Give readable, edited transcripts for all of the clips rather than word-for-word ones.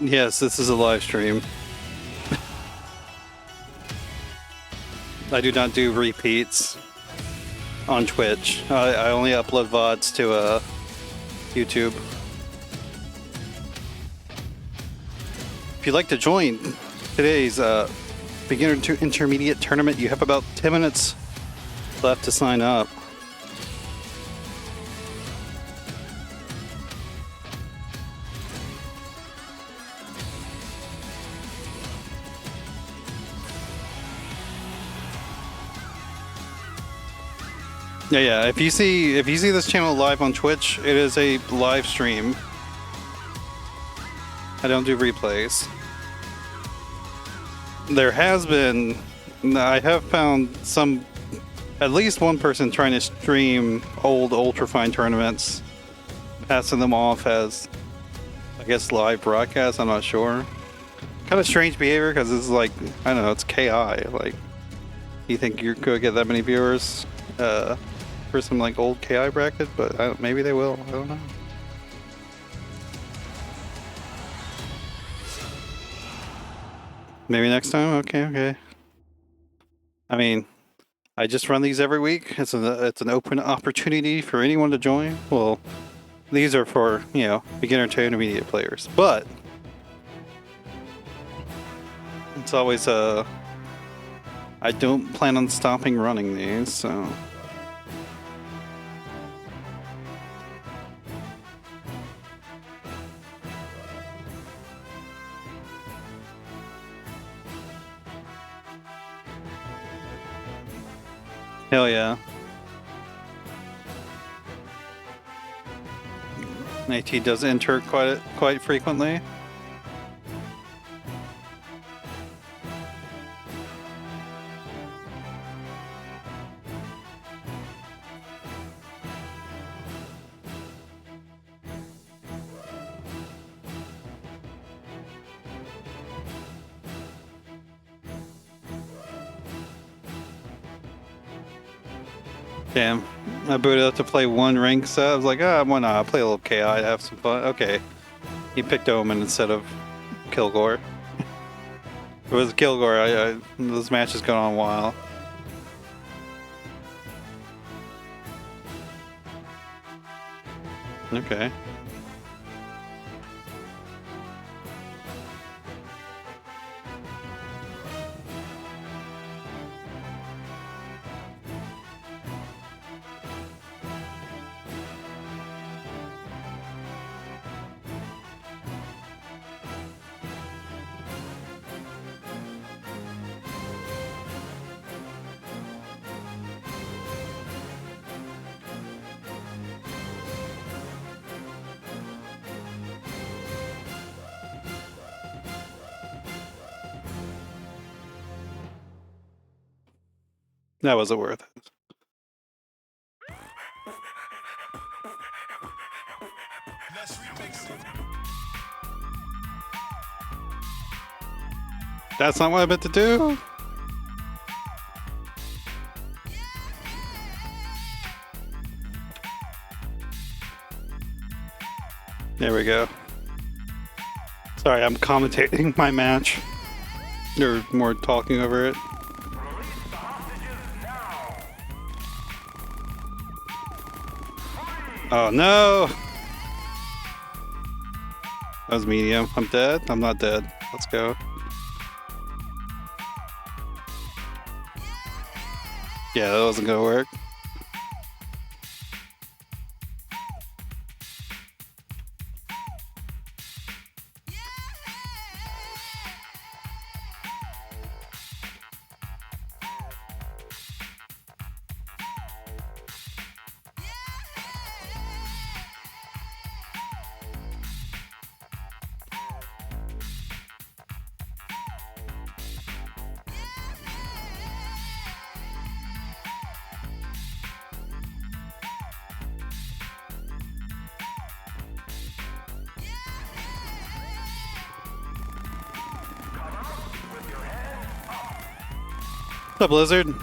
Yes, this is a live stream. I do not do repeats on Twitch. I only upload VODs to YouTube. If you'd like to join today's beginner to intermediate tournament, you have about 10 minutes left to sign up. Yeah. If you see this channel live on Twitch, it is a live stream. I don't do replays. There has been, I have found at least one person trying to stream old Ultrafine tournaments, passing them off as, I guess, live broadcasts. I'm not sure. Kind of strange behavior because it's like, I don't know, it's KI. Like, you think you're going to get that many viewers for some like old KI bracket, but maybe they will. I don't know. Maybe next time. Okay. I mean, I just run these every week. It's an open opportunity for anyone to join. Well, these are for, you know, beginner to intermediate players, but it's always I don't plan on stopping running these, so. Hell yeah. AT does enter quite frequently. Damn, I booted up to play one rank set. I was like, why not? I'll play a little KI to have some fun. Okay. He picked Omen instead of Kilgore. If it was Kilgore, this match has gone on a while. Okay. That wasn't worth it. That's not what I meant to do. There we go. Sorry, I'm commentating my match. Or more talking over it. Oh no! That was medium. I'm dead? I'm not dead. Let's go. Yeah, that wasn't gonna work. What's up, Blizzard?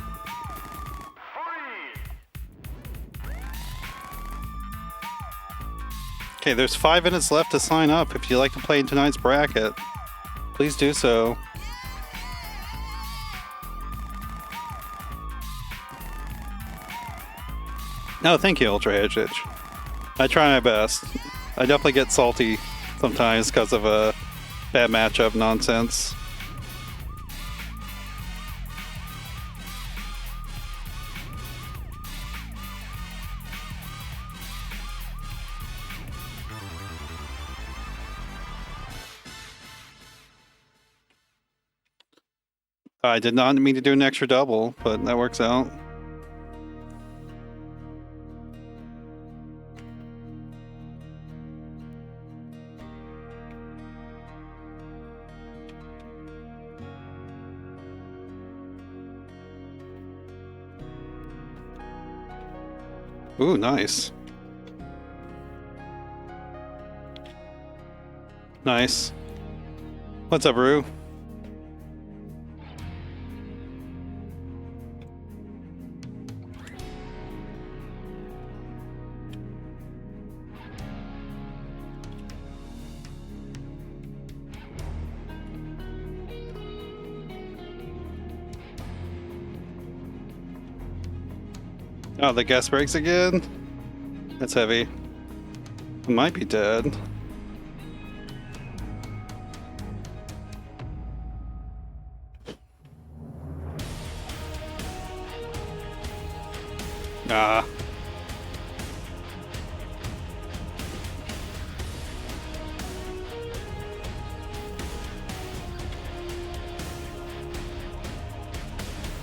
Okay, there's 5 minutes left to sign up. If you'd like to play in tonight's bracket, please do so. No, thank you, Ultra Hedgehog. I try my best. I definitely get salty sometimes because of a bad matchup nonsense. I did not mean to do an extra double, but that works out. Ooh, nice. Nice. What's up, Rue? Oh, the gas brakes again? That's heavy. I might be dead. Ah.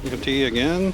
Empty again?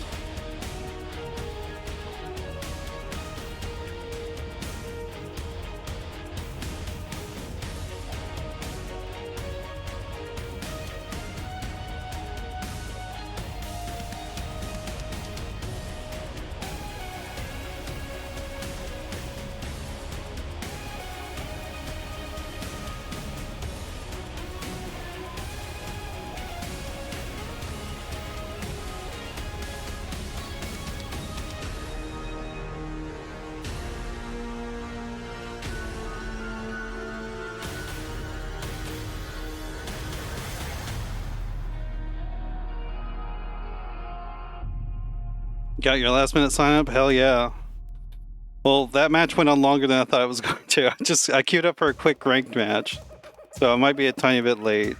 Got your last minute sign up? Hell yeah. Well, that match went on longer than I thought it was going to. I queued up for a quick ranked match, so I might be a tiny bit late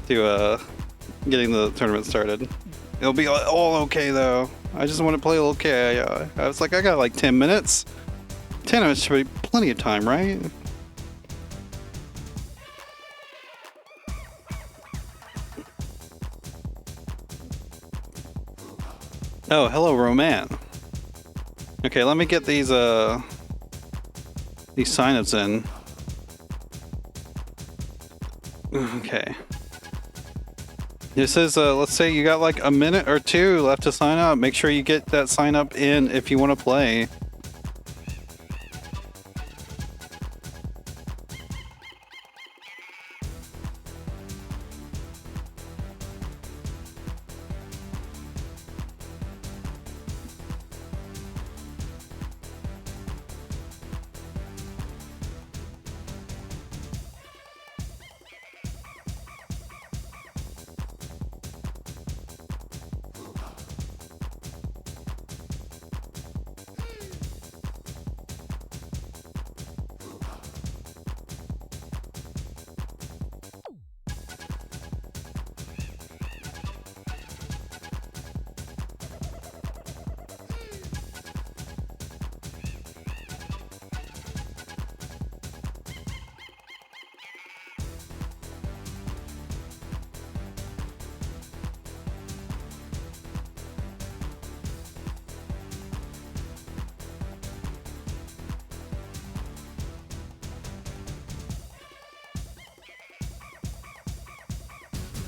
to getting the tournament started. It'll be all okay though. I just want to play okay. I was like, I got like 10 minutes. 10 minutes should be plenty of time, right? Oh, hello, Roman. Okay, let me get these signups in. Okay. This is let's say you got like a minute or two left to sign up. Make sure you get that sign up in if you want to play.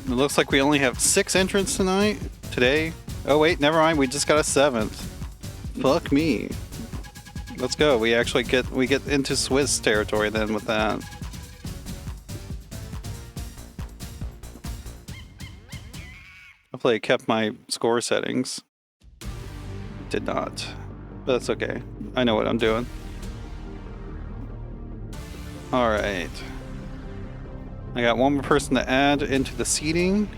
It looks like we only have 6 entrants today. Oh wait, never mind. We just got a 7th. Fuck me. Let's go. We actually get into Swiss territory then with that. Hopefully I kept my score settings. Did not. But that's okay. I know what I'm doing. All right. I got one more person to add into the seating.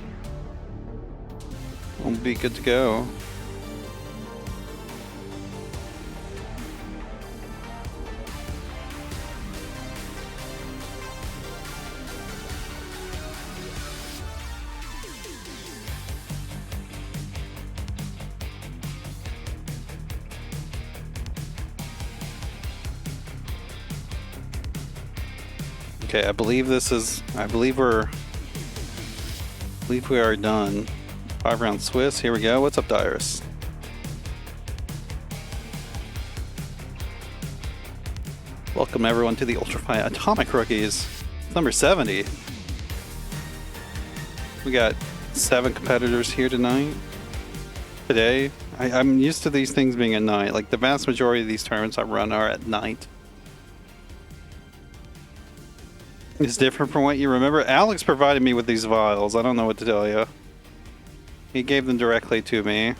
We'll be good to go. Okay, I believe we are done. 5-round Swiss, here we go. What's up, Dirus? Welcome everyone to the Ultrafine Atomic Rookies. Number 70. We got 7 competitors here today. I'm used to these things being at night. Like the vast majority of these tournaments I run are at night. It's different from what you remember. Alex provided me with these vials. I don't know what to tell you. He gave them directly to me.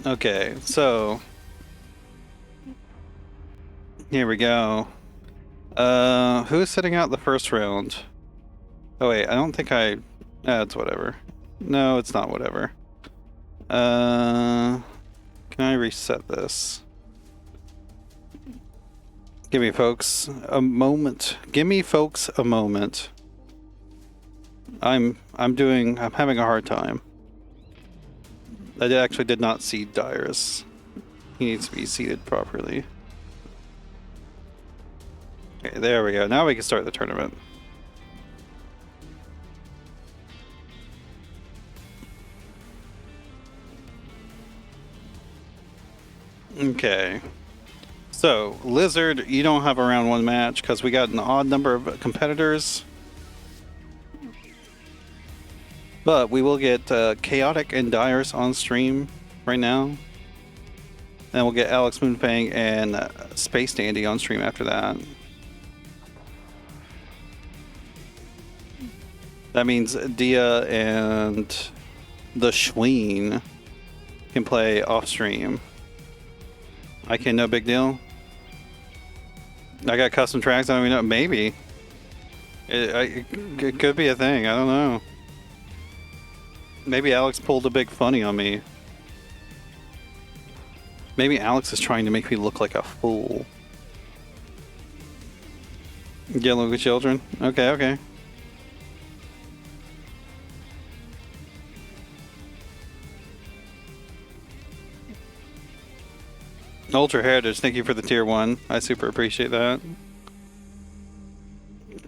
Okay, so here we go. Who's sitting out the first round? Oh wait, I don't think it's whatever. No, it's not whatever. Can I reset this? Give me folks a moment. Give me folks a moment. I'm having a hard time. I actually did not seed Dirus. He needs to be seated properly. Okay, there we go. Now we can start the tournament. Okay. So, Lizard, you don't have a round 1 match because we got an odd number of competitors. But we will get Chaotic and Dirus on stream right now. Then we'll get AlxMoonFang and SpaceDandy on stream after that. That means Dia and the Schween can play off stream. Okay, no big deal. I got custom tracks. I don't even know. Maybe. It could be a thing. I don't know. Maybe Alex pulled a big funny on me. Maybe Alex is trying to make me look like a fool. Yellow with children? Okay, okay. Ultra Heritage, thank you for the tier 1. I super appreciate that.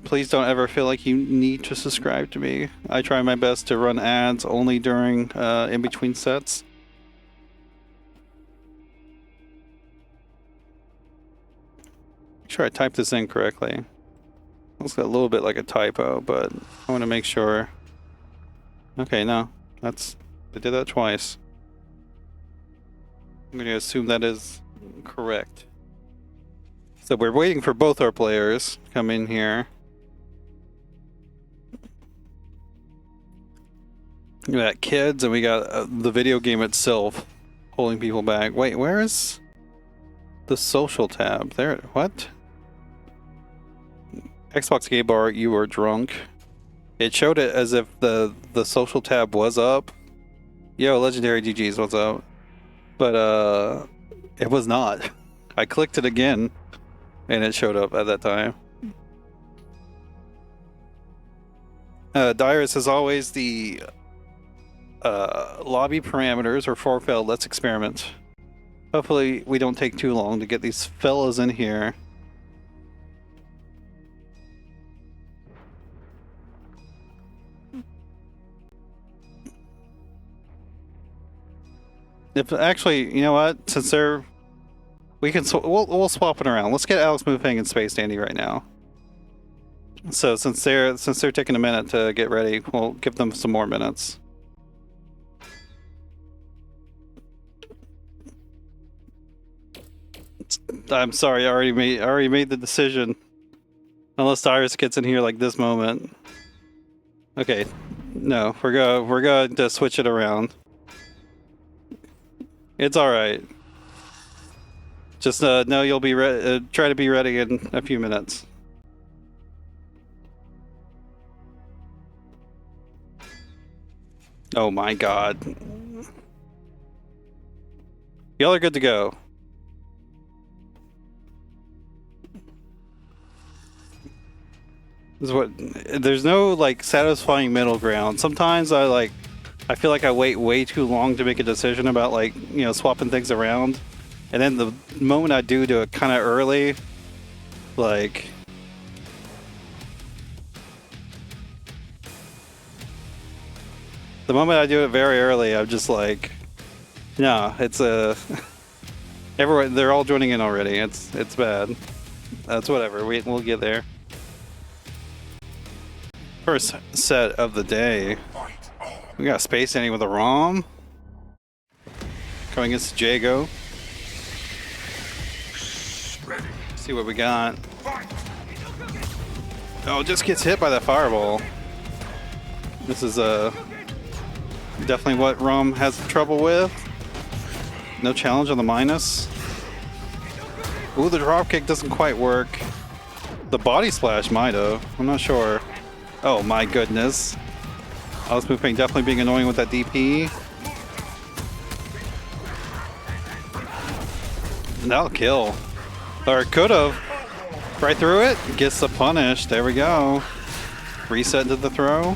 Please don't ever feel like you need to subscribe to me. I try my best to run ads only during in between sets. Make sure I typed this in correctly. Looks a little bit like a typo, but I want to make sure. Okay, no, I did that twice. I'm going to assume that is correct. So we're waiting for both our players to come in here. We got kids and we got the video game itself holding people back. Wait, where is the social tab? There, what? Xbox Gay Bar, you were drunk. It showed it as if the social tab was up. Yo, Legendary GG's, what's up? But it was not. I clicked it again and it showed up at that time. Dirus, as always, the lobby parameters are for failed. Let's experiment. Hopefully we don't take too long to get these fellas in here. If actually, you know what? Since they're, we'll swap it around. Let's get AlxMoonFang and SpaceDandy right now. So since they're taking a minute to get ready, we'll give them some more minutes. I'm sorry, I already made the decision. Unless Dirus gets in here like this moment. Okay, no, we're going to switch it around. It's all right. Just know you'll be try to be ready in a few minutes. Oh my god. Y'all are good to go. This is what, there's no like satisfying middle ground. Sometimes I feel like I wait way too long to make a decision about like, you know, swapping things around. And then the moment I do it kind of early, like... The moment I do it very early, I'm just like... No, it's a... Everyone, they're all joining in already. It's bad. That's whatever, we'll get there. First set of the day. We got SpaceDandy with a ROM. Going against Jago. See what we got. Oh, just gets hit by that fireball. This is definitely what ROM has trouble with. No challenge on the minus. Ooh, the dropkick doesn't quite work. The body splash might have. I'm not sure. Oh my goodness. AlxMoonFang definitely being annoying with that DP. And that'll kill. Or it could have. Right through it. Gets the punish. There we go. Reset into the throw.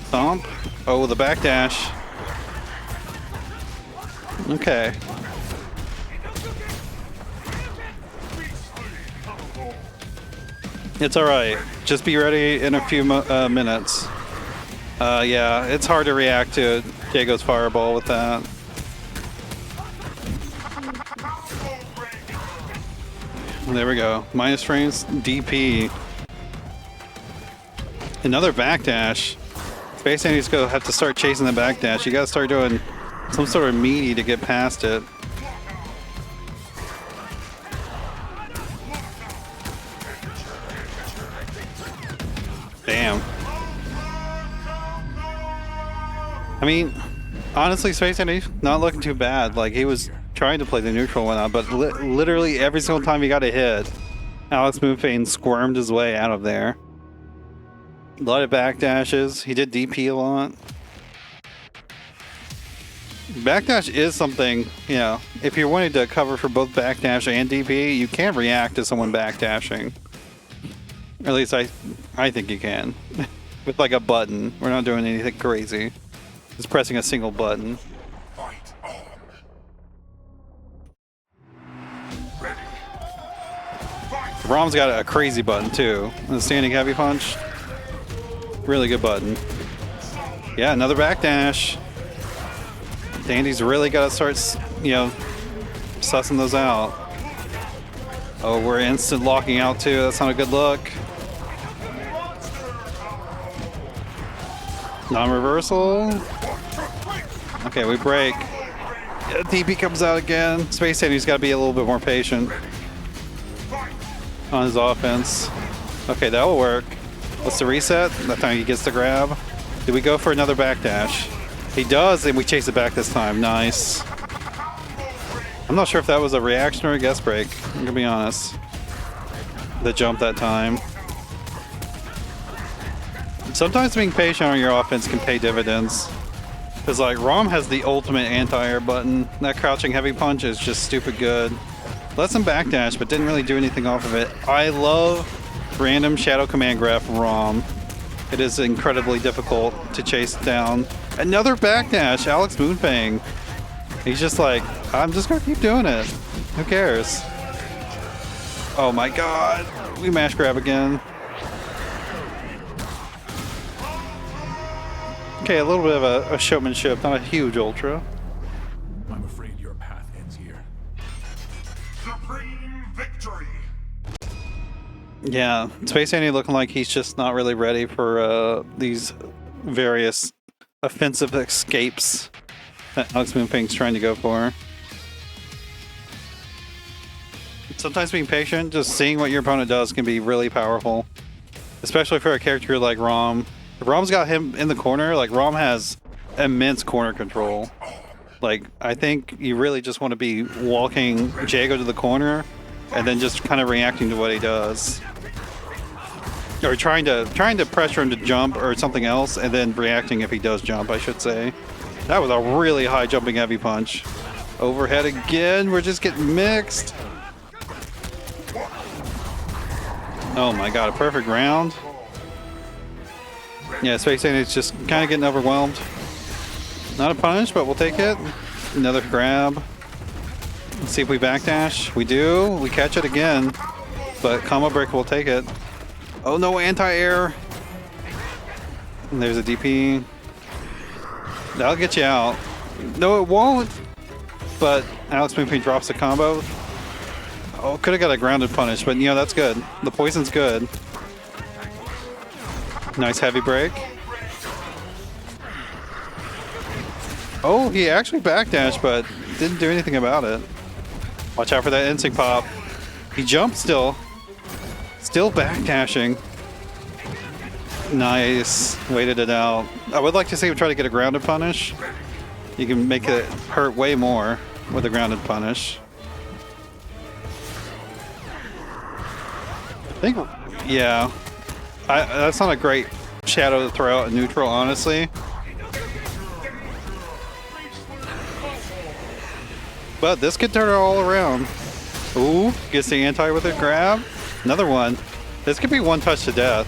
Thump. Oh, the backdash. Okay. It's alright. Just be ready in a few minutes. Yeah, it's hard to react to Jago's fireball with that. There we go. Minus frames, DP. Another backdash. SpaceDandy's gonna have to start chasing the backdash. You gotta start doing some sort of meaty to get past it. Damn. I mean, honestly, SpaceDandy not looking too bad. Like, he was trying to play the neutral one out, but literally every single time he got a hit, AlxMoonFang squirmed his way out of there. A lot of backdashes. He did DP a lot. Backdash is something, you know, if you're wanting to cover for both backdash and DP, you can react to someone backdashing. Or at least I think you can. With like a button. We're not doing anything crazy. Just pressing a single button. ROM's got a crazy button too. The standing heavy punch. Really good button. Yeah, another backdash. Dandy's really got to start, you know, sussing those out. Oh, we're instant locking out too. That's not a good look. Non-reversal. Okay, we break. Yeah, DP comes out again. SpaceDandy's got to be a little bit more patient on his offense. Okay, that will work. What's the reset? That time he gets the grab. Did we go for another backdash? He does, and we chase it back this time. Nice. I'm not sure if that was a reaction or a guess break. I'm gonna be honest. The jump that time. Sometimes being patient on your offense can pay dividends. Because like ROM has the ultimate anti-air button. That crouching heavy punch is just stupid good. Let some backdash, but didn't really do anything off of it. I love random shadow command grab from ROM. It is incredibly difficult to chase down. Another backdash, AlxMoonFang. He's just like, I'm just gonna keep doing it. Who cares? Oh my god. We mash grab again. Okay, a little bit of a showmanship, not a huge ultra. I'm afraid your path ends here. Supreme victory! Yeah, SpaceDandy looking like he's just not really ready for these various offensive escapes that AlxMoonFang's trying to go for. Sometimes being patient, just seeing what your opponent does can be really powerful. Especially for a character like ROM. If ROM's got him in the corner, like ROM has immense corner control. Like, I think you really just want to be walking Jago to the corner and then just kind of reacting to what he does. Or trying to pressure him to jump or something else, and then reacting if he does jump, I should say. That was a really high jumping heavy punch. Overhead again, we're just getting mixed. Oh my god, a perfect round. Yeah, SpaceDandy's just kind of getting overwhelmed. Not a punish, but we'll take it. Another grab. Let's see if we backdash. We do. We catch it again. But combo break will take it. Oh no, anti-air. And there's a DP. That'll get you out. No, it won't. But AlxMoonFang drops the combo. Oh, could have got a grounded punish, but you know, that's good. The poison's good. Nice heavy break. Oh, he actually backdashed, but didn't do anything about it. Watch out for that instinct pop. He jumped still. Still backdashing. Nice. Waited it out. I would like to see him try to get a grounded punish. You can make it hurt way more with a grounded punish. I think, yeah. That's not a great shadow to throw out in neutral, honestly. But this could turn it all around. Ooh, gets the anti with a grab. Another one. This could be one touch to death.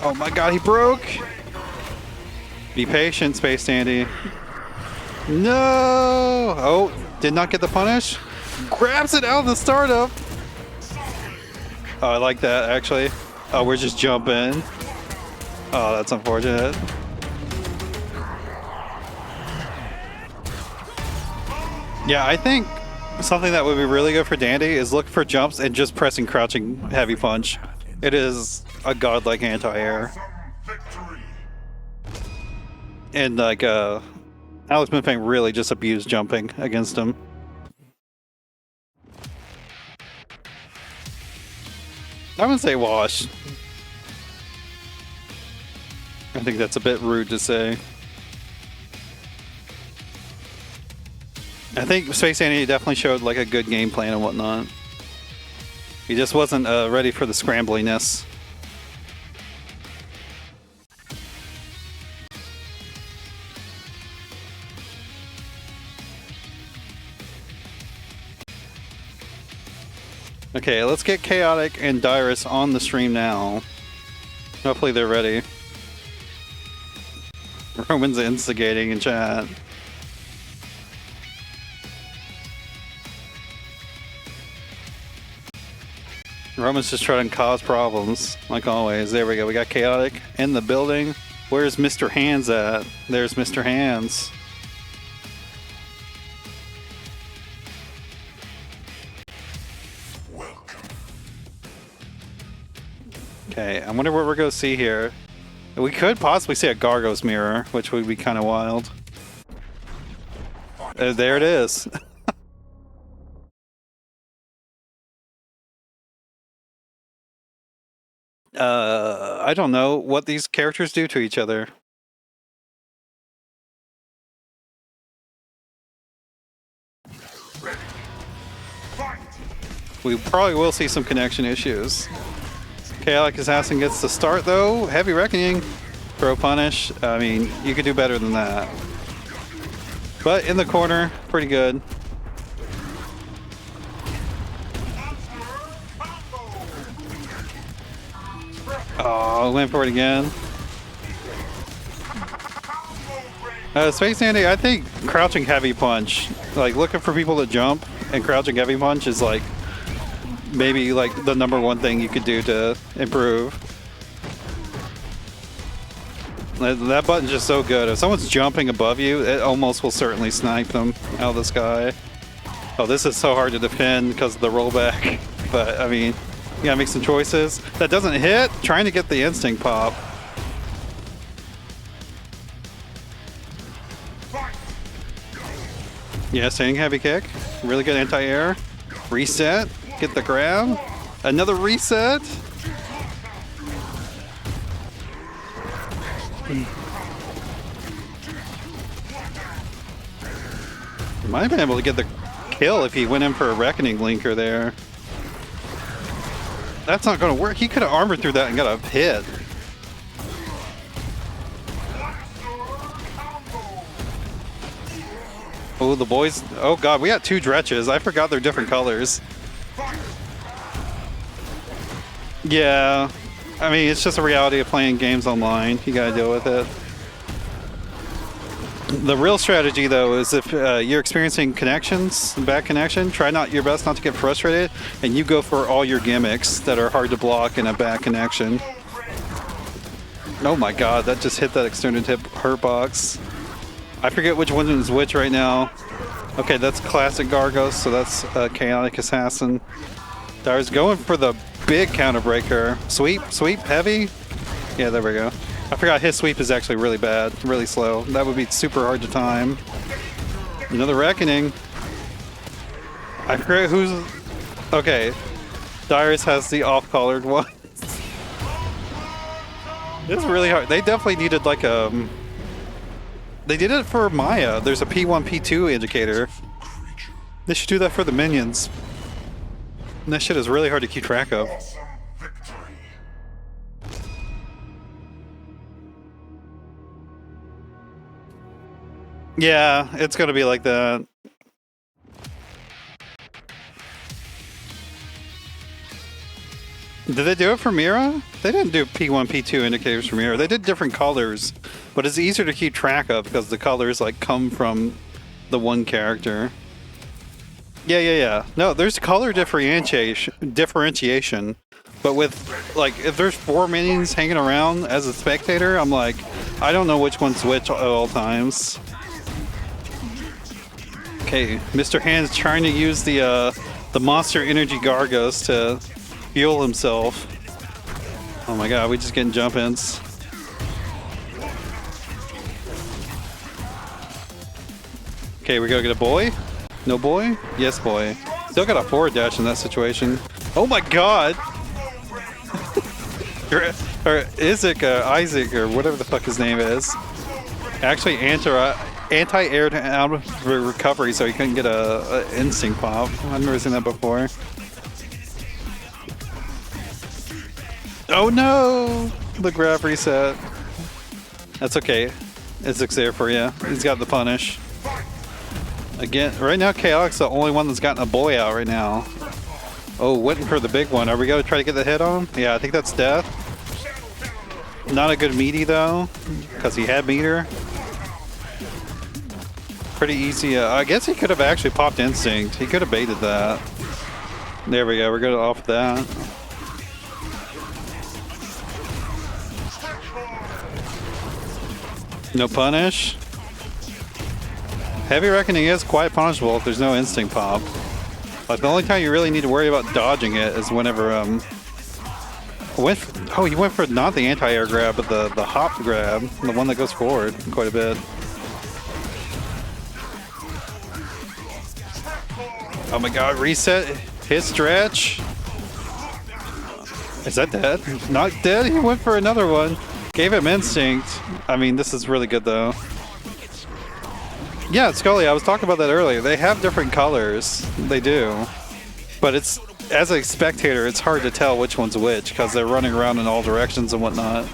Oh my god, he broke! Be patient, SpaceDandy. No! Oh, did not get the punish. Grabs it out of the startup. Oh, I like that, actually. Oh, we're just jumping. Oh, that's unfortunate. Yeah, I think something that would be really good for Dandy is look for jumps and just pressing crouching heavy punch. It is a godlike anti-air. And like AlxMoonFang really just abused jumping against him. I wouldn't say wash. I think that's a bit rude to say. I think SpaceDandy definitely showed like a good game plan and whatnot. He just wasn't ready for the scrambliness. Okay, let's get Chaotic and Dirus on the stream now. Hopefully they're ready. Roman's instigating in chat. Roman's just trying to cause problems, like always. There we go. We got Chaotic in the building. Where's Mr. Hands at? There's Mr. Hands. Okay, I wonder what we're going to see here. We could possibly see a Gargos mirror, which would be kind of wild. There it is. I don't know what these characters do to each other. We probably will see some connection issues. Chaotic Assassin gets the start though. Heavy Reckoning. Throw punish. I mean, you could do better than that. But in the corner, pretty good. Oh, went for it again. SpaceDandy, I think crouching heavy punch, like looking for people to jump and crouching heavy punch is like maybe like the #1 thing you could do to improve. That button's just so good. If someone's jumping above you, it almost will certainly snipe them out of the sky. Oh, this is so hard to defend because of the rollback. But I mean, you gotta make some choices. That doesn't hit. Trying to get the instinct pop. Yeah, standing heavy kick. Really good anti-air. Reset. Get the grab. Another reset. Might have been able to get the kill if he went in for a Reckoning Linker there. That's not going to work. He could have armored through that and got a hit. Oh, the boys. Oh, God. We got two Dretches. I forgot they're different colors. Yeah. I mean, it's just a reality of playing games online. You got to deal with it. The real strategy, though, is if you're experiencing connections, bad connection, try your best not to get frustrated, and you go for all your gimmicks that are hard to block in a bad connection. Oh my God, that just hit that extended hurt box. I forget which one is which right now. Okay, that's classic Gargos, so that's Chaotic Assassin. Dirus going for the big counter breaker. Sweep, heavy. Yeah, there we go. I forgot his sweep is actually really bad, really slow. That would be super hard to time. Another Reckoning. I forget who's... Okay. Dirus has the off-colored one. It's really hard. They definitely needed like a... They did it for Maya. There's a P1, P2 indicator. They should do that for the minions. And that shit is really hard to keep track of. Yeah, it's gonna be like that. Did they do it for Mira? They didn't do P1, P2 indicators for Mira. They did different colors, but it's easier to keep track of because the colors like come from the one character. Yeah. No, there's color differentiation, but with like if there's 4 minions hanging around as a spectator, I'm like, I don't know which one's which at all times. Okay, Mr. Hand's trying to use the Monster Energy Gargos to fuel himself. Oh my God, we just getting jump-ins. Okay, we gotta get a boy? No boy? Yes, boy. Still got a forward dash in that situation. Oh my God! Or Isaac, Isaac, or whatever the fuck his name is. Actually, anti-air recovery, so he couldn't get a instinct pop. I've never seen that before. Oh no! The grab reset. That's okay. Isaac's there for you. He's got the punish. Again, right now Chaotic's the only one that's gotten a boy out right now. Oh, waiting for the big one. Are we gonna try to get the hit on him? Yeah, I think that's death. Not a good meaty though, because he had meter. Pretty easy. I guess he could have actually popped instinct. He could have baited that. There we go. We're gonna off that. No punish. Heavy Reckoning is quite punishable if there's no instinct pop. Like the only time you really need to worry about dodging it is whenever you went for not the anti-air grab, but the hop grab, the one that goes forward quite a bit. Oh my God, reset his stretch. Is that dead? Not dead, he went for another one. Gave him instinct. I mean, this is really good though. Yeah, Scully, I was talking about that earlier. They have different colors. They do. But it's, as a spectator, it's hard to tell which one's which because they're running around in all directions and whatnot.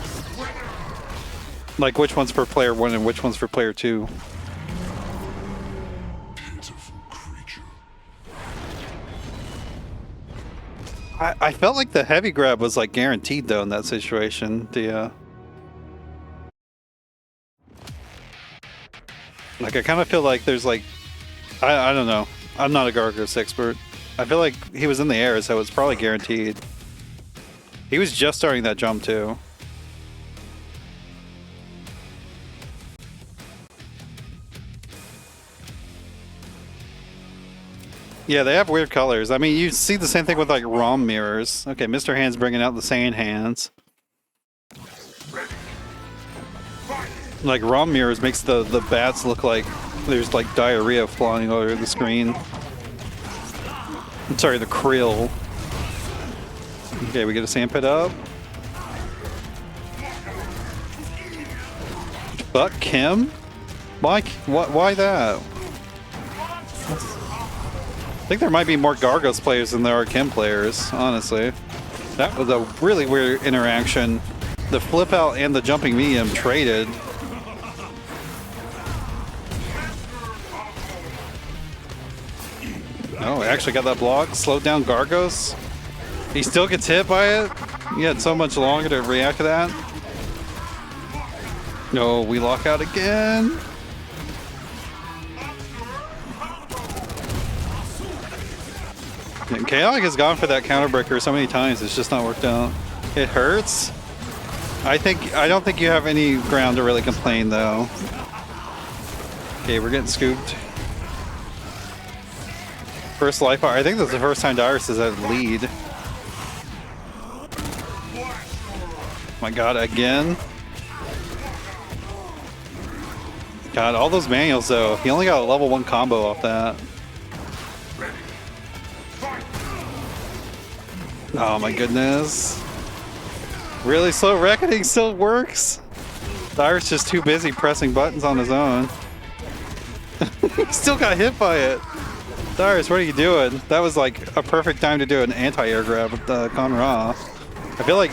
Like which one's for player 1 and which one's for player 2. I felt like the heavy grab was like guaranteed though in that situation. Like I kind of feel like there's like, I don't know. I'm not a Gargos expert. I feel like he was in the air, so it's probably guaranteed. He was just starting that jump too. Yeah, they have weird colors. I mean, you see the same thing with like ROM mirrors. Okay, Mr. Hand's bringing out the sand hands. Like ROM mirrors makes the bats look like there's like diarrhea flying over the screen. I'm sorry, the krill. Okay, we get a sand pit up. Fuck Kim? Why that? I think there might be more Gargos players than there are Kim players, honestly. That was a really weird interaction. The flip out and the jumping medium traded. Oh, actually got that block. Slowed down Gargos. He still gets hit by it. He had so much longer to react to that. No, we lock out again. And Chaotic has gone for that counter breaker so many times, it's just not worked out. It hurts. I don't think you have any ground to really complain though. Okay, we're getting scooped. First life bar. I think that's the first time Dirus is at lead. My god, again. God, all those manuals though. He only got a level 1 combo off that. Oh my goodness. Really slow reckoning still works? Dirus just too busy pressing buttons on his own. He still got hit by it. Dirus, what are you doing? That was like a perfect time to do an anti-air grab with Conra. I feel like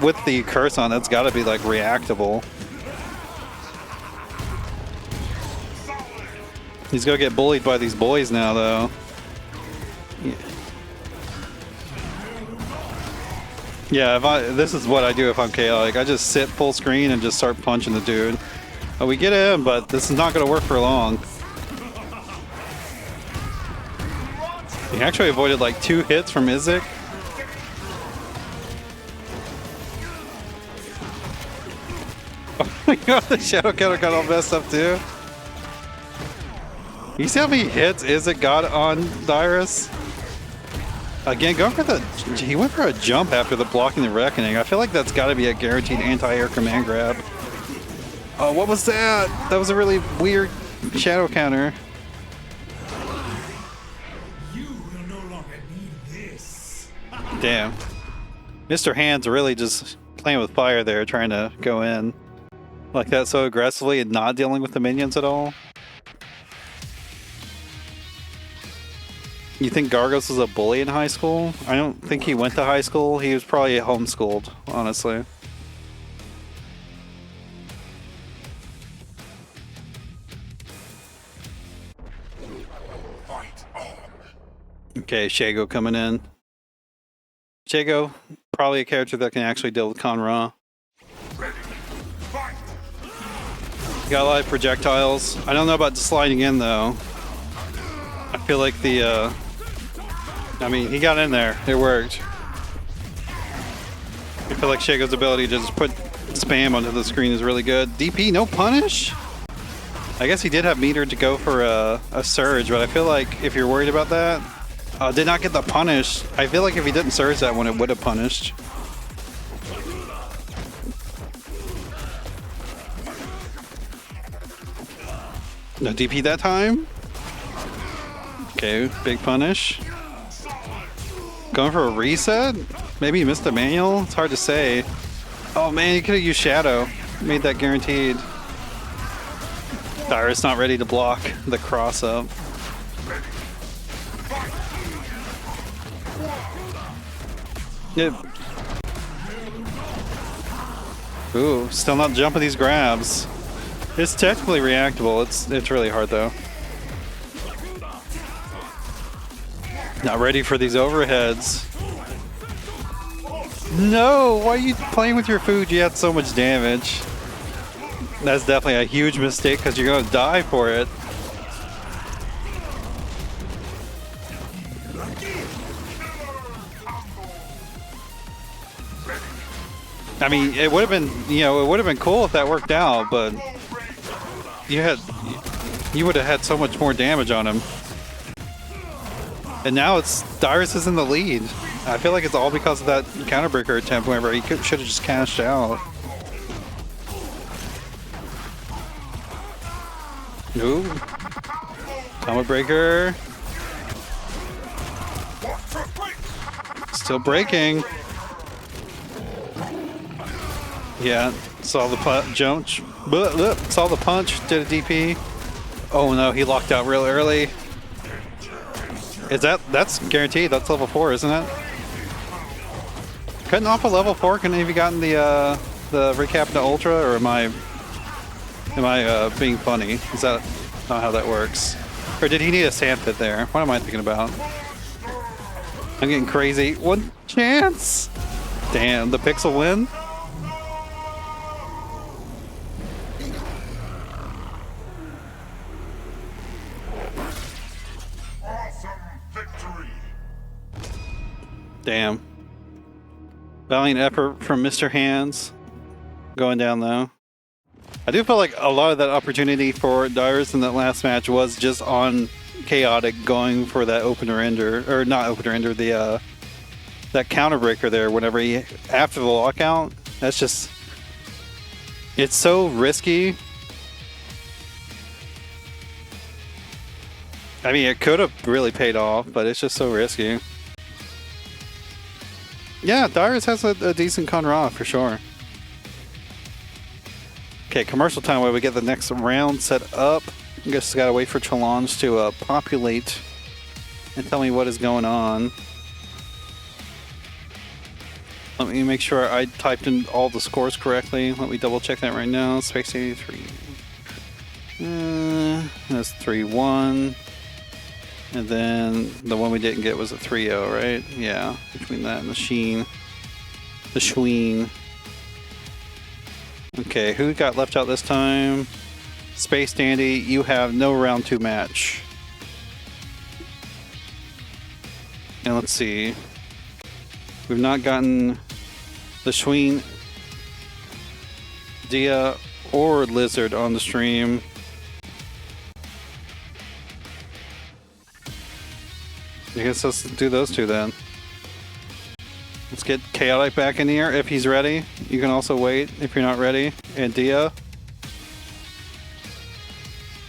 with the curse on, that's gotta be like reactable. He's gonna get bullied by these boys now though. Yeah, this is what I do if I'm chaotic. I just sit full screen and just start punching the dude. Oh, we get him, but this is not going to work for long. He actually avoided like 2 hits from Izzik. Oh my god, the shadow counter got all messed up too. You see how many hits Izzik got on Dirus? Again, he went for a jump after the blocking the reckoning. I feel like that's got to be a guaranteed anti-air command grab. Oh, what was that? That was a really weird shadow counter. You will no longer need this. Damn. Mr. Hands really just playing with fire there, trying to go in like that so aggressively and not dealing with the minions at all. You think Gargos was a bully in high school? I don't think he went to high school. He was probably homeschooled, honestly. Fight on. Okay, Shago coming in. Shago, probably a character that can actually deal with Conra. Ready. Fight. Got a lot of projectiles. I don't know about sliding in though. I feel like the I mean, he got in there. It worked. I feel like Shago's ability to just put spam onto the screen is really good. DP, no punish? I guess he did have meter to go for a surge, but I feel like if you're worried about that, did not get the punish. I feel like if he didn't surge that one, it would have punished. No DP that time? Okay, big punish. Going for a reset? Maybe he missed the manual? It's hard to say. Oh man, he could have used Shadow. Made that guaranteed. Dirus not ready to block the cross up. Yep. Ooh, still not jumping these grabs. It's technically reactable. It's really hard though. Not ready for these overheads. No, why are you playing with your food? You had so much damage. That's definitely a huge mistake because you're going to die for it. I mean, it would have been, it would have been cool if that worked out, but you would have had so much more damage on him. And now Dirus is in the lead. I feel like it's all because of that counterbreaker attempt whenever he should have just cashed out. Ooh. Combo breaker. Still breaking. Yeah, saw the punch. Saw the punch, did a DP. Oh no, he locked out real early. Is that's guaranteed? That's level 4, isn't it? Couldn't off a level 4? Couldn't have you gotten the recap to Ultra, or am I being funny? Is that not how that works? Or did he need a sand pit there? What am I thinking about? I'm getting crazy. One chance! Damn, the Pixel win? Damn. Valiant effort from Mr. Hands. Going down though. I do feel like a lot of that opportunity for Dirus in that last match was just on Chaotic going for that opener ender, or not opener ender, the that counter breaker there whenever he, after the lockout. That's just, it's so risky. I mean, it could have really paid off, but it's just so risky. Yeah, Dirus has a decent Conra for sure. Okay, commercial time while we get the next round set up. I guess gotta wait for Challenge to populate and tell me what is going on. Let me make sure I typed in all the scores correctly. Let me double check that right now. SpaceDandy 3. That's 3-1. And then the one we didn't get was a 3-0, right? Yeah, between that and the Sheen. The Schween. Okay, who got left out this time? SpaceDandy, you have no round 2 match. And let's see. We've not gotten the Schween, Dia, or Lizard on the stream. I guess let's do those two then. Let's get Chaotic back in here if he's ready. You can also wait if you're not ready. And Dia.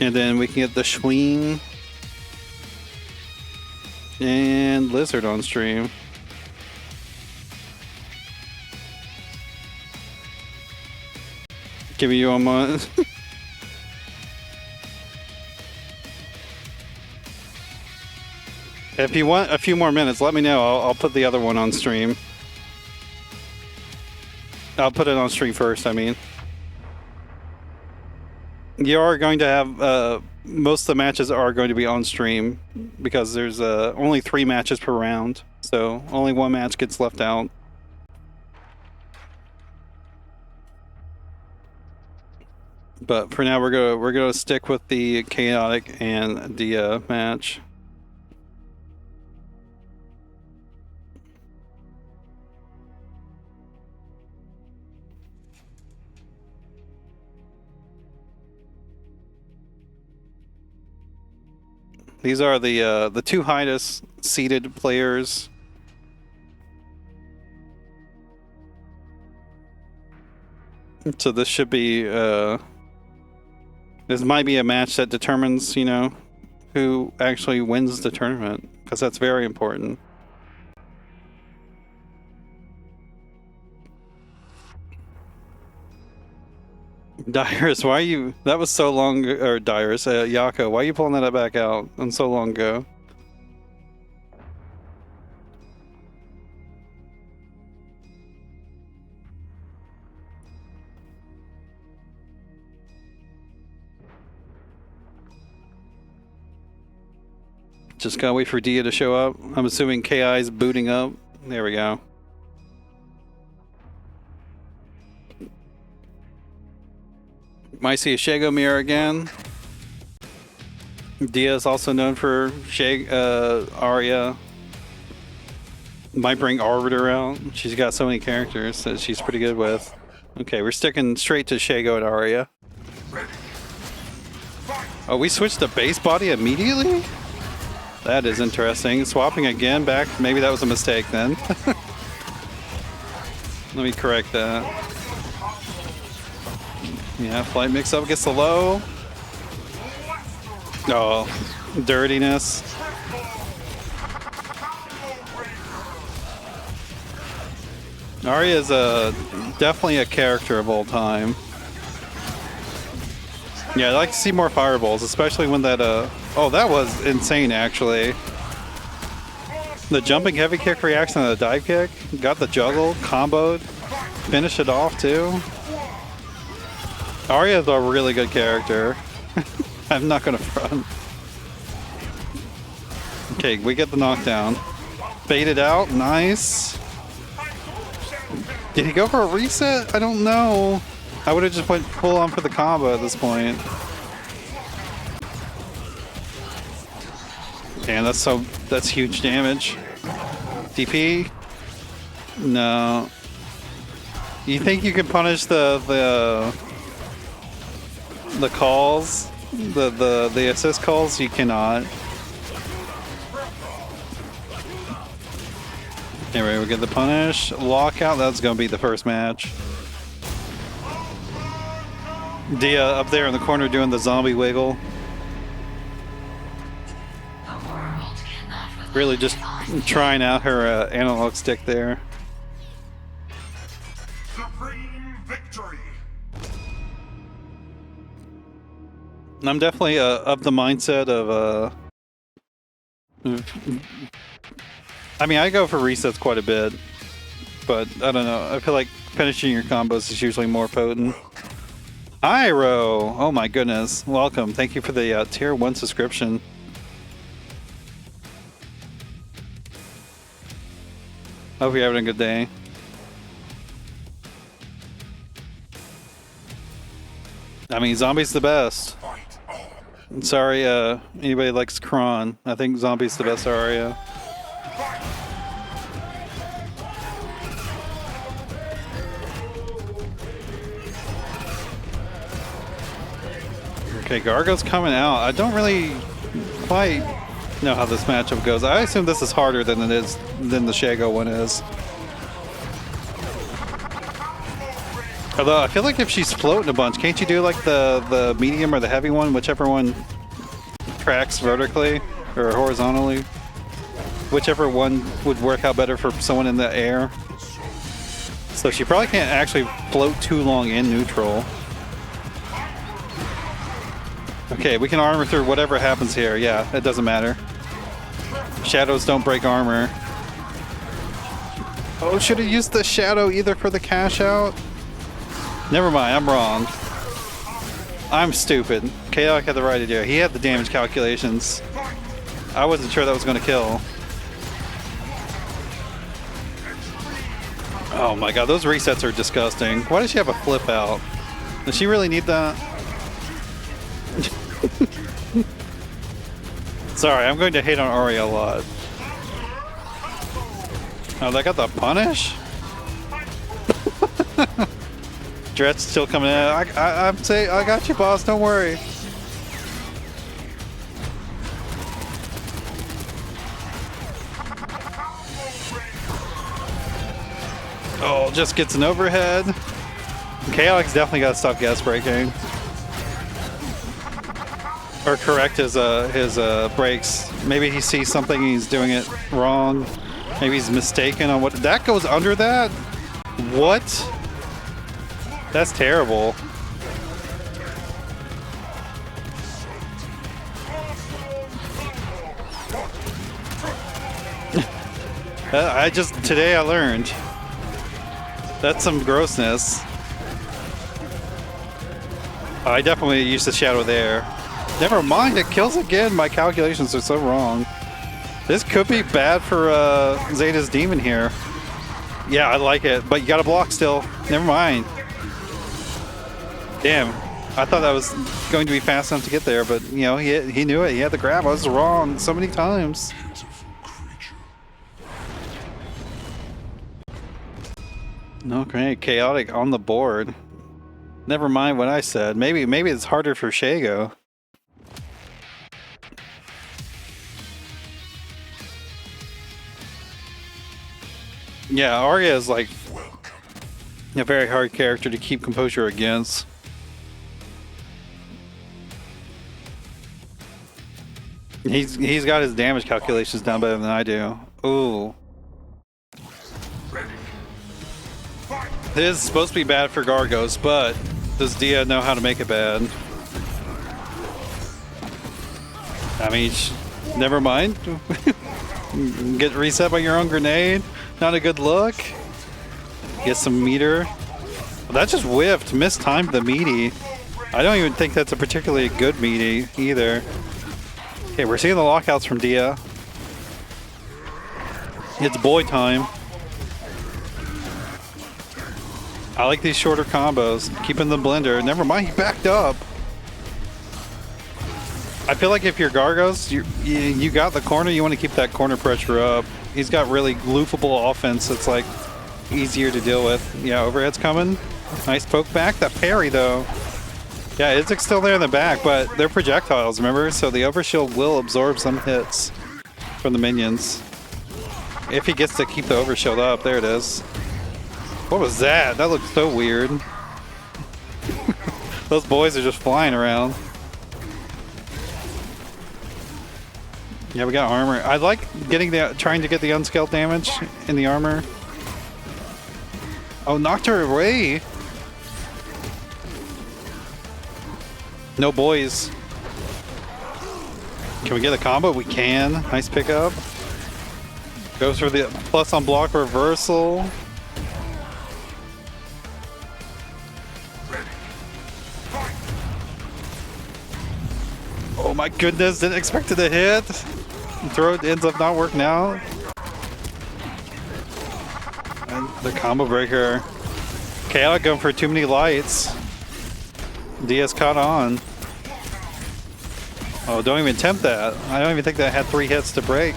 And then we can get the Schween and Lizard on stream. Giving you a moment. If you want a few more minutes, let me know. I'll put the other one on stream. I'll put it on stream first, I mean. You are going to have, most of the matches are going to be on stream because there's only 3 matches per round. So only 1 match gets left out. But for now, we're gonna stick with the Chaotic and the match. These are the 2 highest seeded players. So this should be this might be a match that determines, you know, who actually wins the tournament, because that's very important. Dirus, why are you... That was so long... Or Dirus, Yako, why are you pulling that back out on so long ago? Just gotta wait for Dia to show up. I'm assuming KI's booting up. There we go. Might see a Shago mirror again. Dia is also known for Arya. Might bring Arbiter out. She's got so many characters that she's pretty good with. Okay, we're sticking straight to Shago and Arya. Oh, we switched to base body immediately? That is interesting. Swapping again back. Maybe that was a mistake then. Let me correct that. Yeah, flight mix-up gets the low. Oh, dirtiness. Arya is definitely a character of all time. Yeah, I'd like to see more fireballs, especially when that... Oh, that was insane, actually. The jumping heavy kick reaction to the dive kick. Got the juggle, comboed, finished it off too. Arya's a really good character. I'm not gonna front. Okay, we get the knockdown. Baited out, nice. Did he go for a reset? I don't know. I would have just went full on for the combo at this point. Damn, that's huge damage. DP? No. You think you can punish the calls? The assist calls? You cannot. Anyway, we get the punish. Lockout, that's gonna be the first match. Dia up there in the corner doing the zombie wiggle. Really just trying out her analog stick there. Supreme victory. I'm definitely of the mindset of I mean, I go for resets quite a bit, but I don't know. I feel like finishing your combos is usually more potent. Iro! Oh my goodness. Welcome. Thank you for the tier 1 subscription. Hope you're having a good day. I mean, Zombie's the best. Sorry, anybody likes Kron. I think Zombie's the best Aria. Okay, Gargo's coming out. I don't really quite know how this matchup goes. I assume this is harder than the Shago one is. Although I feel like if she's floating a bunch, can't you do like the medium or the heavy one, whichever one tracks vertically or horizontally? Whichever one would work out better for someone in the air. So she probably can't actually float too long in neutral. Okay, we can armor through whatever happens here. Yeah, it doesn't matter. Shadows don't break armor. Oh, should have used the shadow either for the cash out? Never mind, I'm wrong. I'm stupid. Chaotic had the right idea. He had the damage calculations. I wasn't sure that was going to kill. Oh my god, those resets are disgusting. Why does she have a flip out? Does she really need that? Sorry, I'm going to hate on Arya a lot. Oh, they got the punish? Dret's still coming in. I'm saying, I got you, boss. Don't worry. Oh, just gets an overhead. Chaotix definitely got to stop gas braking. Or correct his brakes. Maybe he sees something and he's doing it wrong. Maybe he's mistaken on what. That goes under that? What? That's terrible. Today I learned. That's some grossness. I definitely used the shadow there. Never mind, it kills again. My calculations are so wrong. This could be bad for Zeta's Demon here. Yeah, I like it, but you gotta block still. Never mind. Damn, I thought that was going to be fast enough to get there, but you know, he knew it. He had the grab. I was wrong so many times. Okay, Chaotic on the board. Never mind what I said. Maybe it's harder for Shago. Yeah, Arya is like a very hard character to keep composure against. He's got his damage calculations down better than I do. Ooh. This is supposed to be bad for Gargos, but does Dia know how to make it bad? I mean, never mind. Get reset by your own grenade. Not a good look. Get some meter. Well, that just whiffed. Mistimed the meaty. I don't even think that's a particularly good meaty either. Okay, we're seeing the lockouts from Dia. It's boy time. I like these shorter combos. Keeping the blender. Never mind, he backed up. I feel like if you're Gargos, you got the corner, you want to keep that corner pressure up. He's got really loopable offense that's like easier to deal with. Yeah, overhead's coming. Nice poke back. That parry though. Yeah, Izzik's still there in the back, but they're projectiles, remember? So the overshield will absorb some hits from the minions. If he gets to keep the overshield up, there it is. What was that? That looked so weird. Those boys are just flying around. Yeah, we got armor. I like trying to get the unscaled damage in the armor. Oh, knocked her away. No boys. Can we get a combo? We can. Nice pickup. Goes for the plus on block reversal. Oh my goodness, didn't expect it to hit. Throw it ends up not working out. And the combo breaker. Chaotic going for too many lights. Diaz caught on. Oh, don't even attempt that. I don't even think that had 3 hits to break.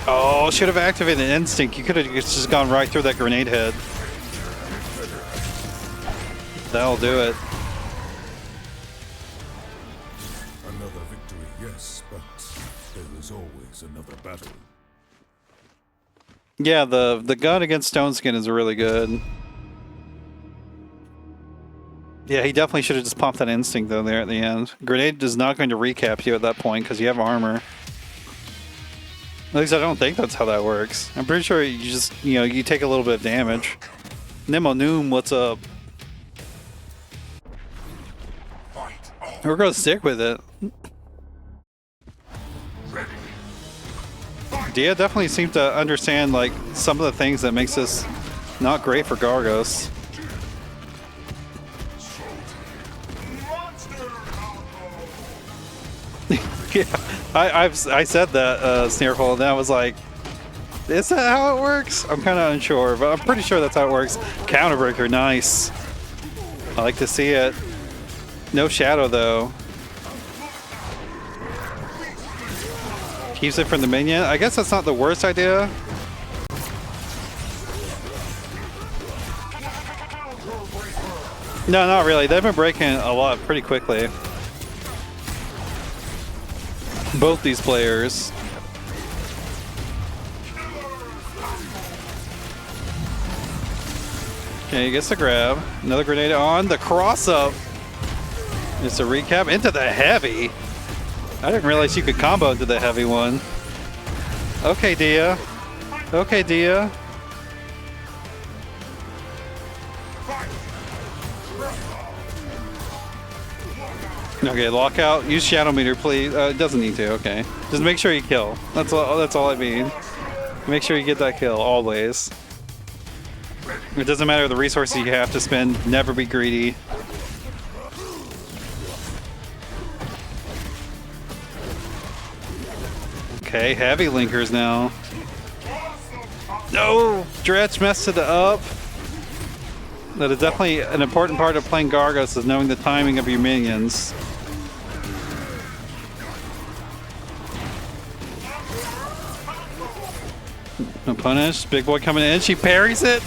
Oh, should have activated Instinct. You could have just gone right through that grenade head. That'll do it. Another victory, yes, but there is always another battle. Yeah, the gun against Stone Skin is really good. Yeah, he definitely should have just popped that instinct though there at the end. Grenade is not going to recap you at that point because you have armor. At least I don't think that's how that works. I'm pretty sure you just, you take a little bit of damage. Nemo Noom, what's up? We're gonna stick with it. Dia definitely seemed to understand like some of the things that makes this not great for Gargos. Yeah, I said that Sneerhole, and I was like, is that how it works? I'm kind of unsure, but I'm pretty sure that's how it works. Counterbreaker, nice. I like to see it. No shadow though. Keeps it from the minion. I guess that's not the worst idea. No, not really. They've been breaking a lot pretty quickly. Both these players. Okay, he gets the grab. Another grenade on the cross up. Just a recap into the heavy. I didn't realize you could combo into the heavy one. Okay, Dia. Okay, Dia. Okay, lockout. Use Shadow Meter, please. It doesn't need to. Okay, just make sure you kill. That's all. That's all I mean. Make sure you get that kill always. It doesn't matter the resources you have to spend. Never be greedy. Okay, heavy linkers now. No! Dretch messed it up. That is definitely an important part of playing Gargos, is knowing the timing of your minions. No punish. Big boy coming in. She parries it.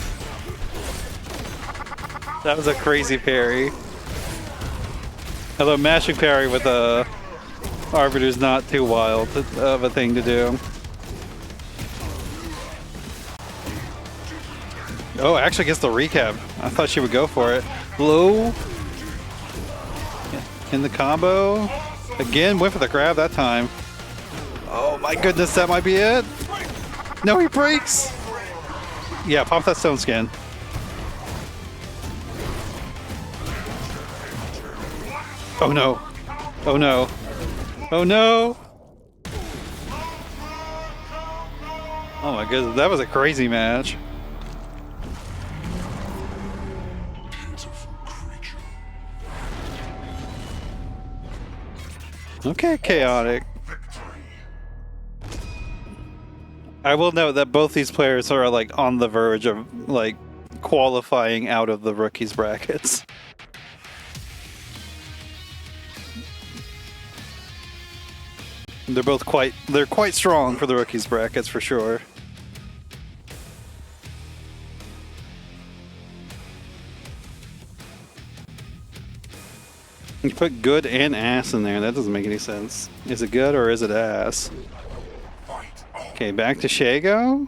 That was a crazy parry. Although mashing parry with a Arbiter's not too wild of a thing to do. Oh, actually gets the recap. I thought she would go for it. Low. In the combo. Again, went for the grab that time. Oh my goodness, that might be it. No, he breaks. Yeah, pop that Stone Skin. Oh no. Oh no. Oh no! Oh my goodness, that was a crazy match. Pitiful creature. Okay, chaotic. I will note that both these players are like on the verge of like qualifying out of the rookies brackets. They're quite strong for the rookies brackets for sure. You put good and ass in there, that doesn't make any sense. Is it good or is it ass? Okay, back to Shago.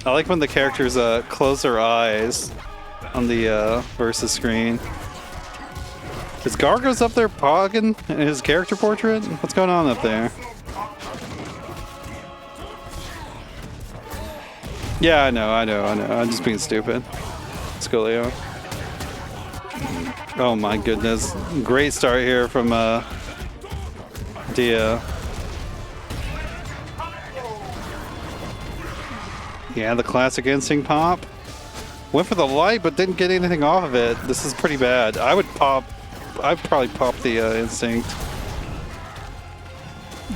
I like when the characters close their eyes on the versus screen. Is Gargo's up there pogging his character portrait? What's going on up there? Yeah, I know. I'm just being stupid. Let's go, Leo. Oh my goodness. Great start here from Dia. Yeah, the classic instinct pop. Went for the light, but didn't get anything off of it. This is pretty bad. I'd probably pop the instinct.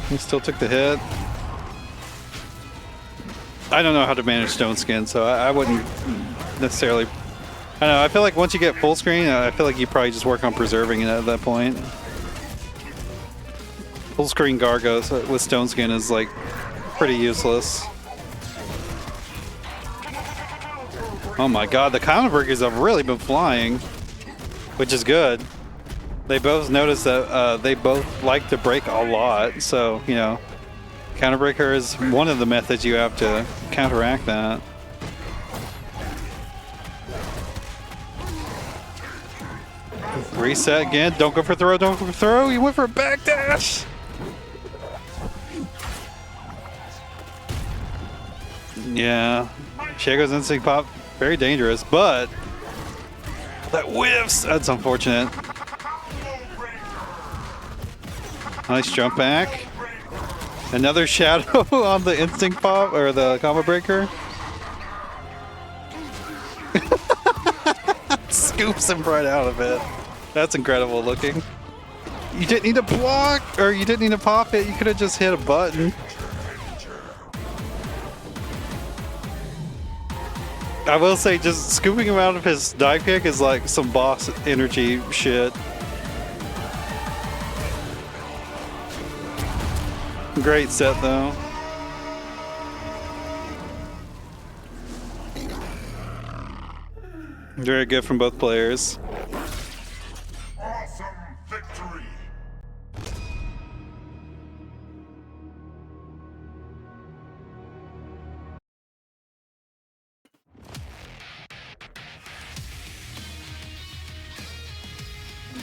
He still took the hit. I don't know how to manage stone skin, so I wouldn't necessarily. I don't know. I feel like once you get full screen, I feel like you probably just work on preserving it at that point. Full screen Gargos with stone skin is like pretty useless. Oh my god, the counter breakers have really been flying, which is good. They both noticed that they both like to break a lot, so, you know, counter breaker is one of the methods you have to counteract that. Reset again, don't go for throw, don't go for throw, you went for a backdash! Yeah, Shago's instinct pop. Very dangerous, but that whiffs. That's unfortunate. Nice jump back. Another shadow on the instinct pop or the combo breaker. Scoops him right out of it. That's incredible looking. You didn't need to block, or you didn't need to pop it. You could have just hit a button. I will say, just scooping him out of his dive kick is like some boss energy shit. Great set though. Very good from both players. Awesome victory.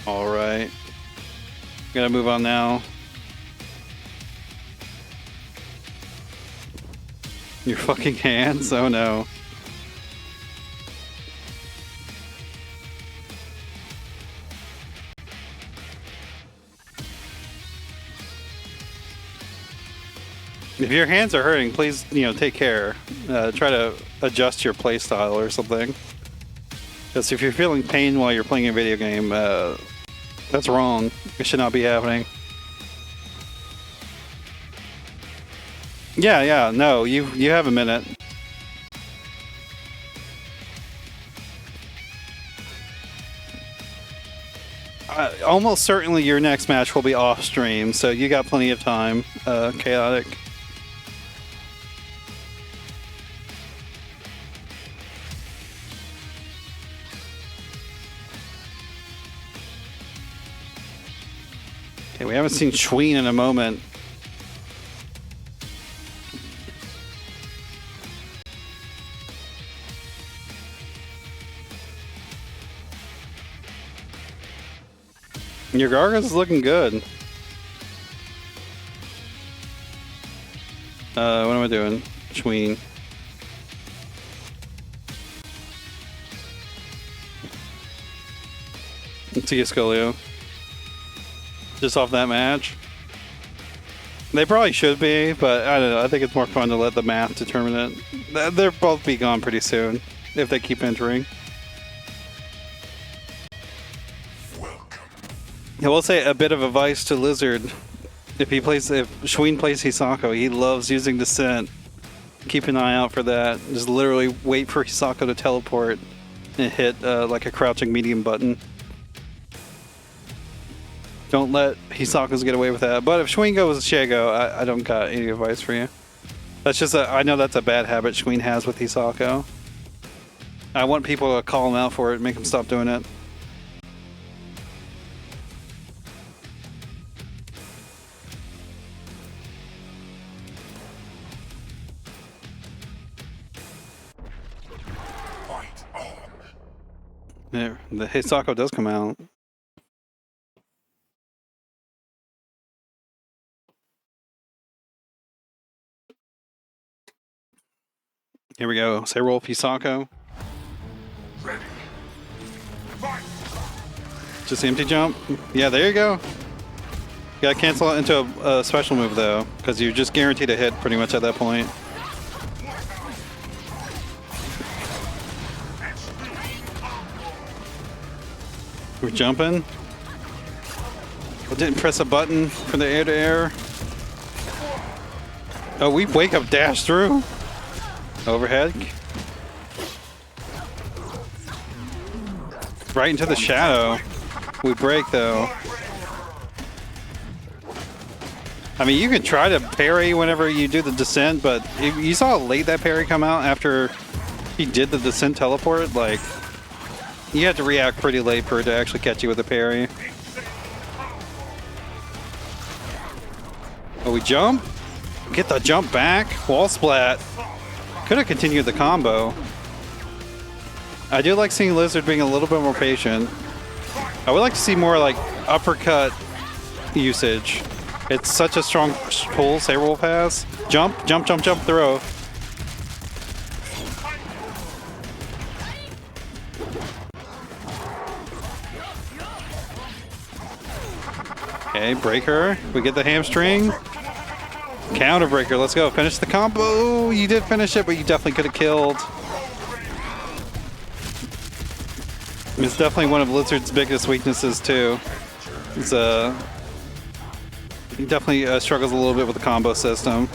All right. Gotta move on now. Your fucking hands? Oh no. If your hands are hurting, please, take care. Try to adjust your play style or something. Because if you're feeling pain while you're playing a video game, that's wrong. It should not be happening. Yeah, no, you have a minute. Almost certainly your next match will be off stream, so you got plenty of time, Chaotic. Okay, we haven't seen Schween in a moment. Your Gargos is looking good. What am I doing? Schween. See you, Scolio. Just off that match. They probably should be, but I don't know. I think it's more fun to let the math determine it. They'll both be gone pretty soon if they keep entering. I will say a bit of advice to Lizard. If Schween plays Hisako, he loves using Descent. Keep an eye out for that. Just literally wait for Hisako to teleport and hit like a crouching medium button. Don't let Hisakos get away with that. But if Schween goes Shago, I don't got any advice for you. That's just I know that's a bad habit Schween has with Hisako. I want people to call him out for it, make him stop doing it. Yeah, the Hisako does come out. Here we go. Say roll Hisako. Ready. Fight. Just empty jump. Yeah, there you go. You gotta cancel it into a special move though, because you're just guaranteed a hit pretty much at that point. We're jumping. I didn't press a button for the air to air. Oh, we wake up dash through. Overhead. Right into the shadow. We break though. I mean, you can try to parry whenever you do the descent, but you saw how late that parry come out after he did the descent teleport. Like, you had to react pretty late for it to actually catch you with a parry. Oh, we jump? Get the jump back. Wall splat. Could have continued the combo. I do like seeing Lizard being a little bit more patient. I would like to see more like uppercut usage. It's such a strong pull Saberwolf has. Jump, jump, jump, jump, throw. Okay, breaker. We get the hamstring. Counter breaker, let's go. Finish the combo. You did finish it, but you definitely could have killed. It's definitely one of Lizard's biggest weaknesses too. It's he definitely struggles a little bit with the combo system.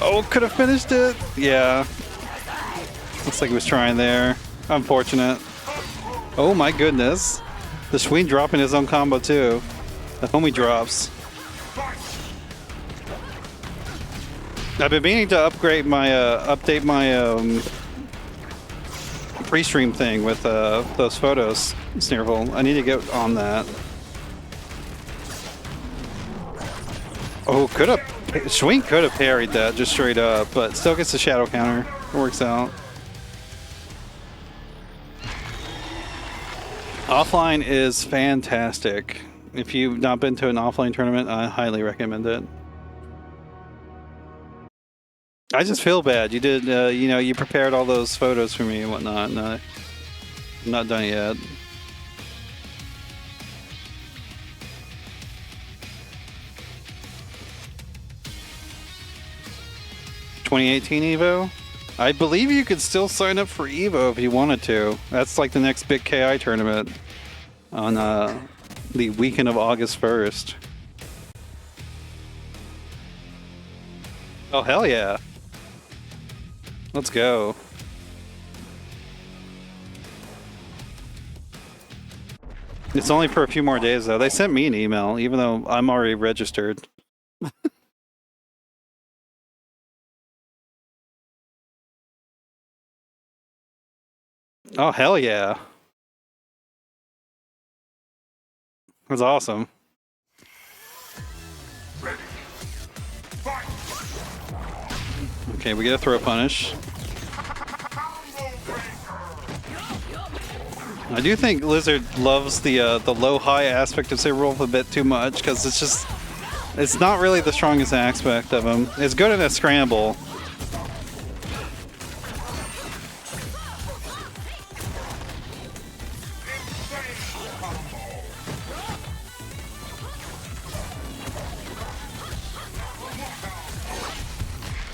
Oh, could have finished it. Yeah. Looks like he was trying there. Unfortunate. Oh my goodness. The Schween dropping his own combo too. The homie drops. I've been meaning to upgrade my update my pre-stream thing with those photos, Sneerful. I need to get on that. Oh, Schween could have parried that just straight up, but still gets the shadow counter. It works out. Offline is fantastic. If you've not been to an offline tournament, I highly recommend it. I just feel bad. You did, you know, you prepared all those photos for me and whatnot, and I'm not done yet. $2018 Evo? I believe you could still sign up for Evo if you wanted to. That's like the next big KI tournament on the weekend of August 1st. Oh, hell yeah. Let's go. It's only for a few more days, though. They sent me an email, even though I'm already registered. Oh, hell yeah. That's awesome. Okay, we get a throw punish. I do think Lizard loves the low-high aspect of Saberwolf a bit too much, because it's not really the strongest aspect of him. It's good in a scramble.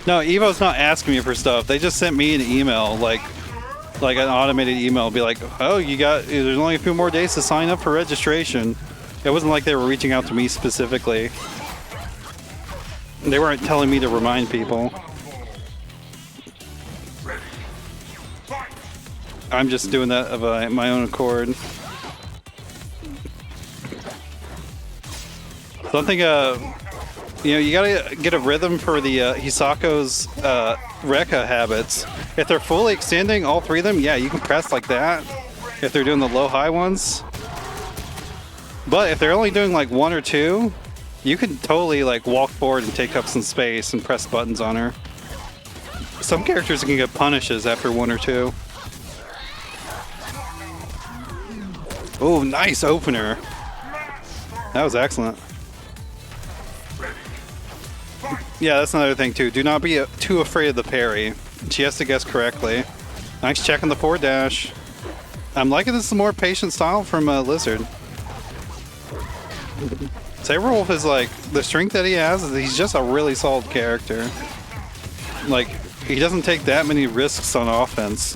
No, Evo's not asking me for stuff. They just sent me an email, like an automated email, be like, "Oh, there's only a few more days to sign up for registration." It wasn't like they were reaching out to me specifically. They weren't telling me to remind people. I'm just doing that of my own accord. So I think, you gotta get a rhythm for the Hisako's Rekka habits. If they're fully extending, all three of them, yeah, you can press like that. If they're doing the low-high ones. But if they're only doing like one or two, you can totally like walk forward and take up some space and press buttons on her. Some characters can get punishes after one or two. Oh, nice opener. That was excellent. Yeah, that's another thing too. Do not be too afraid of the parry. She has to guess correctly. Nice check on the forward dash. I'm liking this more patient style from Lizard. Saberwolf is like, the strength that he has, he's just a really solid character. Like, he doesn't take that many risks on offense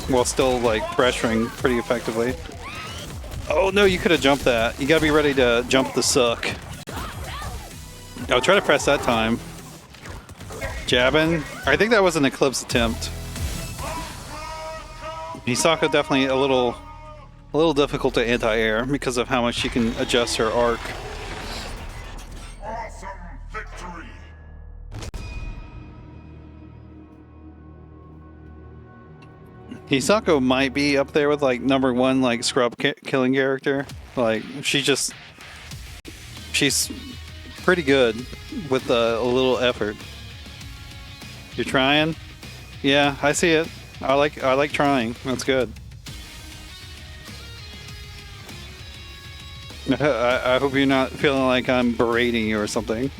while still like pressuring pretty effectively. Oh no, you could have jumped that. You gotta be ready to jump the suck. Oh, try to press that time. Jabbing. I think that was an Eclipse attempt. Hisako definitely a little difficult to anti-air because of how much she can adjust her arc. Awesome victory. Hisako might be up there with like #1 like scrub killing character. Like she's pretty good with a little effort. You're trying? Yeah, I see it. I like trying. That's good. I hope you're not feeling like I'm berating you or something.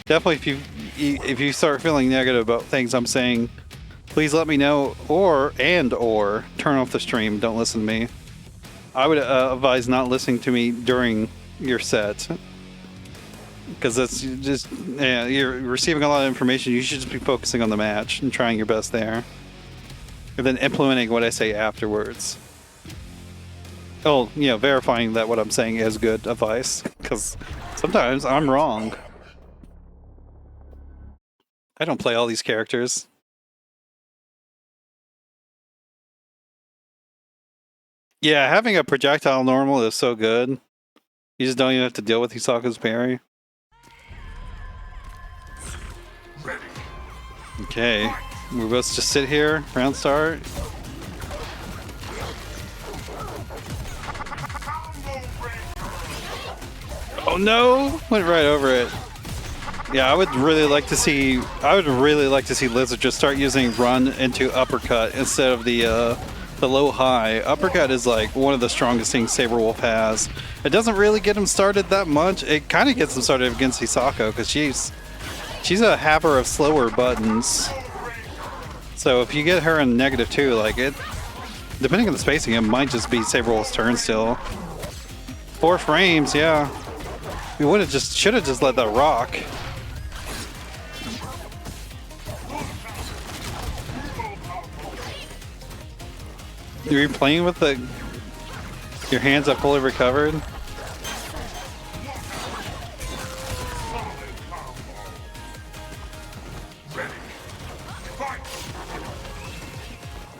Definitely, if you start feeling negative about things I'm saying, please let me know, or turn off the stream. Don't listen to me. I would advise not listening to me during your set, because that's just you're receiving a lot of information. You should just be focusing on the match and trying your best there, and then implementing what I say afterwards. Oh, verifying that what I'm saying is good advice, because sometimes I'm wrong. I don't play all these characters. Yeah, having a projectile normal is so good. You just don't even have to deal with Hisaku's parry. Okay, we're supposed to just sit here, round start. Oh no! Went right over it. Yeah, I would really like to see Lizard just start using run into uppercut instead of the low high. Uppercut is like one of the strongest things Saberwolf has. It doesn't really get him started that much. It kind of gets him started against Hisako because she's a haver of slower buttons. So if you get her in -2, like it, depending on the spacing, it might just be Saberwolf's turn still. 4 frames, yeah. We should have just let that rock. You're playing with your hands up fully recovered.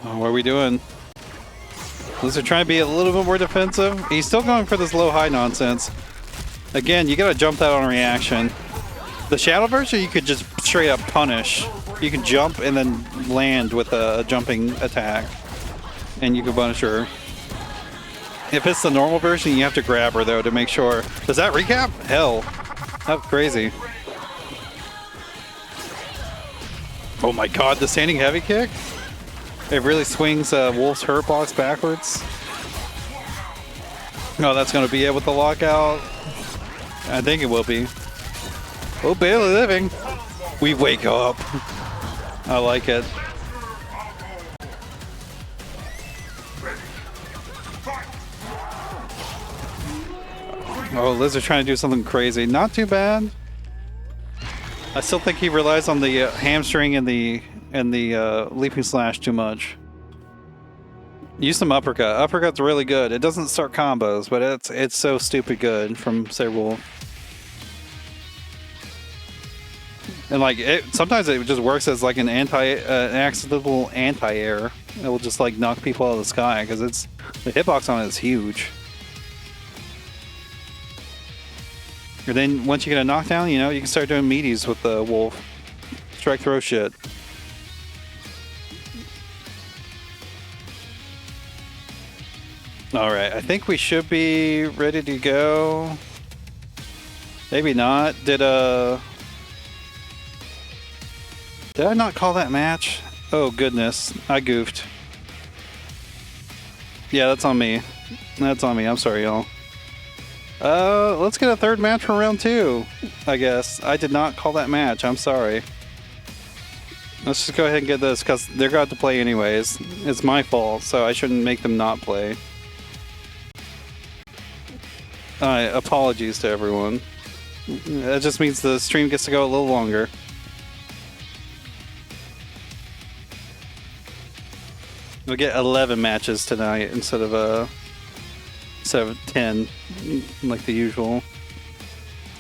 Oh, what are we doing? Lizard trying to be a little bit more defensive. He's still going for this low-high nonsense. Again, you gotta jump that on reaction. The shadow version, you could just straight up punish. You can jump and then land with a jumping attack, and you can punish her. If it's the normal version, you have to grab her though to make sure. Does that recap? Hell, that's crazy. Oh my god, the standing heavy kick? It really swings Wolf's hurt box backwards. Oh, that's gonna be it with the lockout. I think it will be. Oh, barely living. We wake up. I like it. Oh, Lizard trying to do something crazy. Not too bad. I still think he relies on the hamstring and the leaping slash too much. Use some uppercut. Uppercut's really good. It doesn't start combos, but it's so stupid good from Saberwolf. And like sometimes it just works as like an accidental anti-air. It will just like knock people out of the sky because the hitbox on it is huge. And then once you get a knockdown, you know, you can start doing meaties with the wolf. Strike throw shit. Alright, I think we should be ready to go. Maybe not. Did I not call that match? Oh goodness, I goofed. Yeah, that's on me. That's on me, I'm sorry y'all. Let's get a third match for round 2, I guess. I did not call that match, I'm sorry. Let's just go ahead and get this, because they're going to play anyways. It's my fault, so I shouldn't make them not play. Apologies to everyone. That just means the stream gets to go a little longer. We'll get 11 matches tonight instead of 10, like the usual.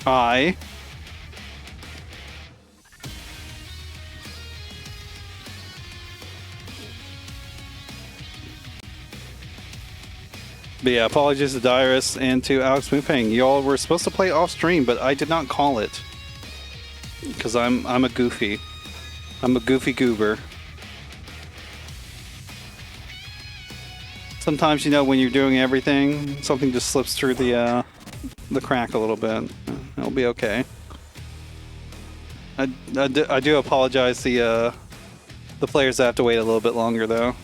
But yeah, apologies to Dirus and to AlxMoonFang. Y'all were supposed to play off stream, but I did not call it. Because I'm a goofy. I'm a goofy goober. Sometimes, you know, when you're doing everything, something just slips through the crack a little bit. It'll be okay. I do apologize to the players that have to wait a little bit longer, though.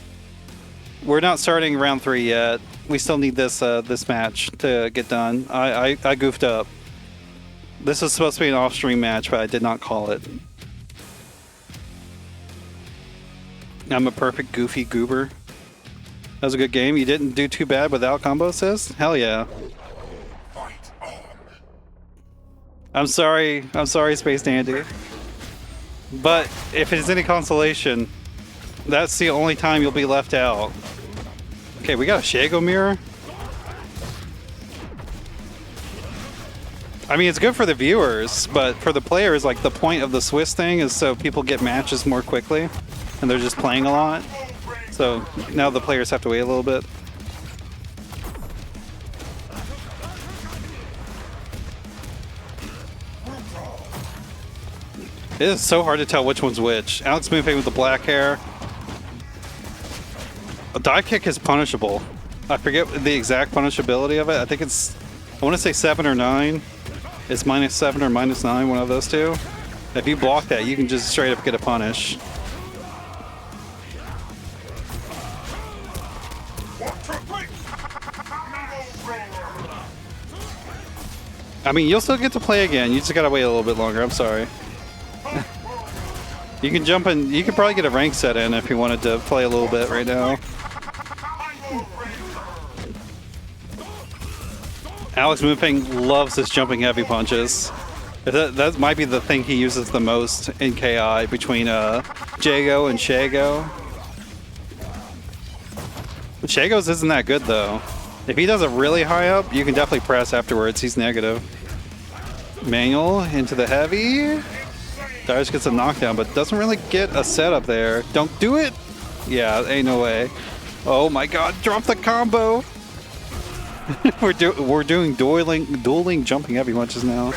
We're not starting round 3 yet. We still need this this match to get done. I goofed up. This was supposed to be an off-stream match, but I did not call it. I'm a perfect goofy goober. That was a good game. You didn't do too bad without combo assist? Hell yeah. I'm sorry, SpaceDandy. But if it's any consolation, that's the only time you'll be left out. Okay, we got a Shago mirror. I mean, it's good for the viewers, but for the players, like the point of the Swiss thing is so people get matches more quickly, and they're just playing a lot. So now the players have to wait a little bit. It is so hard to tell which one's which. AlxMoonFang with the black hair. A dive kick is punishable. I forget the exact punishability of it. I think it's, I want to say 7 or 9. It's -7 or -9, one of those two. If you block that, you can just straight up get a punish. I mean, you'll still get to play again. You just gotta wait a little bit longer. I'm sorry. You can jump in. You could probably get a rank set in if you wanted to play a little bit right now. AlxMoonFang loves his jumping heavy punches. That might be the thing he uses the most in KI between Jago and Shago. Shago's isn't that good though. If he does it really high up, you can definitely press afterwards. He's negative. Manual into the heavy. Dirus gets a knockdown, but doesn't really get a setup there. Don't do it! Yeah, ain't no way. Oh my god, drop the combo! we're doing dueling jumping heavy punches now.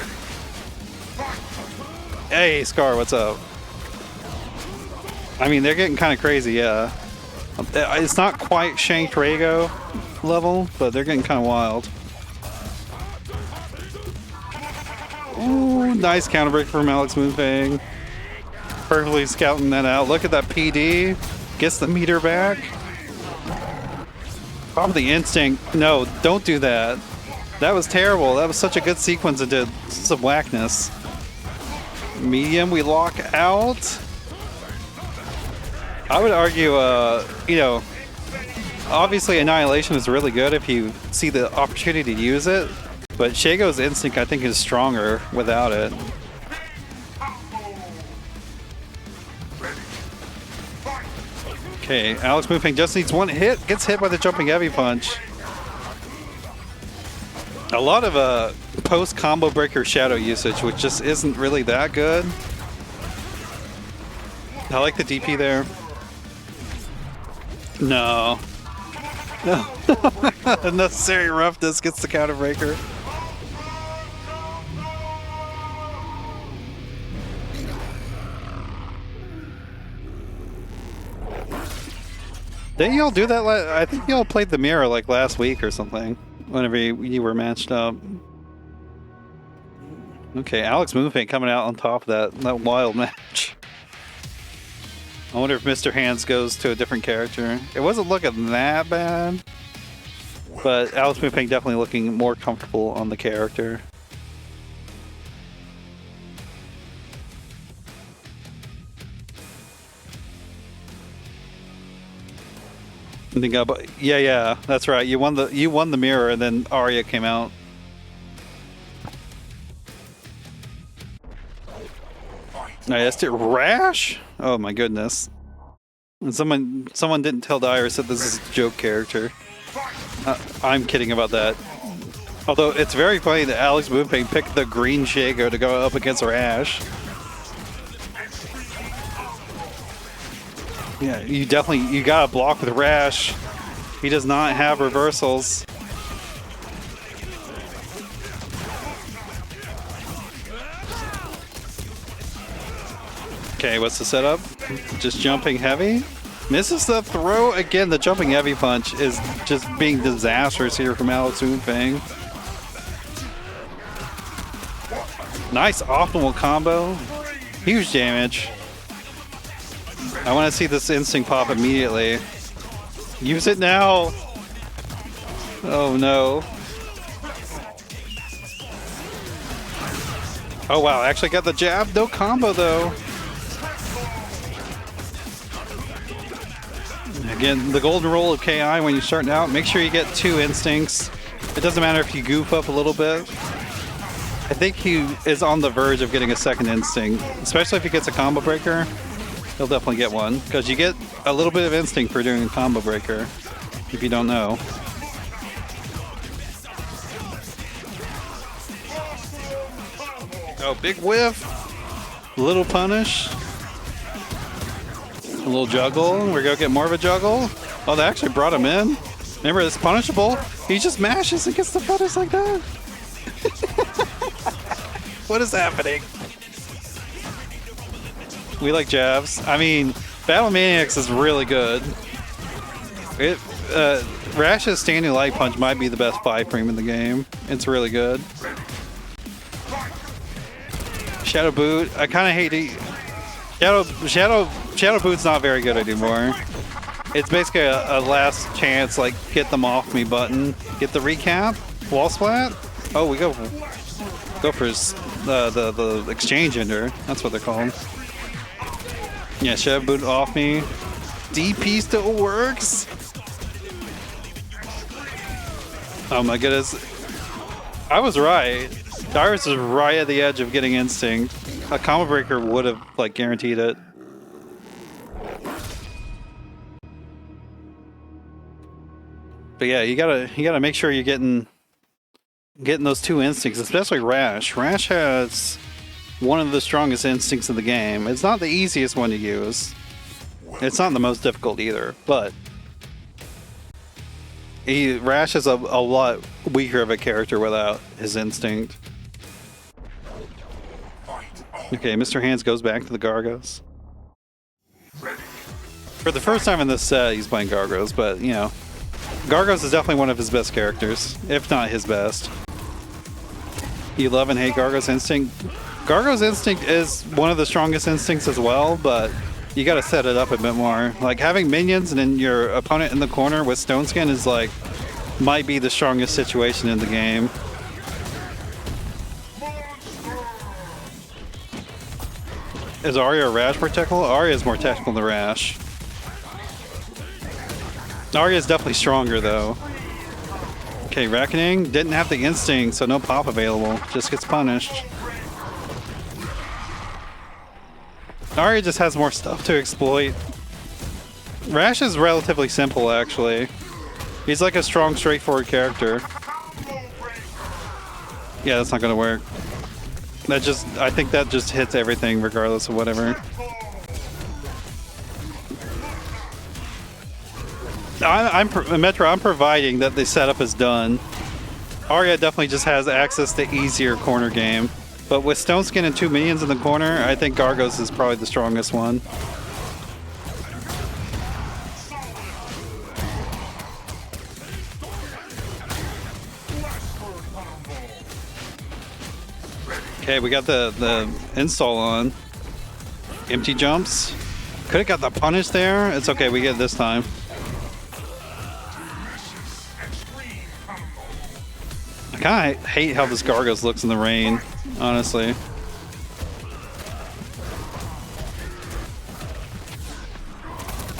Hey, Scar, what's up? I mean, they're getting kind of crazy, yeah. It's not quite Shanked Rago level, but they're getting kind of wild. Ooh, nice counter break from AlxMoonFang. Perfectly scouting that out. Look at that PD. Gets the meter back. Probably instinct. No, don't do that. That was terrible. That was such a good sequence into some whackness. Medium, we lock out. I would argue, you know, obviously Annihilation is really good if you see the opportunity to use it, but Shago's instinct I think is stronger without it. Okay, AlxMoonFang just needs one hit, gets hit by the jumping heavy punch. A lot of post combo breaker shadow usage, which just isn't really that good. I like the DP there. No. Unnecessary roughness gets the counter breaker. Didn't y'all do that? I think y'all played the mirror like last week or something. Whenever you were matched up. Okay, AlxMoonFang coming out on top of that wild match. I wonder if Mr. Hands goes to a different character. It wasn't looking that bad, but AlxMoonFang definitely looking more comfortable on the character. Yeah, that's right. You won the mirror, and then Arya came out. I asked it Rash. Oh my goodness! And someone didn't tell Dirus that this is a joke character. I'm kidding about that. Although it's very funny that AlxMoonFang picked the green Shago to go up against Rash. Yeah, you gotta block with Rash. He does not have reversals. Okay, what's the setup? Just jumping heavy. Misses the throw. Again, the jumping heavy punch is just being disastrous here from AlxMoonFang. Nice optimal combo. Huge damage. I want to see this instinct pop immediately. Use it now. Oh no. Oh wow, I actually got the jab. No combo though. Again, the golden rule of KI when you're starting out, make sure you get 2 instincts. It doesn't matter if you goof up a little bit. I think he is on the verge of getting a second instinct, especially if he gets a combo breaker. He'll definitely get one, because you get a little bit of instinct for doing a combo breaker, if you don't know. Oh, big whiff. Little punish. A little juggle. We're going to get more of a juggle. Oh, they actually brought him in. Remember, it's punishable. He just mashes and gets the punish like that. What is happening? We like jabs. I mean, Battle Maniacs is really good. Rash's standing light punch might be the best 5' in the game. It's really good. Shadow Boot. I kind of hate to... Shadow Boot's not very good anymore. It's basically a last chance, like, get them off me button. Get the recap. Wall splat. Oh, we go for the exchange ender. That's what they're called. Yeah, Shadow Boot off me. DP still works. Oh my goodness. I was right. Dirus is right at the edge of getting instinct. A combo breaker would have like guaranteed it. But yeah, you gotta make sure you're getting those 2 instincts, especially Rash. Rash has one of the strongest instincts in the game. It's not the easiest one to use. It's not the most difficult either, but Rash is a lot weaker of a character without his instinct. Okay, Mr. Hands goes back to the Gargos. For the first time in this set, he's playing Gargos, but you know, Gargos is definitely one of his best characters, if not his best. You love and hate Gargos Instinct. Gargos Instinct is one of the strongest instincts as well, but you gotta set it up a bit more. Like, having minions and then your opponent in the corner with Stone Skin is like, might be the strongest situation in the game. Is Arya or Rash more technical? Arya is more technical than Rash. Arya is definitely stronger though. Okay, Reckoning didn't have the instinct, so no pop available. Just gets punished. Arya just has more stuff to exploit. Rash is relatively simple, actually. He's like a strong, straightforward character. Yeah, that's not gonna work. I think that just hits everything regardless of whatever. Metro, I'm providing that the setup is done. Arya definitely just has access to easier corner game. But with Stone Skin and 2 minions in the corner, I think Gargos is probably the strongest one. Okay, we got the install on. Empty jumps. Could have got the punish there. It's okay, we get it this time. I kind of hate how this Gargos looks in the rain, honestly.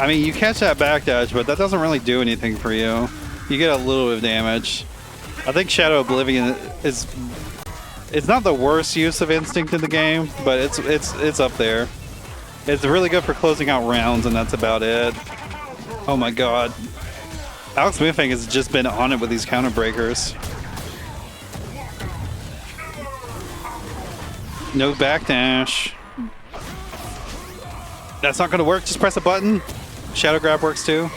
I mean, you catch that backdash, but that doesn't really do anything for you. You get a little bit of damage. I think Shadow Oblivion is... It's not the worst use of Instinct in the game, but it's up there. It's really good for closing out rounds, and that's about it. Oh my god. AlxMoonFang has just been on it with these counter breakers. No backdash. That's not going to work. Just press a button. Shadow Grab works too.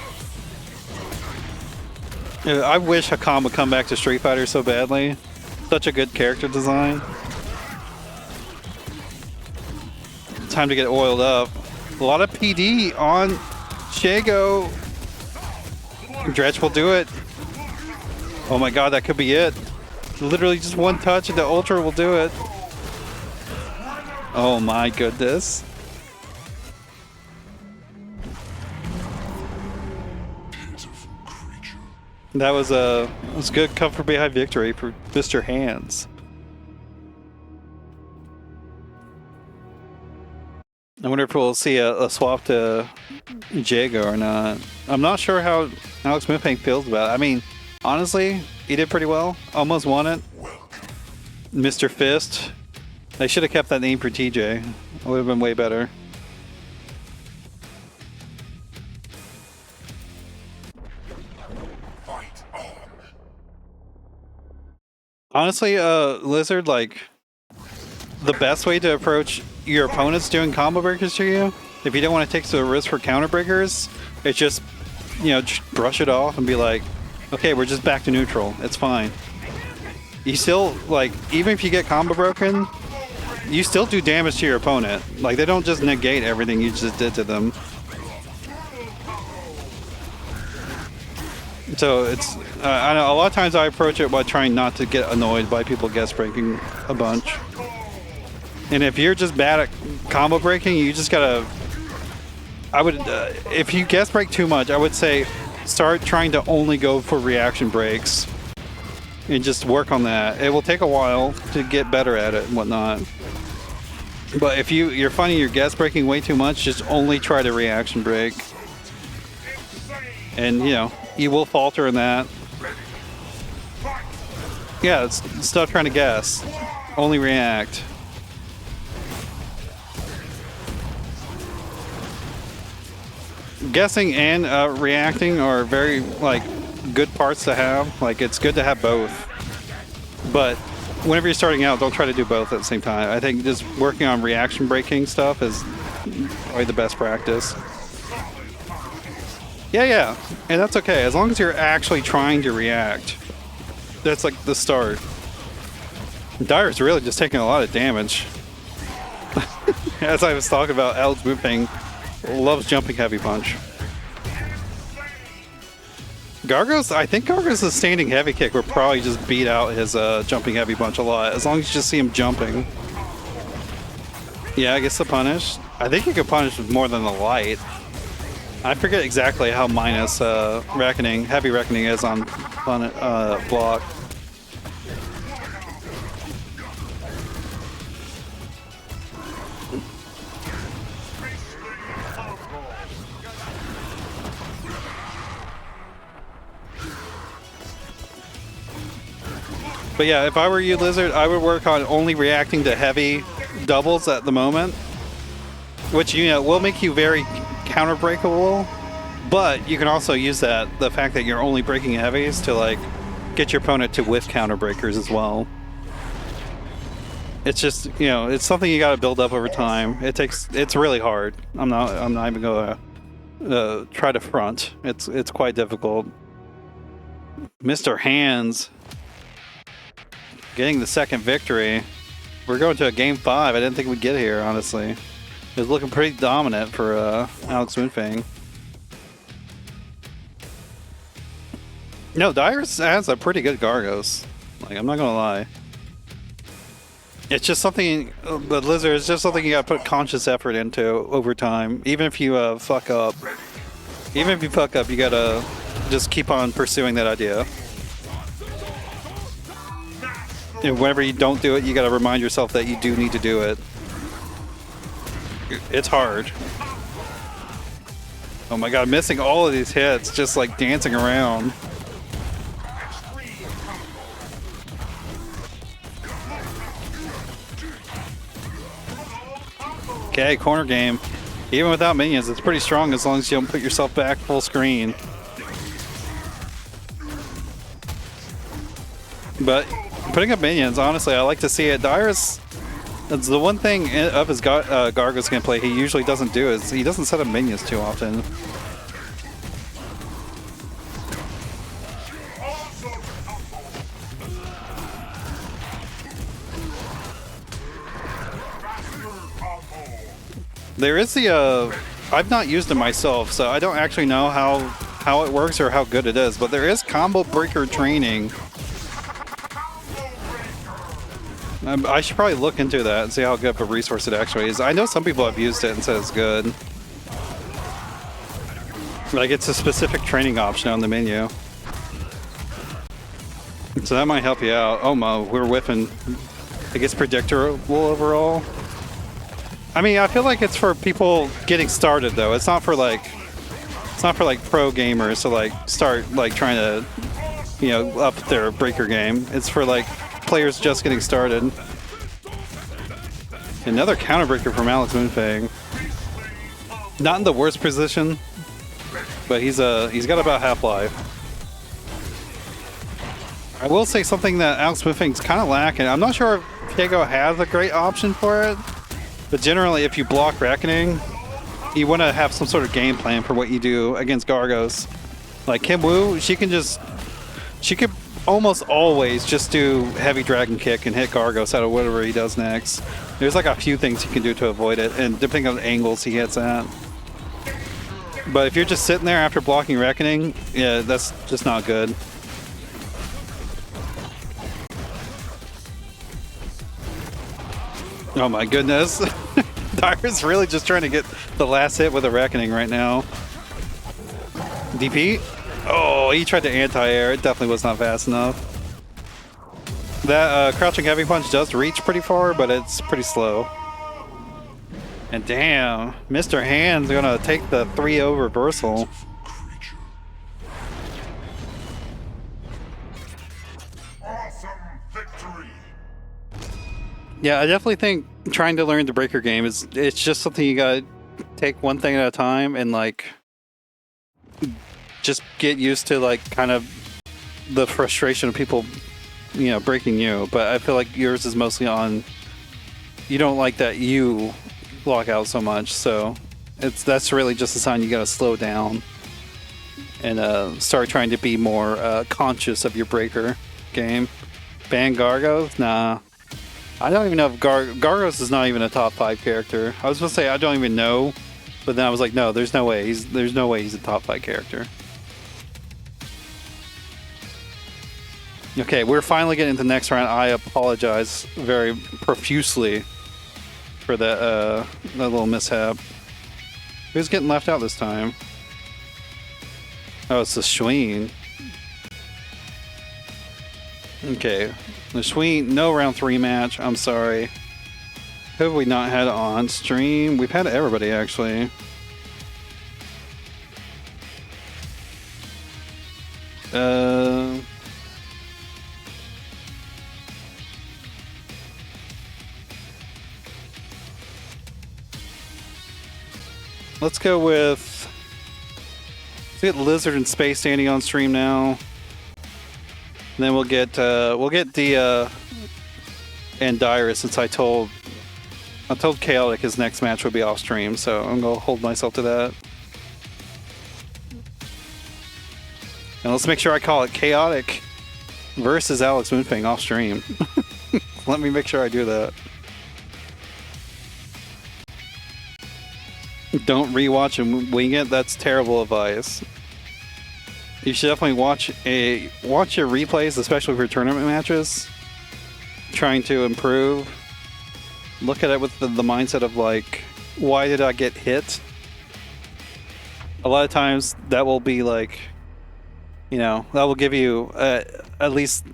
I wish Hakam would come back to Street Fighter so badly. Such a good character design. Time to get oiled up. A lot of PD on Shago. Dretch will do it. Oh my god, that could be it. Literally just one touch and the Ultra will do it. Oh my goodness. That was good comfort behind victory for Mr. Hands. I wonder if we'll see a swap to Jago or not. I'm not sure how AlxMoonFang feels about it. I mean, honestly, he did pretty well. Almost won it. Mr. Fist. They should have kept that name for TJ. It would have been way better. Honestly, Lizard, like, the best way to approach your opponents doing combo breakers to you, if you don't want to take the risk for counter breakers, it's just, you know, just brush it off and be like, okay, we're just back to neutral. It's fine. You still, like, even if you get combo broken, you still do damage to your opponent. Like, they don't just negate everything you just did to them. So it's, I know a lot of times I approach it by trying not to get annoyed by people guest breaking a bunch. And if you're just bad at combo breaking, you just gotta, I would, if you guest break too much, I would say start trying to only go for reaction breaks and just work on that. It will take a while to get better at it and whatnot. But if you're finding you're guest breaking way too much, just only try to reaction break. And, you know, you will falter in that. Yeah, stop trying to guess. Only react. Guessing and reacting are very, like, good parts to have. Like, it's good to have both. But whenever you're starting out, don't try to do both at the same time. I think just working on reaction breaking stuff is probably the best practice. Yeah, and that's okay. As long as you're actually trying to react. That's like the start. Dirus really just taking a lot of damage. As I was talking about, AlxMoonFang loves jumping heavy punch. Gargos, I think Gargos' standing heavy kick would probably just beat out his jumping heavy punch a lot, as long as you just see him jumping. Yeah, I guess the punish. I think you could punish with more than the light. I forget exactly how minus reckoning, heavy reckoning is on block. But yeah, if I were you, Lizard, I would work on only reacting to heavy doubles at the moment, which, you know, will make you very counter breakable, But you can also use the fact that you're only breaking heavies to like get your opponent to whiff counter breakers as well. It's just, you know, it's something you got to build up over time. It's really hard. I'm not even gonna try to front. It's quite difficult. Mr. Hands getting the second victory. We're going to a game 5. I didn't think we'd get here, honestly. It was looking pretty dominant for AlxMoonFang. No, Dirus has a pretty good Gargos. Like, I'm not gonna lie. It's just something, the Lizard is just something you gotta put conscious effort into over time. Even if you fuck up. Even if you fuck up, you gotta just keep on pursuing that idea. And whenever you don't do it, you gotta remind yourself that you do need to do it. It's hard. Oh my god, missing all of these hits, just like dancing around. Okay, corner game. Even without minions, it's pretty strong as long as you don't put yourself back full screen. But putting up minions, honestly, I like to see it. Dirus, that's the one thing of his Gargos gameplay he usually doesn't do is he doesn't set up minions too often. There is the, I've not used it myself, so I don't actually know how it works or how good it is, but there is combo breaker training. I should probably look into that and see how good of a resource it actually is. I know some people have used it and said it's good. Like, it's a specific training option on the menu. So that might help you out. Oh my, we're whiffing. I guess predictable overall. I mean, I feel like it's for people getting started though. It's not for like pro gamers to like start like trying to, you know, up their breaker game. It's for like players just getting started. Another counter breaker from AlxMoonFang. Not in the worst position, but he's got about half-life. I will say something that AlxMoonFang's kind of lacking. I'm not sure if Kago has a great option for it. But generally, if you block Reckoning, you want to have some sort of game plan for what you do against Gargos. Like Kim Woo, she could almost always just do heavy Dragon Kick and hit Gargos out of whatever he does next. There's like a few things you can do to avoid it, and depending on the angles he hits at. But if you're just sitting there after blocking Reckoning, yeah, that's just not good. Oh my goodness. Dirus really just trying to get the last hit with a Reckoning right now. DP? Oh, he tried to anti-air. It definitely was not fast enough. That crouching heavy punch does reach pretty far, but it's pretty slow. And damn, Mr. Hand's gonna take the 3-0 reversal. Yeah, I definitely think trying to learn the breaker game it's just something you gotta take one thing at a time and like just get used to like kind of the frustration of people, you know, breaking you. But I feel like yours is mostly on you don't like that you block out so much, so that's really just a sign you gotta slow down and start trying to be more conscious of your breaker game. Ban Gargos? Nah. I don't even know if Gargos is not even a top 5 character. I was supposed to say I don't even know, but then I was like, no, there's no way. There's no way he's a top 5 character. Okay, we're finally getting to the next round. I apologize very profusely for that little mishap. Who's getting left out this time? Oh, it's the Schween. Okay, the Schween, no round 3 match. I'm sorry. Who have we not had on stream? We've had everybody actually. Let's go with get Lizard and SpaceDandy on stream now. And then we'll get the and Dirus, since I told Chaotic his next match would be off stream, so I'm gonna hold myself to that. And let's make sure I call it Chaotic versus AlxMoonFang off stream. Let me make sure I do that. Don't rewatch and wing it. That's terrible advice. You should definitely watch your replays, especially for tournament matches. Trying to improve. Look at it with the mindset of like, why did I get hit? A lot of times that will be like, you know, that will give you at least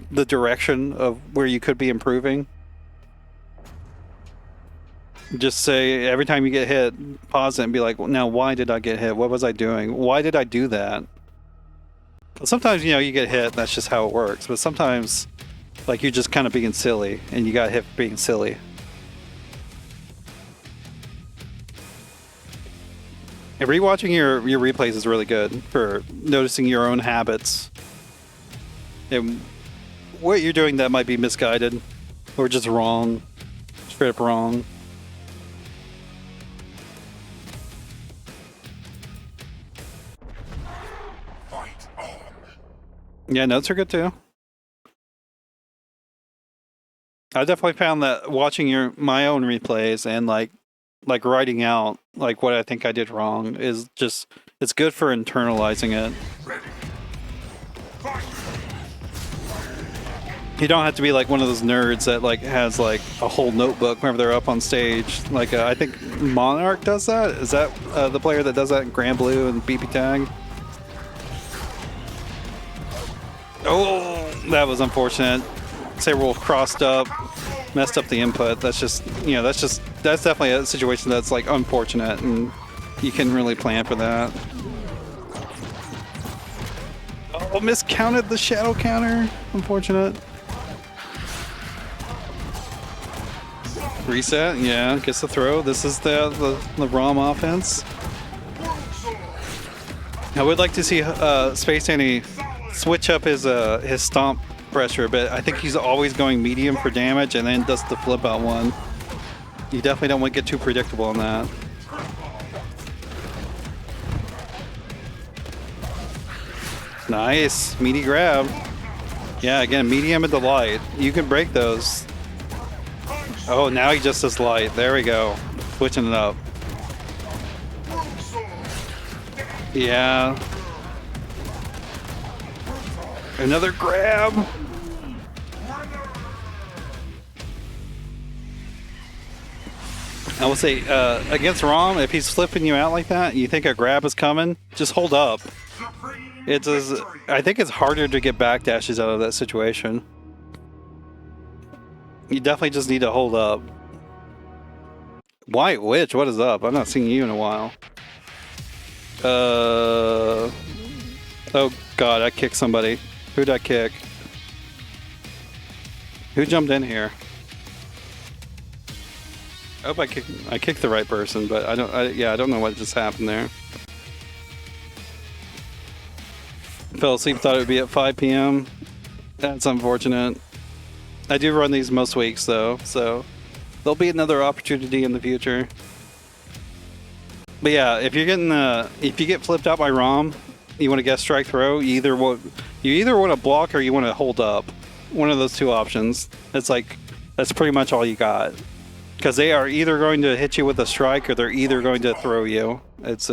the direction of where you could be improving. Just say every time you get hit, pause it and be like, now why did I get hit? What was I doing? Why did I do that? Sometimes, you know, you get hit, that's just how it works. But sometimes, like, you're just kind of being silly, and you got hit for being silly. And rewatching your replays is really good for noticing your own habits. And what you're doing that might be misguided, or just wrong. Straight up wrong. Yeah, notes are good too. I definitely found that watching my own replays and like writing out like what I think I did wrong is just, it's good for internalizing it. You don't have to be like one of those nerds that like has like a whole notebook whenever they're up on stage. Like I think Monarch does that. Is that the player that does that in Grand Blue and BP Tag? Oh, that was unfortunate. Saberwolf crossed up, messed up the input. That's just, you know, that's definitely a situation that's like unfortunate, and you can really plan for that. Oh, miscounted the shadow counter. Unfortunate. Reset, yeah, gets the throw. This is the ROM offense. I would like to see SpaceDandy switch up his stomp pressure a bit. I think he's always going medium for damage and then does the flip out one. You definitely don't want to get too predictable on that. Nice, meaty grab. Yeah, again, medium and the light. You can break those. Oh, now he just does light. There we go. Switching it up. Yeah. Another grab. I will say, against Rom, if he's flipping you out like that, you think a grab is coming, just hold up. I think it's harder to get backdashes out of that situation. You definitely just need to hold up. White Witch, what is up? I'm not seeing you in a while. Oh god, I kicked somebody. Who'd I kick? Who jumped in here? I hope I kicked the right person, but I don't know what just happened there. Fell asleep, thought it would be at 5 p.m. That's unfortunate. I do run these most weeks though, so there'll be another opportunity in the future. But yeah, if you get flipped out by Rom, you want to guess strike throw, you either want to block or you want to hold up. One of those two options. It's like that's pretty much all you got. Because they are either going to hit you with a strike or they're either going to throw you. It's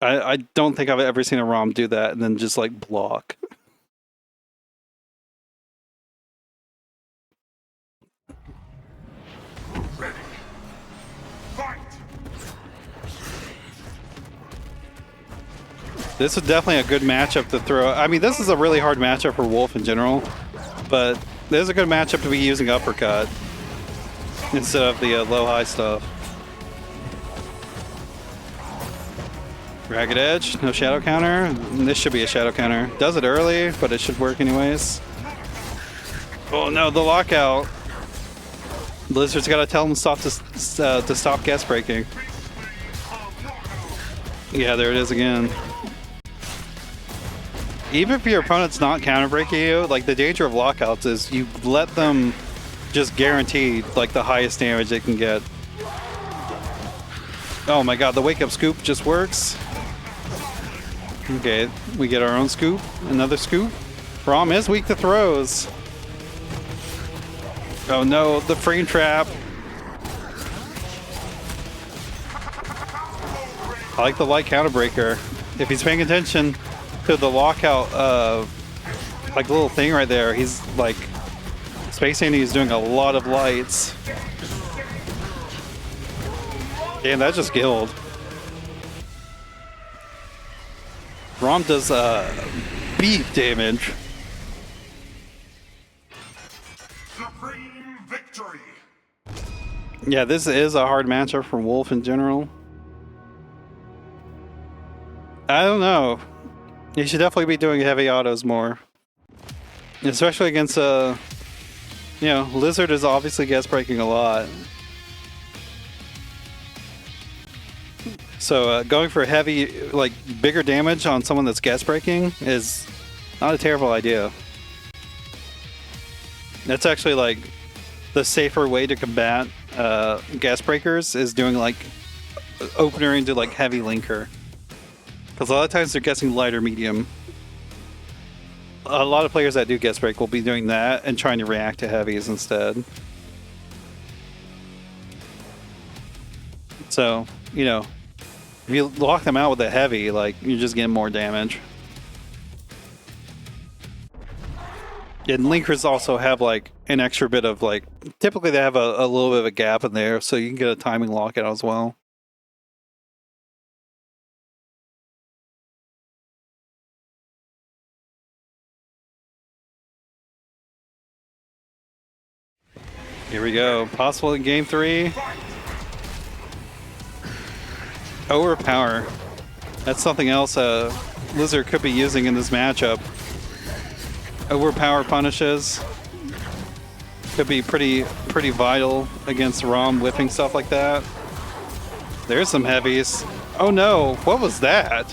I don't think I've ever seen a ROM do that and then just like block. Ready. Fight. This is definitely a good matchup to throw. I mean, this is a really hard matchup for Wolf in general, but this is a good matchup to be using uppercut instead of the low-high stuff. Ragged Edge, no shadow counter. This should be a shadow counter. Does it early, but it should work anyways. Oh no, the lockout. Blizzard's got to tell him to stop guest breaking. Yeah, there it is again. Even if your opponent's not counter-breaking you, like the danger of lockouts is you let them just guarantee like the highest damage they can get. Oh my god, the wake-up scoop just works. Okay, we get our own scoop, another scoop. Rom is weak to throws. Oh no, the frame trap. I like the light counterbreaker. If he's paying attention to the lockout, like little thing right there, he's like, SpaceDandy is doing a lot of lights. Damn, that just killed. Rom does beef damage. Supreme victory. Yeah, this is a hard matchup for Wolf in general. I don't know. You should definitely be doing heavy autos more. Especially against, you know, Lizard is obviously guest breaking a lot. So going for heavy, like bigger damage on someone that's guest breaking is not a terrible idea. That's actually like the safer way to combat guest breakers is doing like opener into like heavy linker. Because a lot of times they're guessing light or medium. A lot of players that do guest break will be doing that and trying to react to heavies instead. So, you know, if you lock them out with a heavy, like, you're just getting more damage. And linkers also have, like, an extra bit of, like, typically they have a little bit of a gap in there, so you can get a timing lockout as well. Here we go. Possible in game 3. Overpower. That's something else Lizard could be using in this matchup. Overpower punishes. Could be pretty vital against Rom whipping stuff like that. There's some heavies. Oh no, what was that?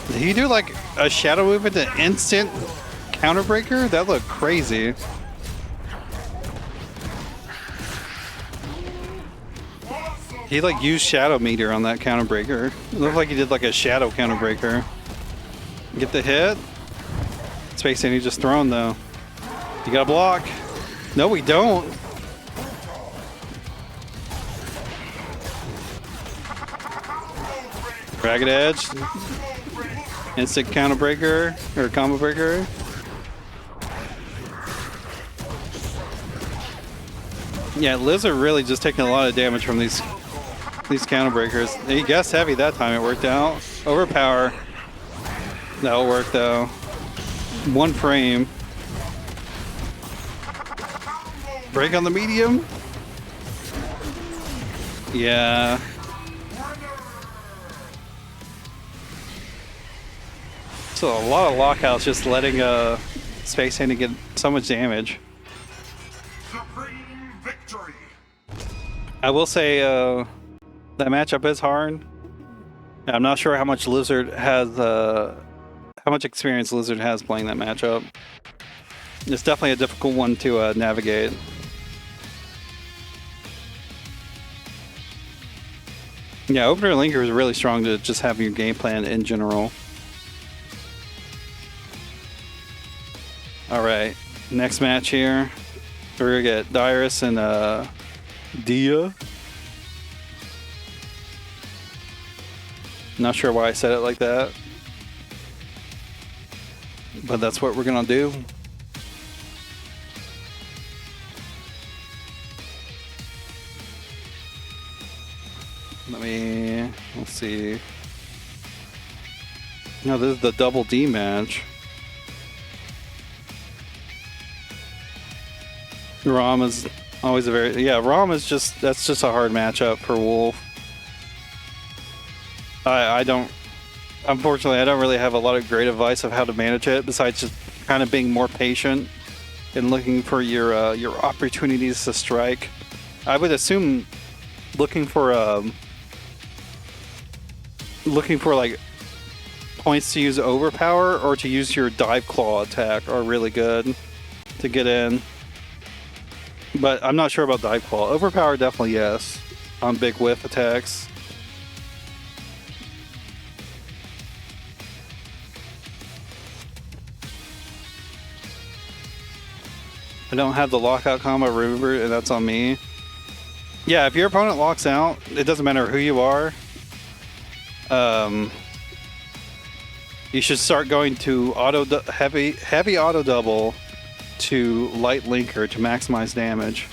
Did he do like a shadow move into instant counterbreaker? That looked crazy. He like used shadow meter on that counterbreaker. It looked like he did like a shadow counterbreaker. Get the hit. SpaceDandy just thrown though. You gotta block. No, we don't. Ragged Edge. Instant counterbreaker or combo breaker. Yeah, Lizard really just taking a lot of damage from these counter breakers. He guessed heavy that time, it worked out. Overpower. That'll work though. One frame. Break on the medium. Yeah. So a lot of lockouts just letting SpaceDandy get so much damage. Supreme victory. I will say that matchup is hard. I'm not sure how much Lizard has, how much experience Lizard has playing that matchup. It's definitely a difficult one to navigate. Yeah, opener linker is really strong to just have your game plan in general. All right, next match here. We're gonna get Dirus and Dia. Not sure why I said it like that, but that's what we're gonna do. Let's see. No, this is the double D match. Rom is always a very, yeah, Rom is just, that's just a hard matchup for Wolf. I don't, unfortunately, I don't really have a lot of great advice of how to manage it besides just kind of being more patient and looking for your opportunities to strike. I would assume looking for looking for like points to use overpower or to use your dive claw attack are really good to get in. But I'm not sure about dive claw. Overpower definitely yes on big whiff attacks. I don't have the lockout combo, remember, and that's on me. Yeah, if your opponent locks out, it doesn't matter who you are. You should start going to heavy auto double to light linker to maximize damage.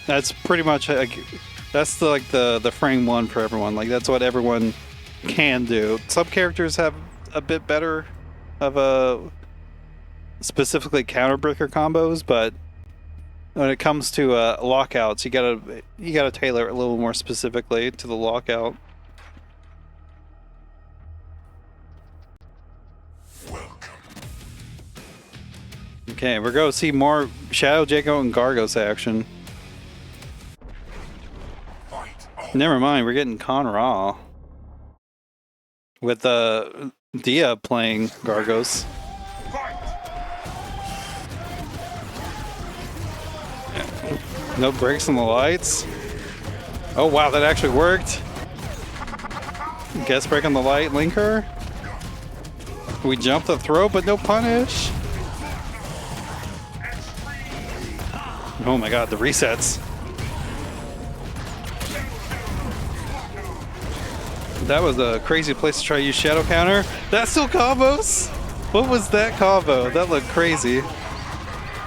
That's pretty much that's the frame one for everyone. Like that's what everyone can do. Some characters have a bit better of a specifically counterbreaker combos, but when it comes to lockouts, you gotta tailor it a little more specifically to the lockout. Okay, we're going to see more Shadow Jaco and Gargos action. Never mind, we're getting Con-Ra with Dia playing Gargos. No breaks on the lights. Oh wow, that actually worked. Guess break on the light linker. We jumped the throw, but no punish. Oh my god, the resets. That was a crazy place to try to use Shadow Counter. That's still combos? What was that combo? That looked crazy.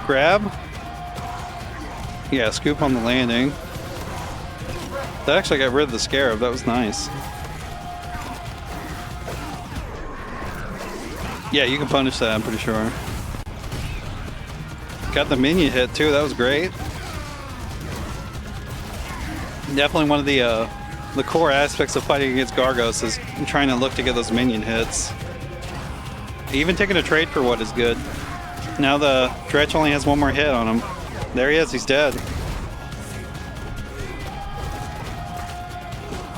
Grab? Yeah, scoop on the landing. That actually got rid of the Scarab. That was nice. Yeah, you can punish that, I'm pretty sure. Got the minion hit too, that was great. Definitely one of the core aspects of fighting against Gargos is trying to look to get those minion hits. Even taking a trade for what is good. Now the Dretch only has one more hit on him. There he is, he's dead.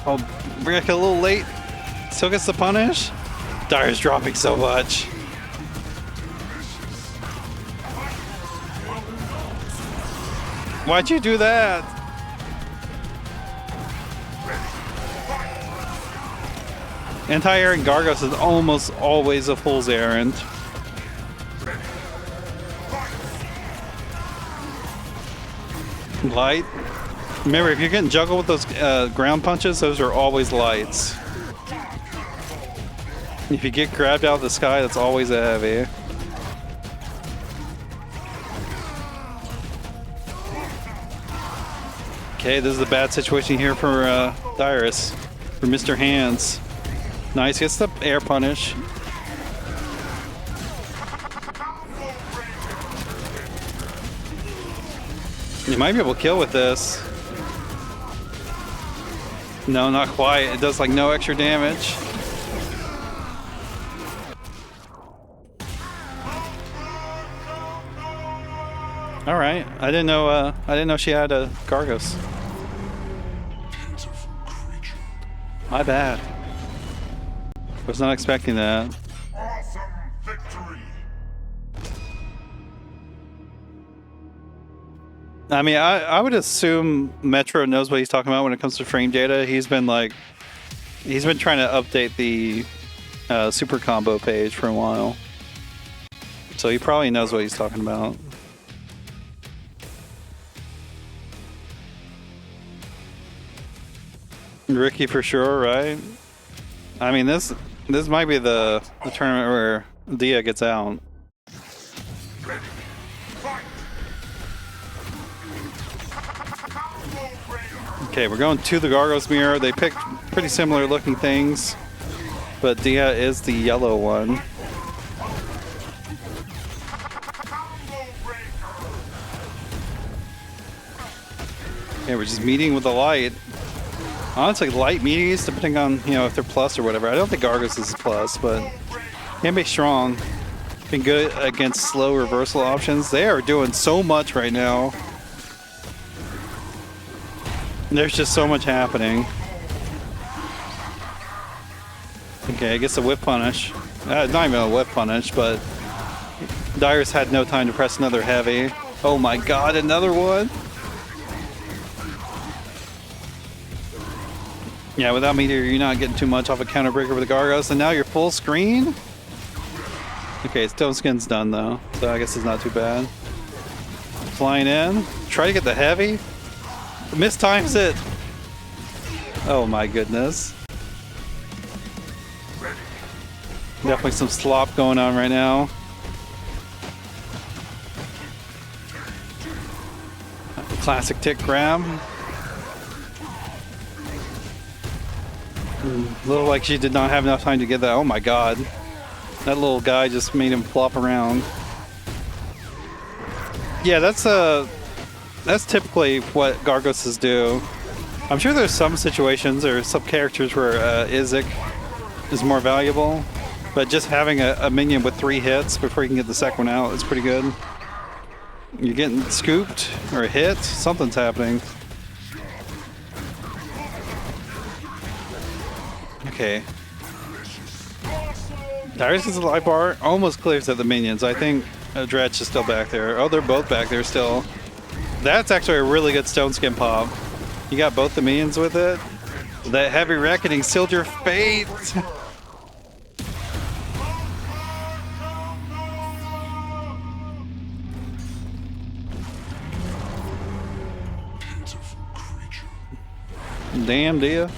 Oh, Brick a little late. Still gets the punish. Dirus dropping so much. Why'd you do that? Anti-air and Gargos is almost always a fool's errand. Light. Remember, if you're getting juggled with those ground punches, those are always lights. If you get grabbed out of the sky, that's always a heavy. Okay, this is a bad situation here for Dirus, for Mr. Hands. Nice, gets the air punish. You might be able to kill with this. No, not quite. It does like no extra damage. All right, I didn't know she had a Gargos. My bad. Was not expecting that. Awesome victory. I mean, I would assume Metro knows what he's talking about when it comes to frame data. He's been trying to update the super combo page for a while, so he probably knows what he's talking about. Ricky for sure, right? I mean, this might be the tournament where Dia gets out. Okay, we're going to the Gargos mirror. They picked pretty similar looking things, but Dia is the yellow one. Okay, we're just meeting with the light. Honestly, light meaties, depending on, if they're plus or whatever. I don't think Gargos is plus, but can be strong. Been good against slow reversal options. They are doing so much right now. There's just so much happening. Okay, I guess a whip punish. Not even a whip punish, but Dirus had no time to press another heavy. Oh my god, another one! Yeah, without Meteor, you're not getting too much off a counter breaker with the Gargos, and now you're full screen? Okay, Stone Skin's done though, so I guess it's not too bad. Flying in, try to get the heavy. Mistimes it! Oh my goodness. Definitely some slop going on right now. Classic tick grab. Little like she did not have enough time to get that. Oh my god. That little guy just made him flop around. Yeah, that's typically what Gargoses do. I'm sure there's some situations or some characters where Izek is more valuable, but just having a minion with 3 hits before you can get the second one out is pretty good. You're getting scooped or hit, something's happening. Okay. Dirus' life bar almost clears at the minions. I think Dretch is still back there. Oh, they're both back there still. That's actually a really good Stone Skin pop. You got both the minions with it. That heavy reckoning sealed your fate. Damn, Dia.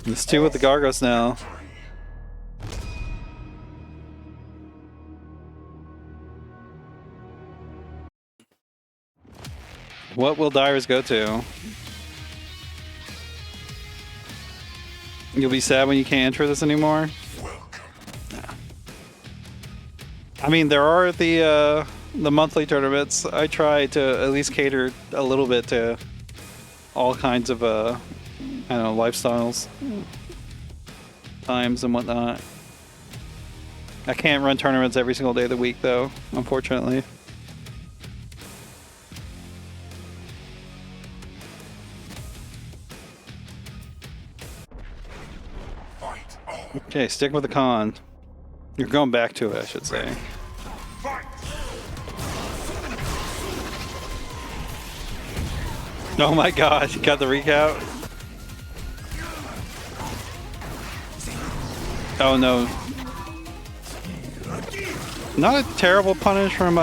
It's 2 with the Gargos now. What will Dirus go to? You'll be sad when you can't enter this anymore? Nah. I mean, there are the monthly tournaments. I try to at least cater a little bit to all kinds of I don't know, lifestyles, times and whatnot. I can't run tournaments every single day of the week though, unfortunately. Okay, stick with the con. You're going back to it, I should say. Oh my god, you got the recap? Oh no. Not a terrible punish from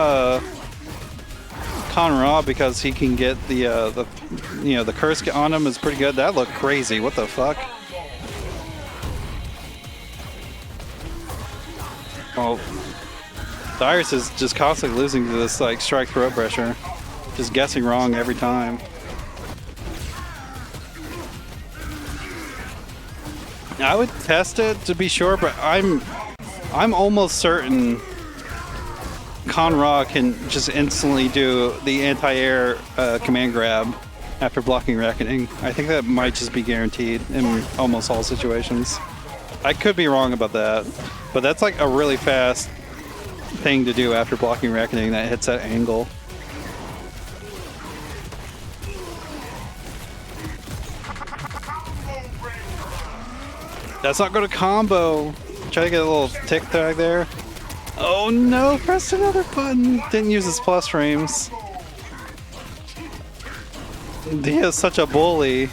Conra because he can get the curse on him is pretty good. That looked crazy. What the fuck? Oh, Dirus is just constantly losing to this like strike throw pressure. Just guessing wrong every time. I would test it to be sure, but I'm almost certain Conra can just instantly do the anti-air command grab after blocking Reckoning. I think that might just be guaranteed in almost all situations. I could be wrong about that, but that's like a really fast thing to do after blocking Reckoning that hits that angle. That's not going to combo. Try to get a little tick tag there. Oh no, pressed another button. Didn't use his plus frames. He is such a bully.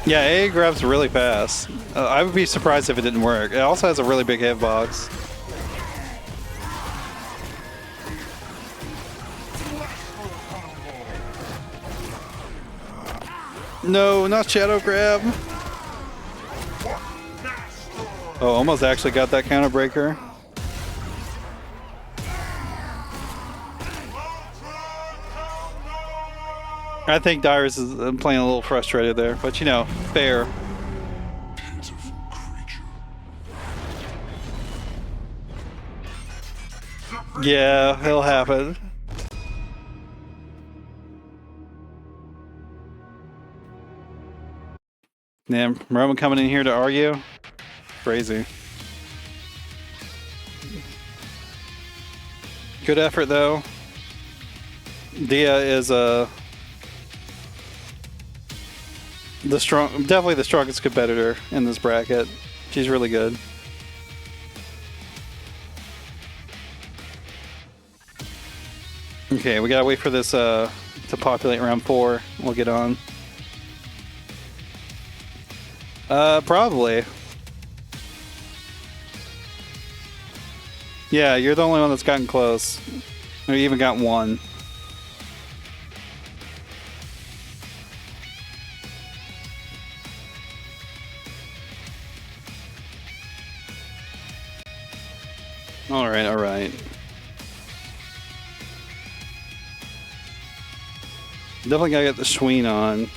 Yeah, A grabs really fast. I would be surprised if it didn't work. It also has a really big hitbox. No, not Shadow Grab. Oh, almost actually got that counter breaker. I think Dirus is playing a little frustrated there, but you know, fair. Yeah, it'll happen. Damn, Roman coming in here to argue? Crazy. Good effort though. Dia is definitely the strongest competitor in this bracket. She's really good. Okay, we gotta wait for this to populate round 4. We'll get on. Probably. Yeah, you're the only one that's gotten close. Or you even got one. Alright, alright. Definitely gotta get the Schween on.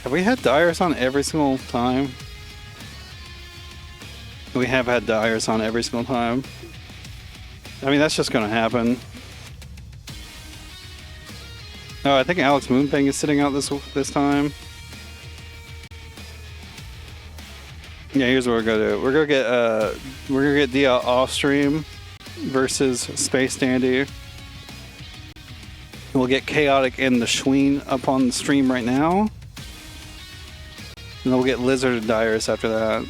Have we had Dirus on every single time? We have had Dirus on every single time. I mean, that's just gonna happen. Oh, I think AlxMoonFang is sitting out this time. Yeah, here's what we're gonna do. We're gonna get Dia off stream versus SpaceDandy. We'll get Chaotic and the Schween up on the stream right now. And then we'll get Lizard and Dirus after that.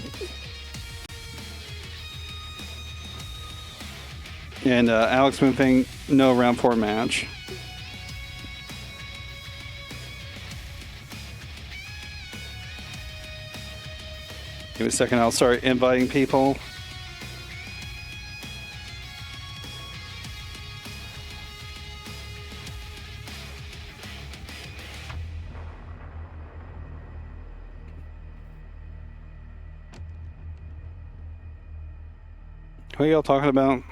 And AlxMoonFang, no round 4 match. Give me a second, I'll start inviting people. What are y'all talking about?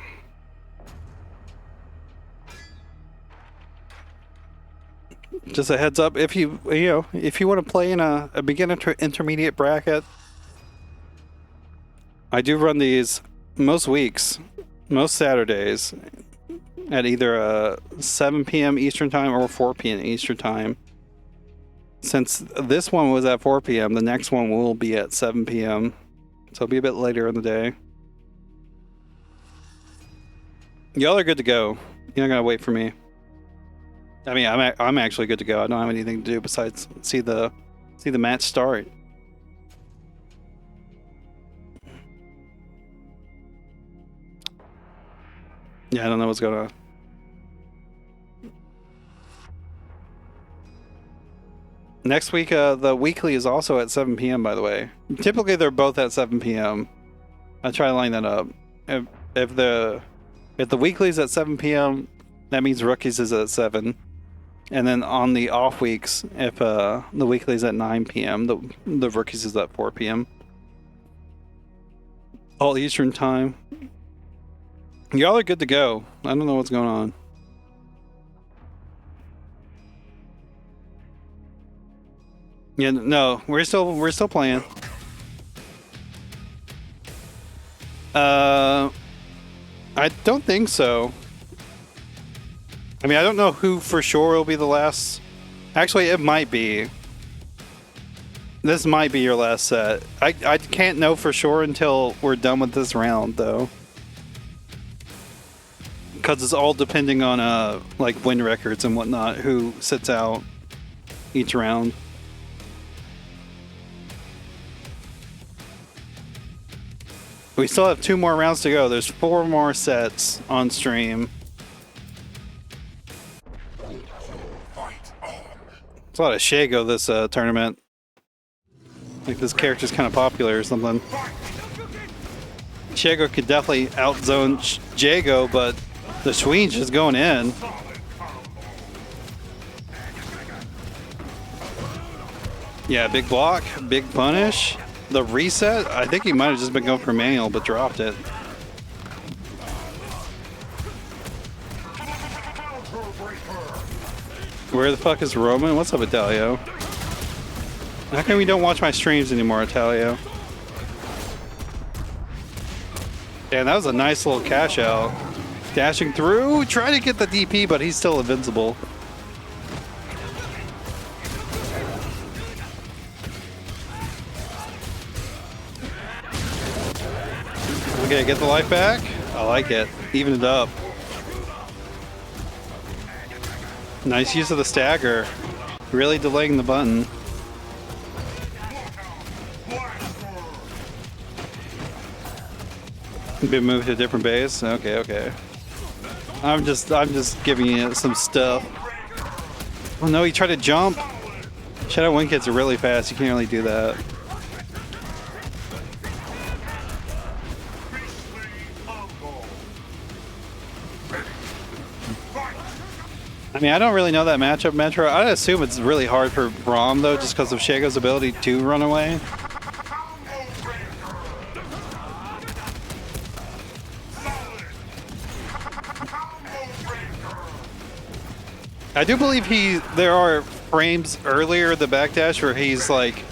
Just a heads up, if you want to play in a beginner to intermediate bracket, I do run these most weeks, most Saturdays, at either 7 p.m. Eastern Time or 4 p.m. Eastern Time. Since this one was at 4 p.m., the next one will be at 7 p.m. So it'll be a bit later in the day. Y'all are good to go. You're not gonna wait for me. I mean, I'm actually good to go. I don't have anything to do besides see the match start. Yeah, I don't know what's going on. Next week, the weekly is also at 7 p.m. by the way. Typically, they're both at 7 p.m. I try to line that up. If the weekly's at 7 p.m., that means rookies is at 7. And then on the off weeks, if the weekly's at 9 p.m., the rookies is at 4 p.m. All Eastern Time. Y'all are good to go. I don't know what's going on. Yeah, no, we're still playing. I don't think so. I mean, I don't know who for sure will be the last. Actually, it might be. This might be your last set. I can't know for sure until we're done with this round, though. Because it's all depending on like win records and whatnot, who sits out each round. We still have 2 more rounds to go. There's 4 more sets on stream. There's a lot of Shago this tournament. Like this character's kind of popular or something. Shago could definitely outzone Jago, but the Schween's just going in. Yeah, big block, big punish. The reset, I think he might have just been going for manual, but dropped it. Where the fuck is Roman? What's up, Italio? How come you don't watch my streams anymore, Italio? Damn, that was a nice little cash out. Dashing through, trying to get the DP, but he's still invincible. Okay, get the life back. I like it. Even it up. Nice use of the stagger. Really delaying the button. Been moved to a different base. Okay, okay. I'm just giving you some stuff. Oh no, he tried to jump. Shadow Wind Kids are really fast. You can't really do that. I mean, I don't really know that matchup, Metro. I'd assume it's really hard for Braum, though, just because of Shago's ability to run away. I do believe there are frames earlier the backdash where he's like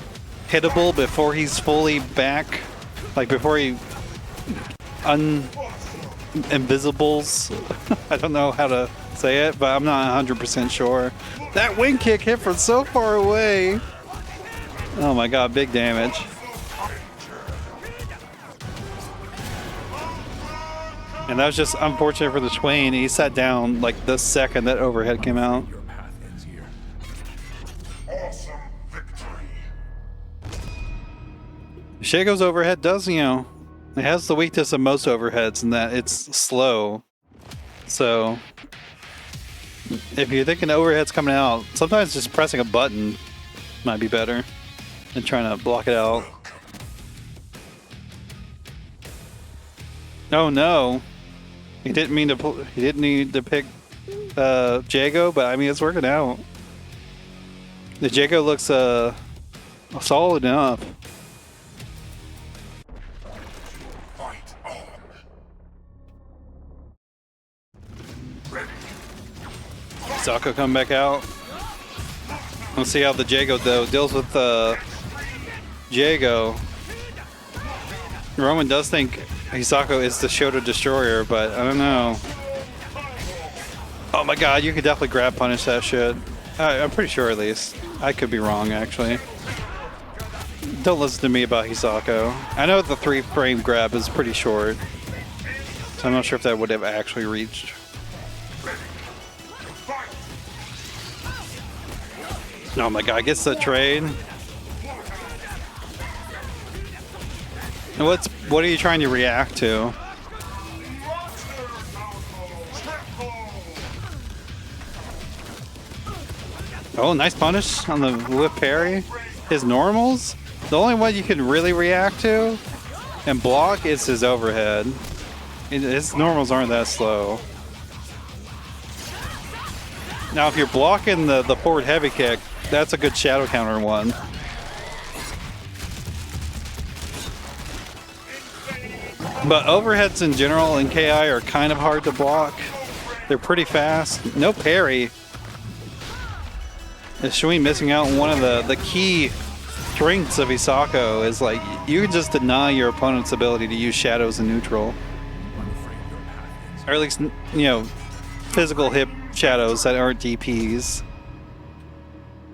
hittable before he's fully back, like before he invisibles. I don't know how to say it, but I'm not 100% sure. That wing kick hit from so far away. Oh my god, big damage. And that was just unfortunate for the Twain. He sat down like the second that overhead came out. Your path ends here. Awesome victory. Shago's overhead does, you know, it has the weakness of most overheads in that it's slow. So if you're thinking overhead's coming out, sometimes just pressing a button might be better than trying to block it out. Oh no. He didn't mean to he didn't need to pick Jago, but I mean it's working out. The Jago looks solid enough. Fight on. Ready. Sako come back out. Let's see how the Jago though deals with Jago. Roman does think Hisako is the Shoto Destroyer, but I don't know. Oh my god, you could definitely grab punish that shit. I'm pretty sure at least. I could be wrong actually. Don't listen to me about Hisako. I know the 3-frame grab is pretty short, so I'm not sure if that would have actually reached. Oh my god, gets the trade. And what are you trying to react to? Oh, nice punish on the whip parry. His normals? The only one you can really react to and block is his overhead. His normals aren't that slow. Now, if you're blocking the forward heavy kick, that's a good shadow counter one. But overheads in general in KI are kind of hard to block. They're pretty fast. No parry. Is Shuin missing out on one of the key strengths of Hisako is like you can just deny your opponent's ability to use shadows in neutral. Or at least, you know, physical hit shadows that aren't DPs.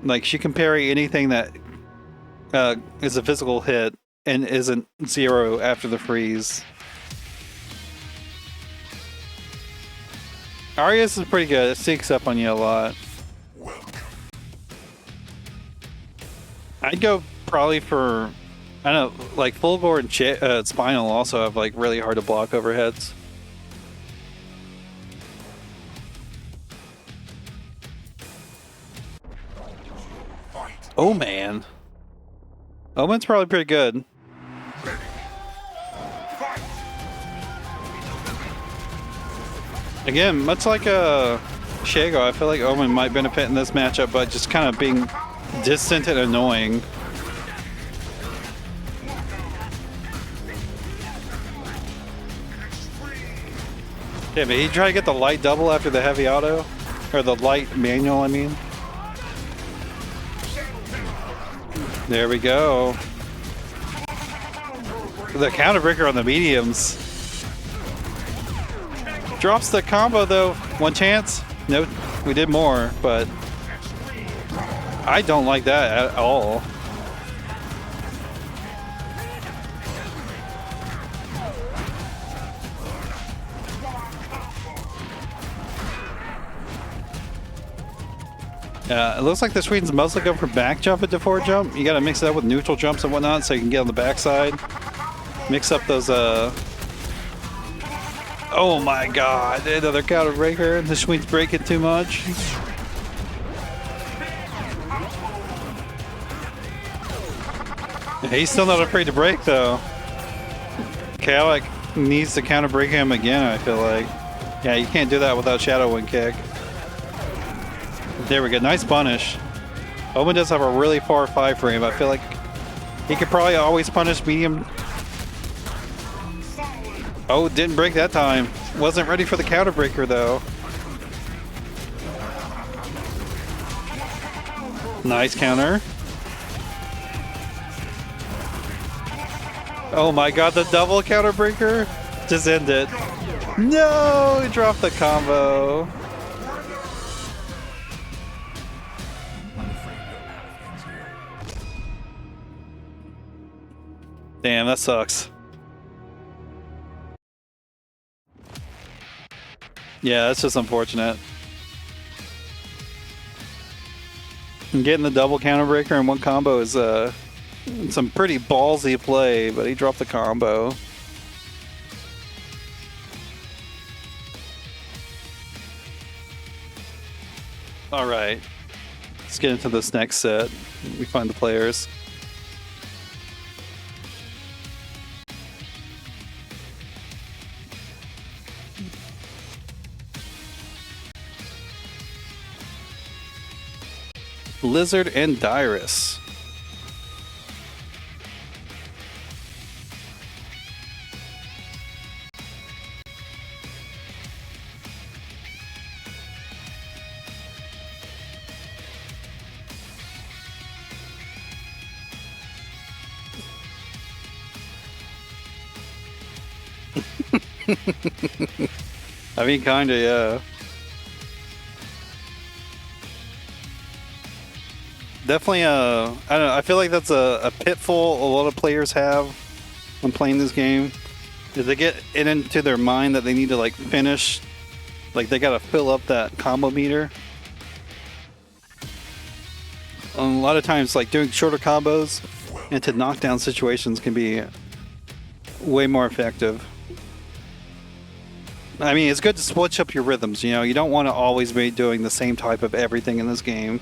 Like she can parry anything that is a physical hit and isn't 0 after the freeze. Arias is pretty good. It sneaks up on you a lot. I'd go probably for, I don't know, like full gore and spinal also have like really hard to block overheads. Oh man. Omen's probably pretty good. Again, much like Shago, I feel like Omen might benefit in this matchup, but just kind of being distant and annoying. Yeah, but he tried to get the light double after the heavy auto, or the light manual, I mean. There we go. The counter breaker on the mediums. Drops the combo though. One chance. No, we did more, but I don't like that at all. It looks like the Swedes mostly go for back jump into forward jump. You gotta mix it up with neutral jumps and whatnot so you can get on the backside. Mix up those, Oh my god, another counter breaker. The Swedes break it too much. He's still not afraid to break though. Kalik needs to counter break him again, I feel like. Yeah, you can't do that without Shadow Wind Kick. There we go, nice punish. Owen does have a really far 5 frame. I feel like he could probably always punish medium. Oh, didn't break that time. Wasn't ready for the counter breaker though. Nice counter. Oh my god, the double counter breaker? Just end it. No, he dropped the combo. Damn, that sucks. Yeah, that's just unfortunate. And getting the double counter breaker in one combo is some pretty ballsy play, but he dropped the combo. All right, let's get into this next set. We find the players. Blizzard and Dirus. I mean, kinda, yeah. Definitely, I don't know, I feel like that's a pitfall a lot of players have when playing this game. Is they get it into their mind that they need to, like, finish, like, they gotta fill up that combo meter. A lot of times, like, doing shorter combos into knockdown situations can be way more effective. I mean, it's good to switch up your rhythms, you know? You don't want to always be doing the same type of everything in this game.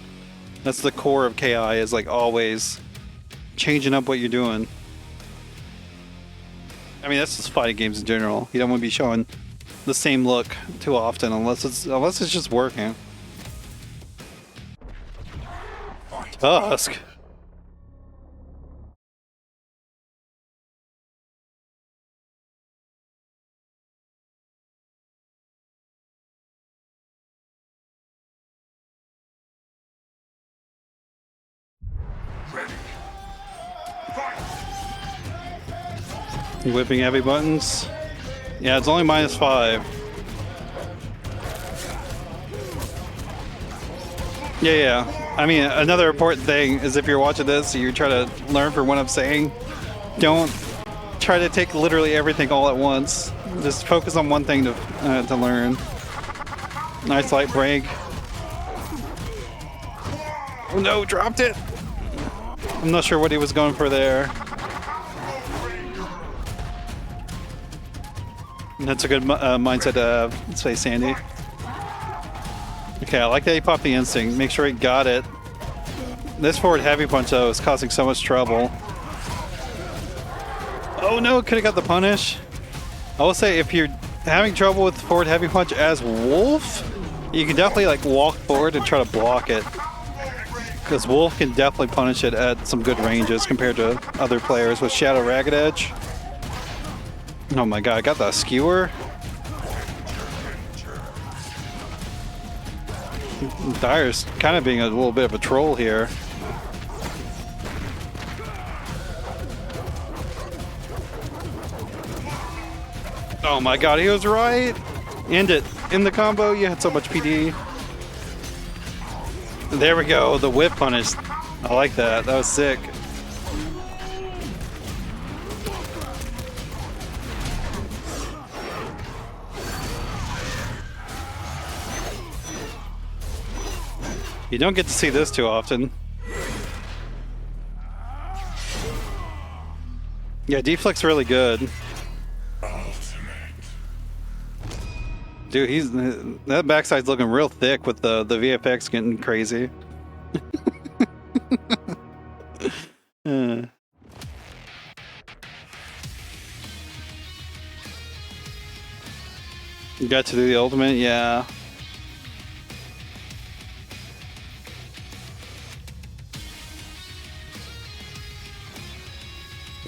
That's the core of KI, is like always changing up what you're doing. I mean, that's just fighting games in general. You don't want to be showing the same look too often unless it's just working. Tusk. Ready. Fight. Whipping heavy buttons. Yeah, it's only -5. Yeah. I mean, another important thing is if you're watching this, you're trying to learn from what I'm saying, don't try to take literally everything all at once. Just focus on one thing to learn. Nice light break. Oh no, dropped it! I'm not sure what he was going for there. That's a good mindset to have, SpaceDandy. Okay, I like that he popped the instinct. Make sure he got it. This forward heavy punch, though, is causing so much trouble. Oh no, could have got the punish. I will say, if you're having trouble with forward heavy punch as Wolf, you can definitely like walk forward and try to block it. Because Wolf can definitely punish it at some good ranges compared to other players with Shadow Ragged Edge. Oh my god, I got the skewer. Dirus kind of being a little bit of a troll here. Oh my god, he was right! End it. In the combo, you had so much PD. There we go, the whip punish. I like that, that was sick. You don't get to see this too often. Yeah, deflect's really good. Dude, that backside's looking real thick with the VFX getting crazy. You got to do the ultimate, yeah.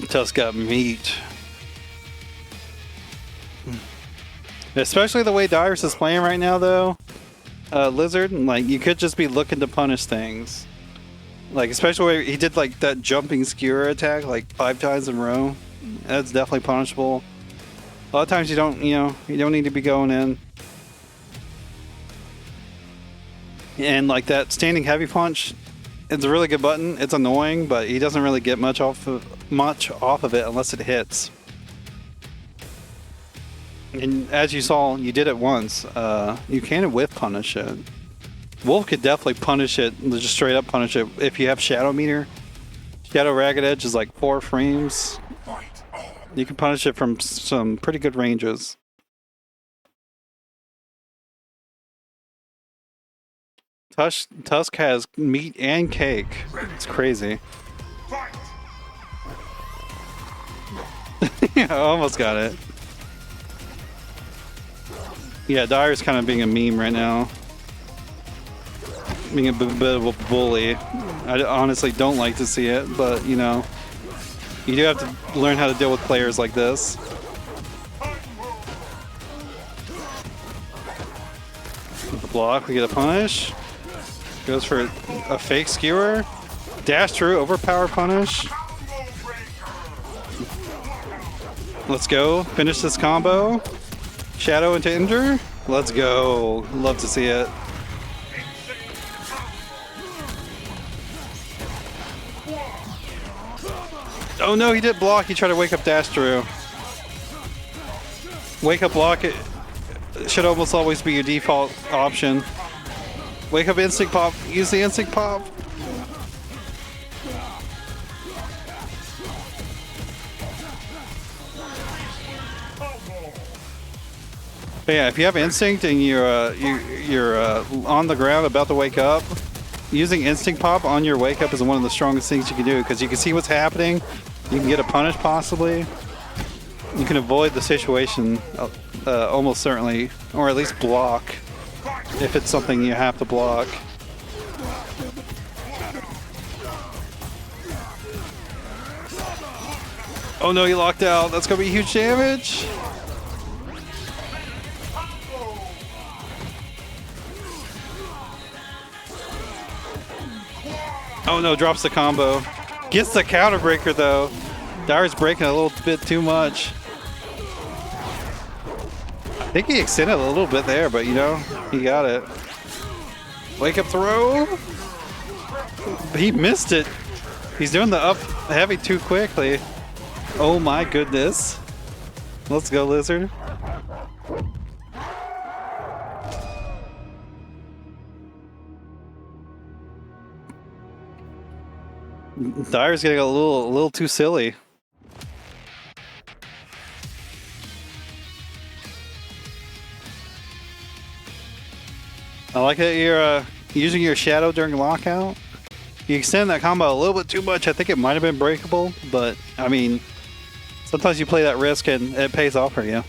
Tusk got meat. Especially the way Dirus is playing right now, though. Lizard, like, you could just be looking to punish things. Like, especially where he did, like, that jumping skewer attack, like, 5 times in a row. That's definitely punishable. A lot of times you don't need to be going in. And, like, that standing heavy punch, it's a really good button. It's annoying, but he doesn't really get much off of it unless it hits. And as you saw, you did it once. You can whiff punish it. Wolf could definitely punish it, just straight up punish it. If you have Shadow Meter, Shadow Ragged Edge is like 4 frames. You can punish it from some pretty good ranges. Tusk has meat and cake. It's crazy. Yeah, I almost got it. Yeah, Dyer's kind of being a meme right now. Being a bit of a bully. I honestly don't like to see it, but you know, you do have to learn how to deal with players like this. With the block, we get a punish. Goes for a fake skewer. Dash through, overpower punish. Let's go. Finish this combo. Shadow into injure. Let's go. Love to see it. Oh no, he did block. He tried to wake up dash through. Wake up block. It should almost always be your default option. Wake up instinct pop. Use the instinct pop. But yeah, if you have instinct and you're on the ground about to wake up, using instinct pop on your wake up is one of the strongest things you can do because you can see what's happening. You can get a punish possibly. You can avoid the situation almost certainly, or at least block if it's something you have to block. Oh no, he locked out. That's gonna be huge damage. Oh no, drops the combo. Gets the counter breaker though. Dyer's breaking a little bit too much. I think he extended a little bit there, but you know, he got it. Wake up throw. He missed it. He's doing the up heavy too quickly. Oh my goodness. Let's go, Lizard. Dyer's getting a little too silly. I like that you're using your shadow during lockout. You extend that combo a little bit too much. I think it might have been breakable, but I mean, sometimes you play that risk and it pays off for you.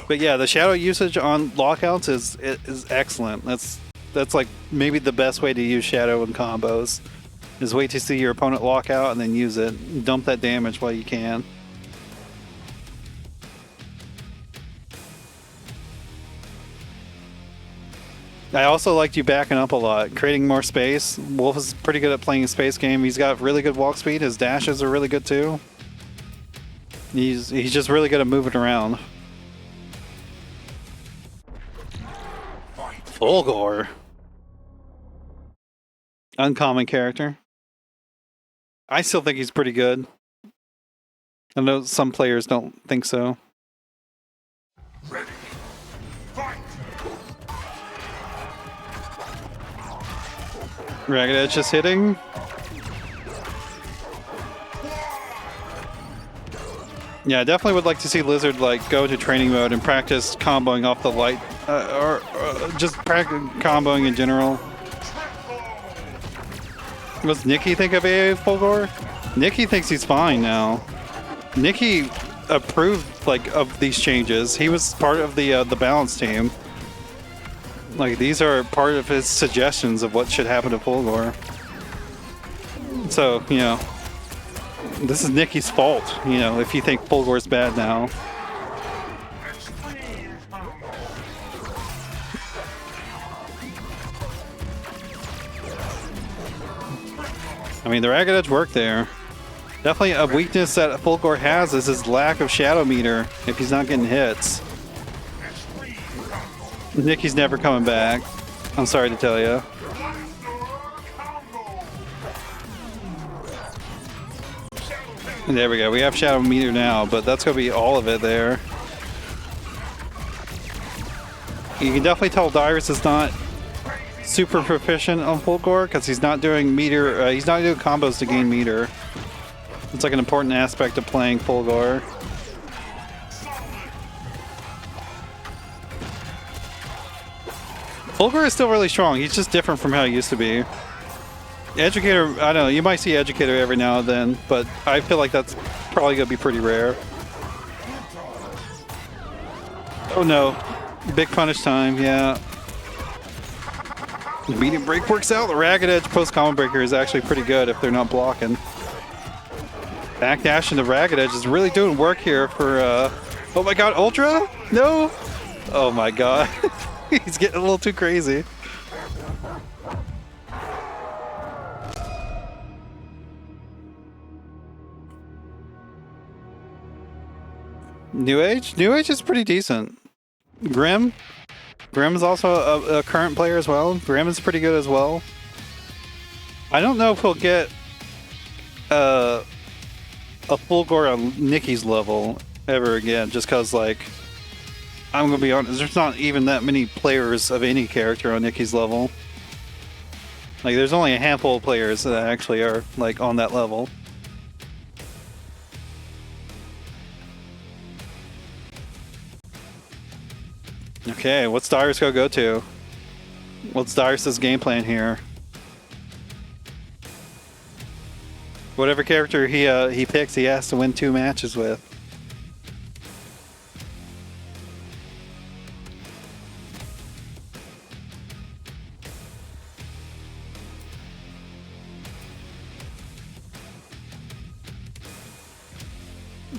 But yeah, the shadow usage on lockouts is excellent. That's like maybe the best way to use shadow in combos. Is wait to see your opponent lock out and then use it. Dump that damage while you can. I also liked you backing up a lot, creating more space. Wolf is pretty good at playing a space game. He's got really good walk speed. His dashes are really good too. He's just really good at moving around. Fulgor. Uncommon character. I still think he's pretty good. I know some players don't think so. Ready. Fight. Ragged Edge just hitting. Yeah, I definitely would like to see Lizard like go to training mode and practice comboing off the light, or just practice comboing in general. What's Nikki think of AA Fulgore? Nikki thinks he's fine now. Nikki approved like of these changes. He was part of the balance team. Like these are part of his suggestions of what should happen to Fulgore. So you know, this is Nikki's fault. You know, if you think Fulgore's bad now. I mean, the Ragged Edge worked there. Definitely a weakness that Fulgore has is his lack of shadow meter if he's not getting hits. Nikki's never coming back. I'm sorry to tell you. There we go. We have shadow meter now, but that's going to be all of it there. You can definitely tell Dirus is not super proficient on Fulgore because he's not doing meter. He's not doing combos to gain meter. It's like an important aspect of playing Fulgore. Fulgore is still really strong. He's just different from how he used to be. Educator, I don't know. You might see Educator every now and then, but I feel like that's probably going to be pretty rare. Oh no. Big punish time, yeah. The medium break works out. The Ragged Edge post-combo breaker is actually pretty good if they're not blocking. Backdash into Ragged Edge is really doing work here for, oh my god, Ultra? No! Oh my god. He's getting a little too crazy. New Age? New Age is pretty decent. Grim? Grim is also a current player as well. Grim is pretty good as well. I don't know if he'll get a Fulgore on Nikki's level ever again, just because, like, I'm going to be honest, there's not even that many players of any character on Nikki's level. Like, there's only a handful of players that actually are, like, on that level. Okay, what's Dirus gonna go to? What's Dirus' game plan here? Whatever character he picks, he has to win 2 matches with.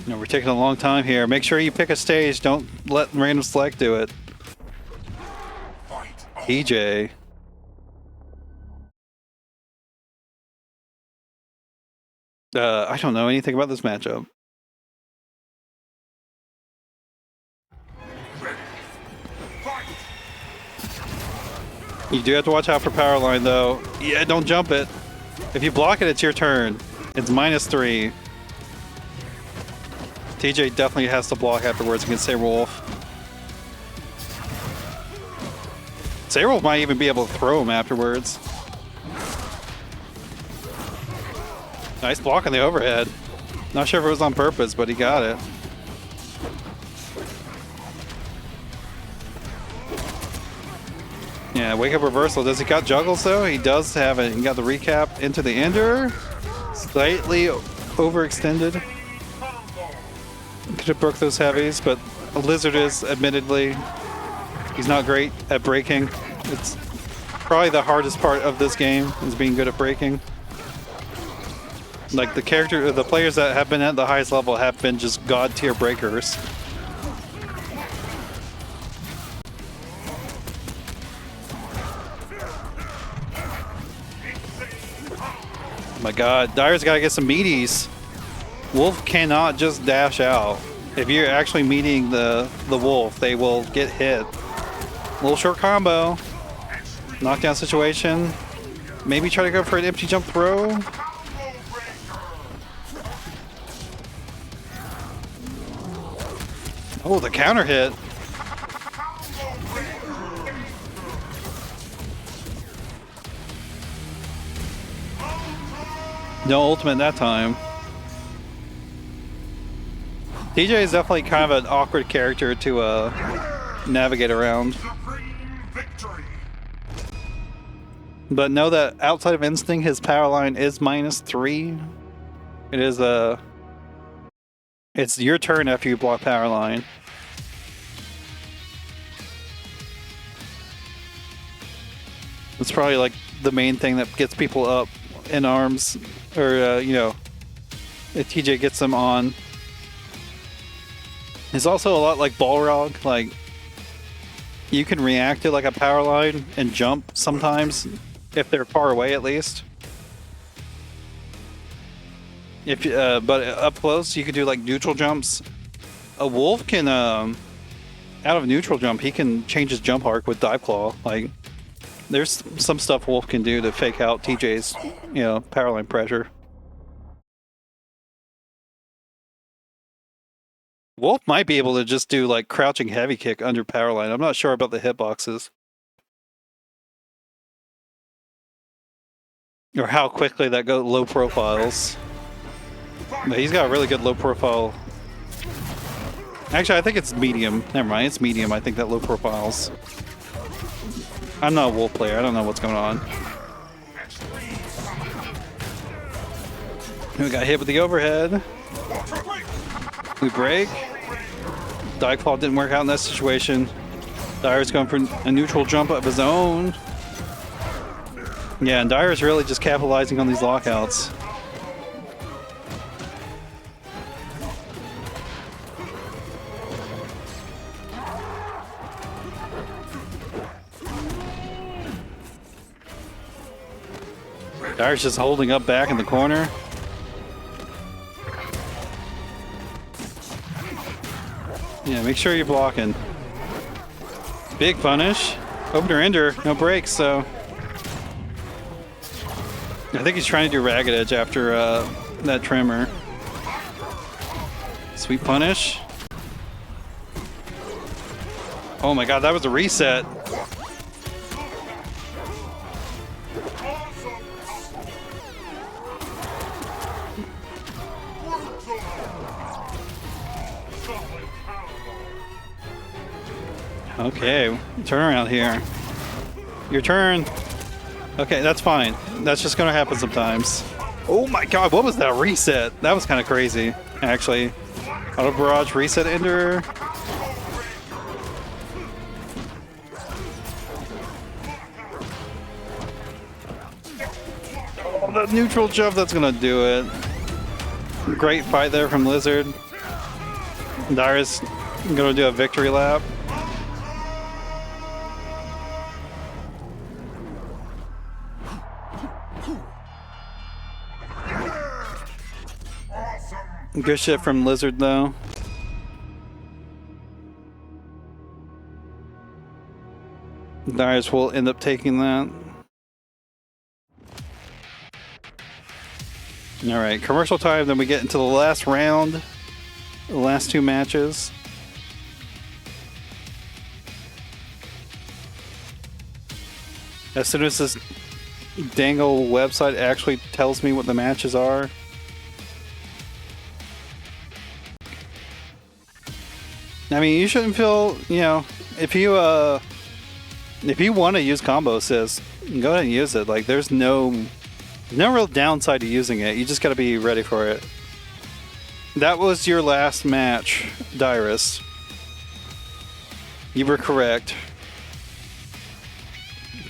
No, we're taking a long time here. Make sure you pick a stage. Don't let random select do it. EJ. I don't know anything about this matchup. You do have to watch out for power line though. Yeah, don't jump it. If you block it, it's your turn. It's -3. TJ definitely has to block afterwards against Saberwolf. Saberwolf might even be able to throw him afterwards. Nice block on the overhead. Not sure if it was on purpose, but he got it. Yeah, wake up reversal. Does he got juggles though? He does have it. He got the recap into the ender. Slightly overextended. Could have broke those heavies, but Lizard is admittedly, he's not great at breaking. It's probably the hardest part of this game is being good at breaking. Like the players that have been at the highest level have been just god tier breakers. Oh my god, Dirus gotta get some meaties. Wolf cannot just dash out. If you're actually meeting the wolf, they will get hit. Little short combo. Knockdown situation. Maybe try to go for an empty jump throw. Oh, the counter hit. No ultimate that time. TJ is definitely kind of an awkward character to navigate around. Supreme victory. But know that outside of Instinct, his power line is -3. It is it's your turn after you block power line. It's probably like the main thing that gets people up in arms, or you know, if TJ gets them on. It's also a lot like Balrog. Like, you can react to like a power line and jump sometimes if they're far away, at least. If but up close, you can do like neutral jumps. A wolf can out of neutral jump, he can change his jump arc with dive claw. Like, there's some stuff Wolf can do to fake out TJ's, you know, power line pressure. Wolf might be able to just do like crouching heavy kick under power line. I'm not sure about the hitboxes. Or how quickly that goes low profiles. But he's got a really good low profile. Actually, I think it's medium. Never mind, it's medium. I think that low profiles. I'm not a Wolf player. I don't know what's going on. We got hit with the overhead. We break. Dive Claw didn't work out in that situation. Dirus going for a neutral jump of his own. Yeah, and Dirus really just capitalizing on these lockouts. Dirus just holding up back in the corner. Yeah, make sure you're blocking. Big punish. Opener ender, no breaks, so. I think he's trying to do Ragged Edge after that Tremor. Sweet punish. Oh my god, that was a reset. Okay, turn around here. Your turn. Okay, that's fine. That's just gonna happen sometimes. Oh my god, what was that reset? That was kind of crazy, actually. Auto barrage reset ender. Oh, the neutral jump, that's gonna do it. Great fight there from Lizard. Dirus gonna do a victory lap. Good shit from Lizard, though. Dirus will end up taking that. Alright, commercial time, then we get into the last round. The last two matches. As soon as this dangle website actually tells me what the matches are. I mean, you shouldn't feel, you know, if you want to use combo assist, go ahead and use it. Like, there's no real downside to using it. You just got to be ready for it. That was your last match, Dirus. You were correct.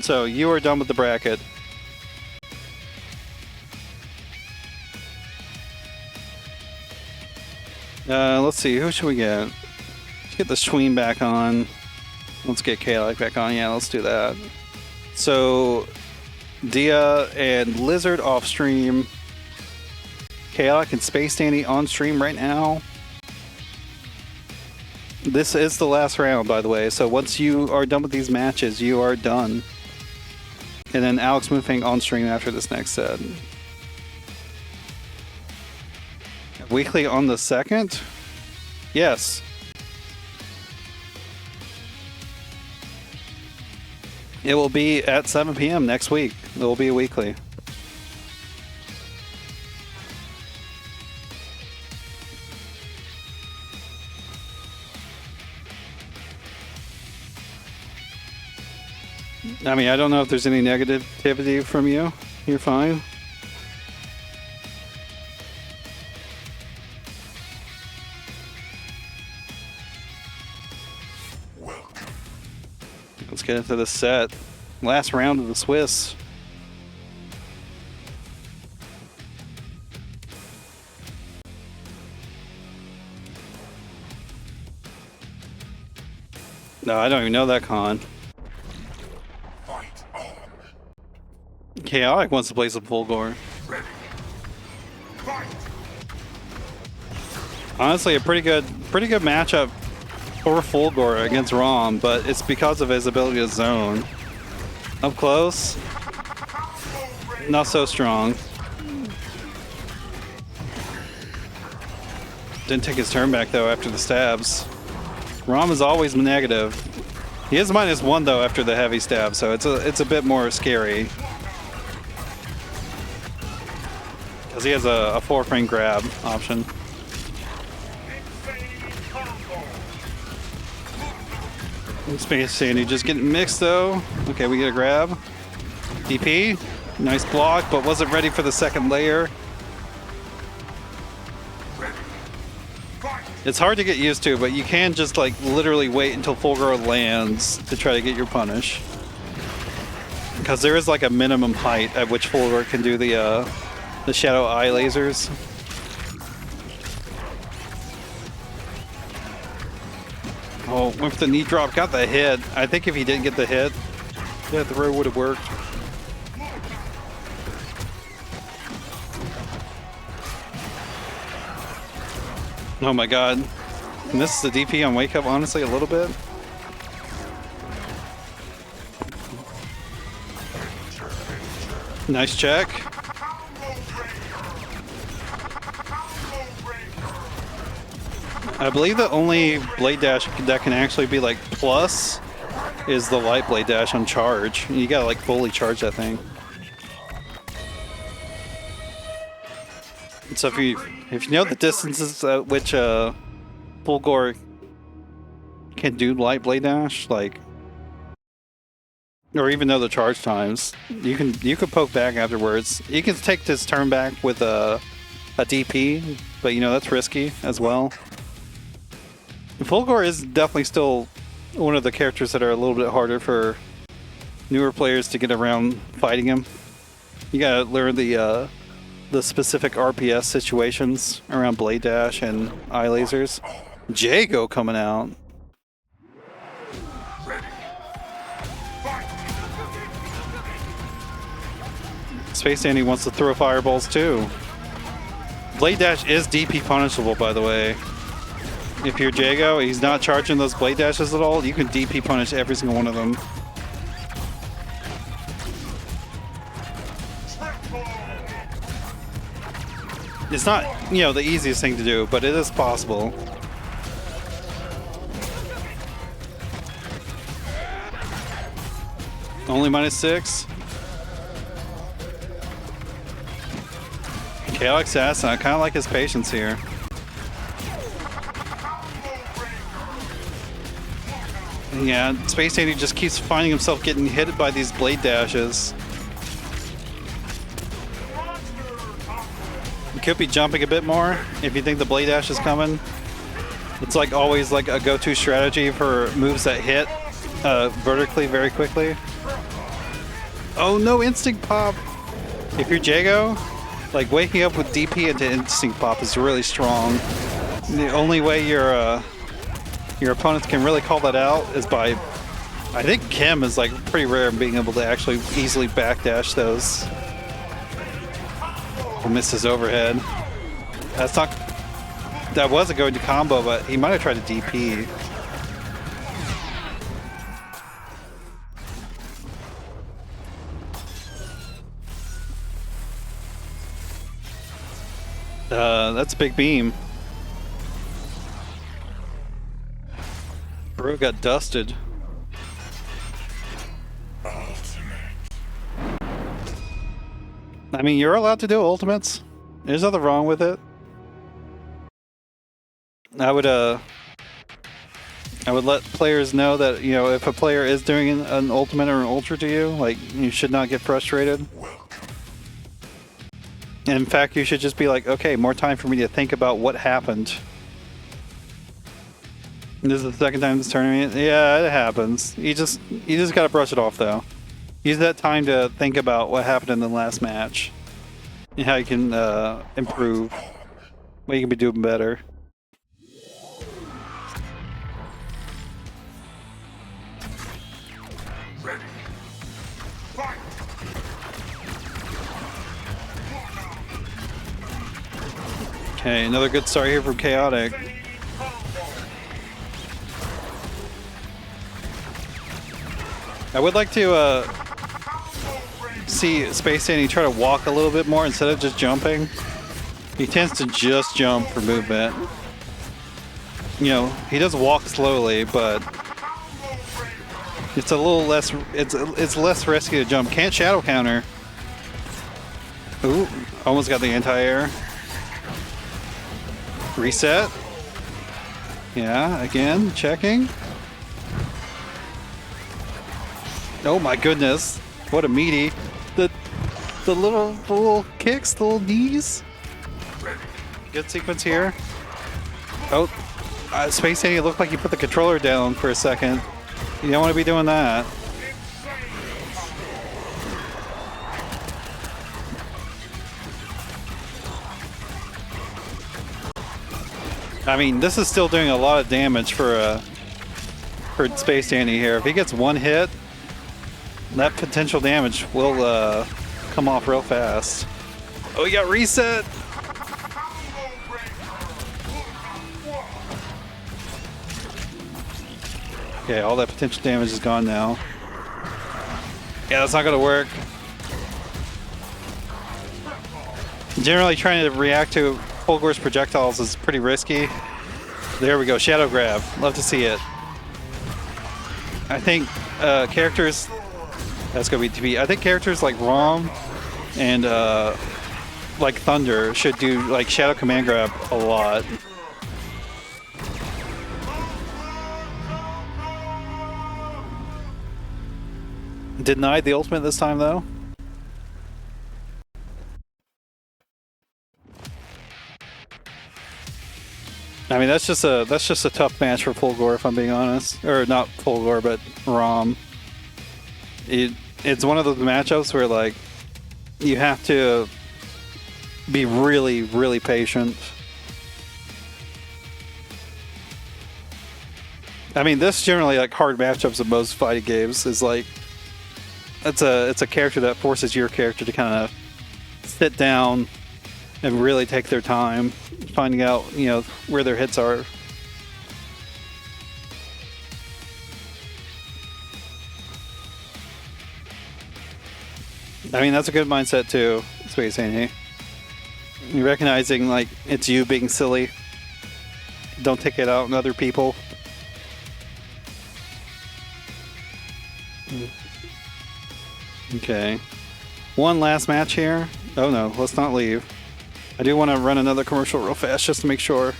So, you are done with the bracket. Let's see, who should we get? Let's get the Schween back on. Let's get Kalak back on. Yeah, let's do that. So, Dia and Lizard off stream. Kalak and SpaceDandy on stream right now. This is the last round, by the way. So once you are done with these matches, you are done. And then AlxMoonFang on stream after this next set. Weekly on the 2nd? Yes. It will be at 7 p.m. next week. It will be a weekly. I mean, I don't know if there's any negativity from you. You're fine. Let's get into the set. Last round of the Swiss. No, I don't even know that con. Fight on. Chaotic wants to play some Fulgor. Ready. Fight. Honestly, a pretty good matchup for Fulgor against Rom, but it's because of his ability to zone. Up close, not so strong. Didn't take his turn back though after the stabs. Rom is always negative. He is -1 though after the heavy stab, so it's a bit more scary. Because he has a 4-frame grab option. SpaceDandy just getting mixed though. Okay, we get a grab. DP, nice block, but wasn't ready for the second layer. It's hard to get used to, but you can just like literally wait until Fulgor lands to try to get your punish. Because there is like a minimum height at which Fulgor can do the shadow eye lasers. Oh, went for the knee drop, got the hit. I think if he didn't get the hit, yeah, the row would have worked. Oh my god. And this is the DP on Wake Up, honestly, a little bit. Nice check. I believe the only blade dash that can actually be like plus is the light blade dash on charge. You gotta like fully charge that thing. So if you know the distances at which Fulgor can do light blade dash, like, or even know the charge times, you can poke back afterwards. You can take this turn back with a DP, but you know that's risky as well. Fulgor is definitely still one of the characters that are a little bit harder for newer players to get around fighting him. You gotta learn the specific RPS situations around blade dash and eye lasers. Jago coming out. SpaceDandy wants to throw fireballs too. Blade dash is DP punishable, by the way. If you're Jago, he's not charging those blade dashes at all, you can DP punish every single one of them. It's not, you know, the easiest thing to do, but it is possible. Only -6. Chaotic Assassin, I kind of like his patience here. Yeah, SpaceDandy just keeps finding himself getting hit by these blade dashes. You could be jumping a bit more if you think the blade dash is coming. It's like always like a go-to strategy for moves that hit vertically very quickly. Oh no, instinct pop! If you're Jago, like waking up with DP into instinct pop is really strong. The only way your opponents can really call that out is by, I think Kim is like pretty rare in being able to actually easily backdash those. He missed his overhead. That's not, that wasn't going to combo, but he might have tried to DP. That's a big beam. Bro got dusted. I mean, you're allowed to do ultimates. There's nothing wrong with it. I I would let players know that, you know, if a player is doing an ultimate or an ultra to you, like, you should not get frustrated. In fact, you should just be like, okay, more time for me to think about what happened. This is the second time this tournament. Yeah, it happens. You just gotta brush it off though. Use that time to think about what happened in the last match and how you can improve, what you can be doing better. Ready. Fight. Okay, another good start here from Chaotic. I would like to see SpaceDandy try to walk a little bit more instead of just jumping. He tends to just jump for movement. You know, he does walk slowly, but it's a little less. It's less risky to jump. Can't shadow counter. Ooh, almost got the anti-air. Reset. Yeah, again, checking. Oh my goodness, what a meaty. The little kicks, the little knees. Good sequence here. Oh, SpaceDandy looked like you put the controller down for a second. You don't want to be doing that. I mean, this is still doing a lot of damage for SpaceDandy here. If he gets one hit, that potential damage will come off real fast. Oh, he got reset. Okay, all that potential damage is gone now. Yeah, that's not gonna work. Generally, trying to react to Fulgor's projectiles is pretty risky. There we go, shadow grab. Love to see it. I think characters. That's gonna be TV. I think characters like Rom and like Thunder should do like shadow command grab a lot. Denied the ultimate this time though. I mean, that's just a tough match for Fulgor, if I'm being honest. Or not Fulgor, but Rom. It's one of those matchups where, like, you have to be really, really patient. I mean, this generally, like, hard matchups in most fighting games is like, it's a character that forces your character to kind of sit down and really take their time finding out, you know, where their hits are. I mean, that's a good mindset too, SpaceDandy. You're recognizing, like, it's you being silly. Don't take it out on other people. Okay. One last match here. Oh no, let's not leave. I do want to run another commercial real fast just to make sure.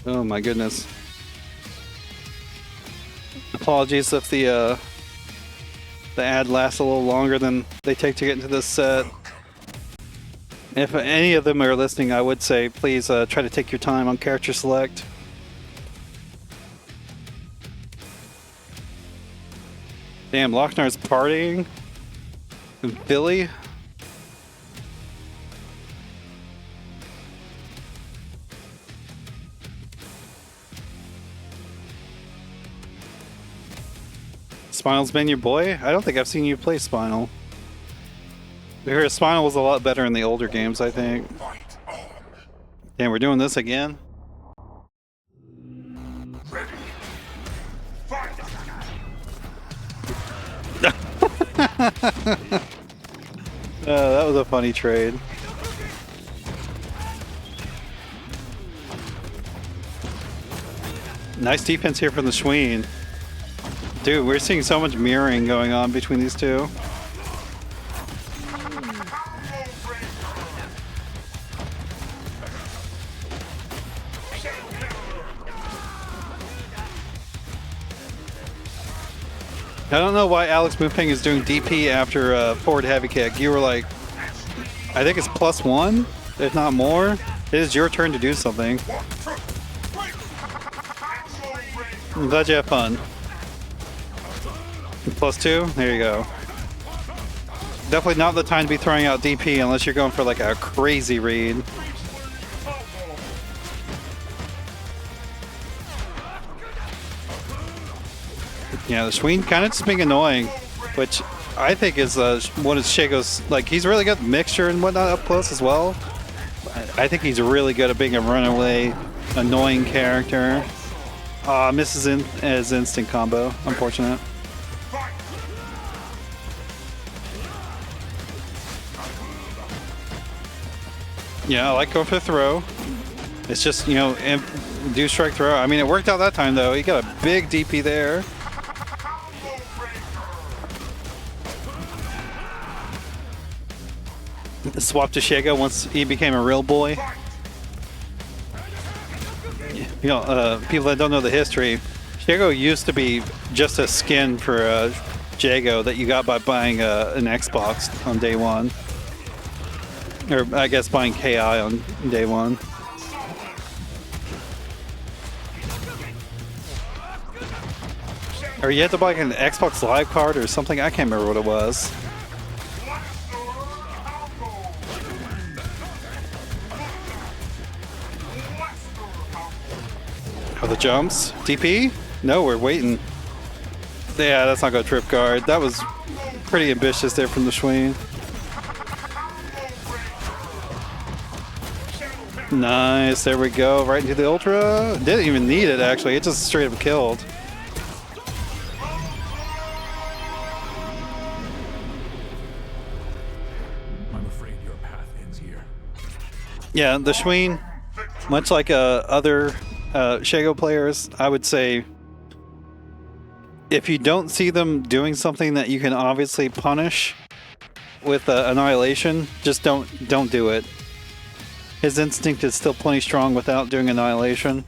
Oh my goodness. Apologies if the ad lasts a little longer than they take to get into this set. If any of them are listening, I would say please try to take your time on character select. Damn, Locknar's partying in Philly. Spinal's been your boy? I don't think I've seen you play Spinal. I heard Spinal was a lot better in the older games, I think. Damn, we're doing this again? Ready. Fight. That was a funny trade. Nice defense here from the Schween. Dude, we're seeing so much mirroring going on between these two. I don't know why AlxMoonFang is doing DP after forward heavy kick. You were like, I think it's +1, if not more. It is your turn to do something. I'm glad you have fun. +2, there you go. Definitely not the time to be throwing out DP unless you're going for like a crazy read. Yeah, the Sween kind of just being annoying, which I think is one of Shago's, like, he's really got mixture and whatnot up close as well. I think he's really good at being a runaway, annoying character. Misses in his instinct combo, unfortunate. Yeah, I like going for the throw. It's just, you know, do strike throw. I mean, it worked out that time though. He got a big DP there. Swap to Shago once he became a real boy. You know, people that don't know the history, Shago used to be just a skin for Jago that you got by buying an Xbox on day one. Or I guess buying KI on day one. Or you had to buy an Xbox Live card or something. I can't remember what it was. Oh, the jumps? DP? No, we're waiting. Yeah, that's not going to trip guard. That was pretty ambitious there from the Schween. Nice, there we go. Right into the Ultra. Didn't even need it, actually. It just straight up killed. I'm afraid your path ends here. Yeah, the Schween, much like other Shago players, I would say if you don't see them doing something that you can obviously punish with Annihilation, just don't do it. His instinct is still plenty strong without doing Annihilation.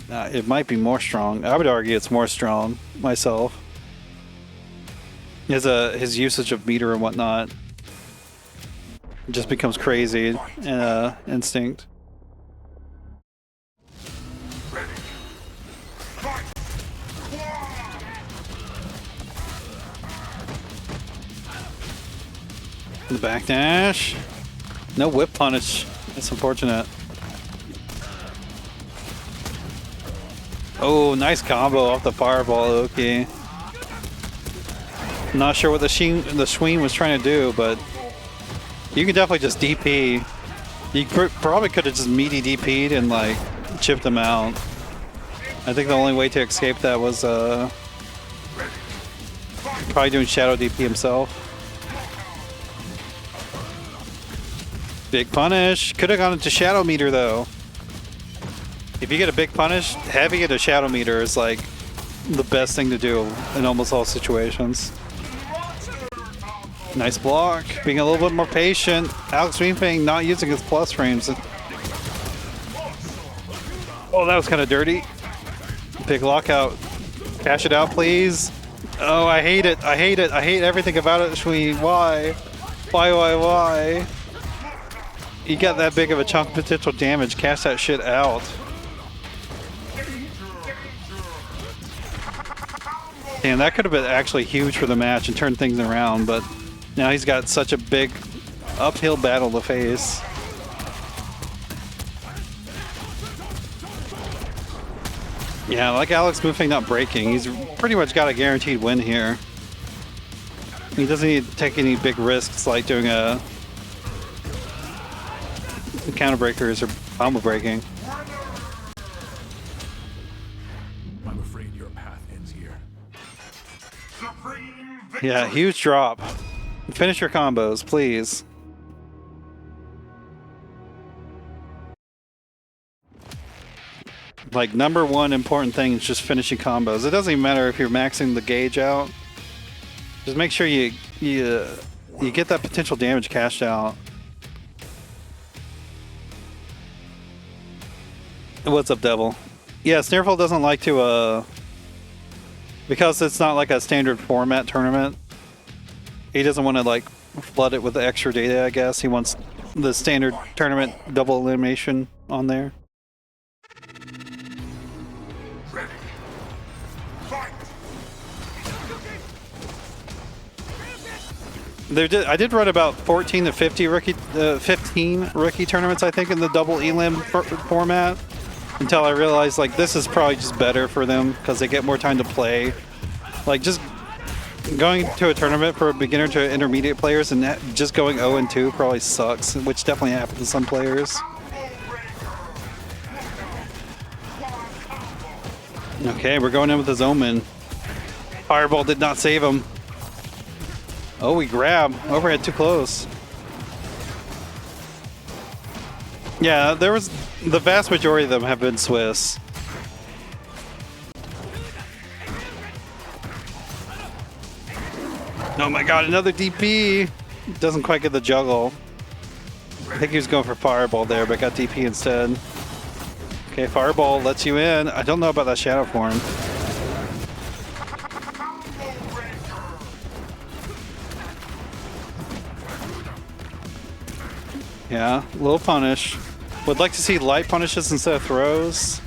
It might be more strong. I would argue it's more strong myself. His usage of meter and whatnot just becomes crazy in instinct. The backdash. No whip punish. That's unfortunate. Oh, nice combo off the fireball, Oki. Not sure what the Schween was trying to do, but you can definitely just DP. You probably could have just meaty DP'd and like chipped him out. I think the only way to escape that was probably doing Shadow DP himself. Big punish. Could have gone into Shadow Meter though. If you get a big punish, having it a Shadow Meter is like the best thing to do in almost all situations. Nice block. Being a little bit more patient. AlxMoonFang not using his plus frames. Oh, that was kind of dirty. Big lockout. Cash it out, please. Oh, I hate it. I hate it. I hate everything about it, Shui. Why? Why? You got that big of a chunk of potential damage. Cash that shit out. Damn, that could have been actually huge for the match and turned things around, but now he's got such a big uphill battle to face. Yeah, like AlxMoonFang not breaking. He's pretty much got a guaranteed win here. He doesn't need to take any big risks like doing a counter breakers or combo breaking. I'm afraid your path ends here. Yeah, huge drop. Finish your combos, please. Like, number one important thing is just finishing combos. It doesn't even matter if you're maxing the gauge out. Just make sure you get that potential damage cashed out. What's up, Devil? Yeah, Snarefold doesn't like to Because it's not like a standard format tournament. He doesn't want to like flood it with extra data, I guess. He wants the standard tournament double elimination on there. Ready. Fight. I did run about 14 to 50 rookie, 15 rookie tournaments, I think, in the double elim format, until I realized like this is probably just better for them because they get more time to play. Like just going to a tournament for beginner to intermediate players and just going 0-2 probably sucks, which definitely happens to some players. Okay, we're going in with his Omen. Fireball did not save him. Oh, we grab. Overhead too close. Yeah, there was the vast majority of them have been Swiss. Oh my god, another DP! Doesn't quite get the juggle. I think he was going for Fireball there, but got DP instead. Okay, Fireball lets you in. I don't know about that Shadow Form. Yeah, little punish. Would like to see light punishes instead of throws.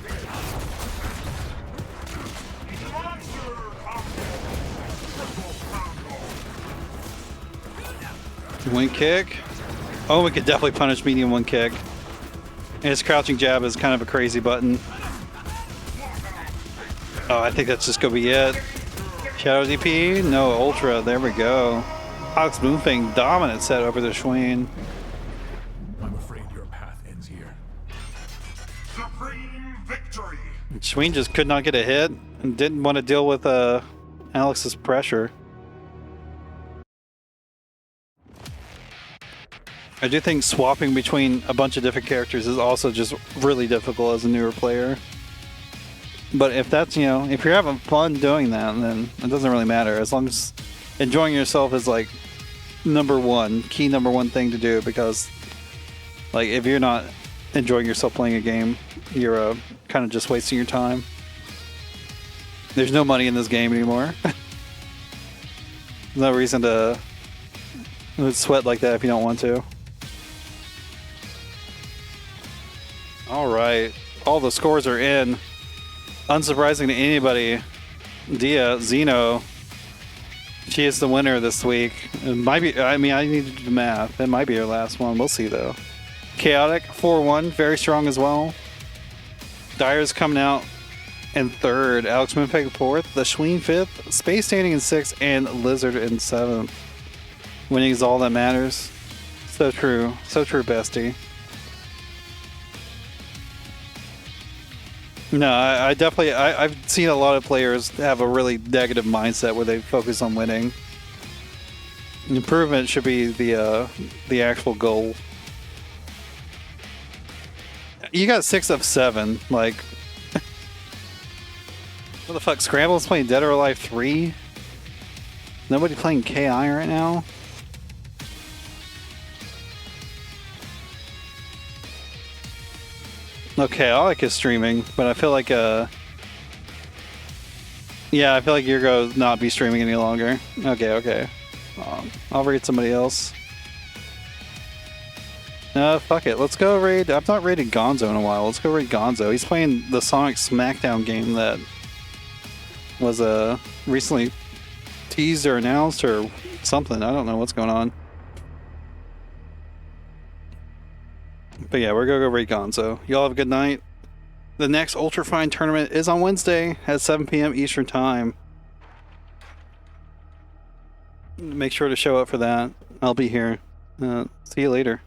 One kick. Oh, we could definitely punish medium one kick. And his crouching jab is kind of a crazy button. Oh, I think that's just gonna be it. Shadow DP? No, Ultra. There we go. AlxMoonFang dominant set over the Schween. I'm afraid your path ends here. Supreme victory. Schween just could not get a hit and didn't want to deal with Alex's pressure. I do think swapping between a bunch of different characters is also just really difficult as a newer player. But if that's, you know, if you're having fun doing that, then it doesn't really matter. As long as enjoying yourself is like key number one thing to do, because like if you're not enjoying yourself playing a game, you're kind of just wasting your time. There's no money in this game anymore. No reason to sweat like that if you don't want to. All right, all the scores are in. Unsurprising to anybody, Xeno, she is the winner this week. It might be, I mean, I need to do the math. It might be her last one. We'll see though. Chaotic 4-1, very strong as well. Dirus coming out in third, AlxMoonFang fourth, the Schween fifth, SpaceDandy in sixth, and Lizard in seventh. Winning is all that matters. So true, bestie. No, I definitely, I've seen a lot of players have a really negative mindset where they focus on winning. Improvement should be the actual goal. You got 6 of 7, like... What the fuck, Scramble's playing Dead or Alive 3? Nobody playing KI right now? Okay, I like his streaming, but I feel like yeah, I feel like you're going to not be streaming any longer. Okay. I'll raid somebody else. No, fuck it. Let's go raid. I've not raided Gonzo in a while. Let's go raid Gonzo. He's playing the Sonic Smackdown game that was recently teased or announced or something. I don't know what's going on. But yeah, we're gonna go raid Gonzo. Y'all have a good night. The next Ultrafine tournament is on Wednesday at 7 p.m. Eastern Time. Make sure to show up for that. I'll be here. See you later.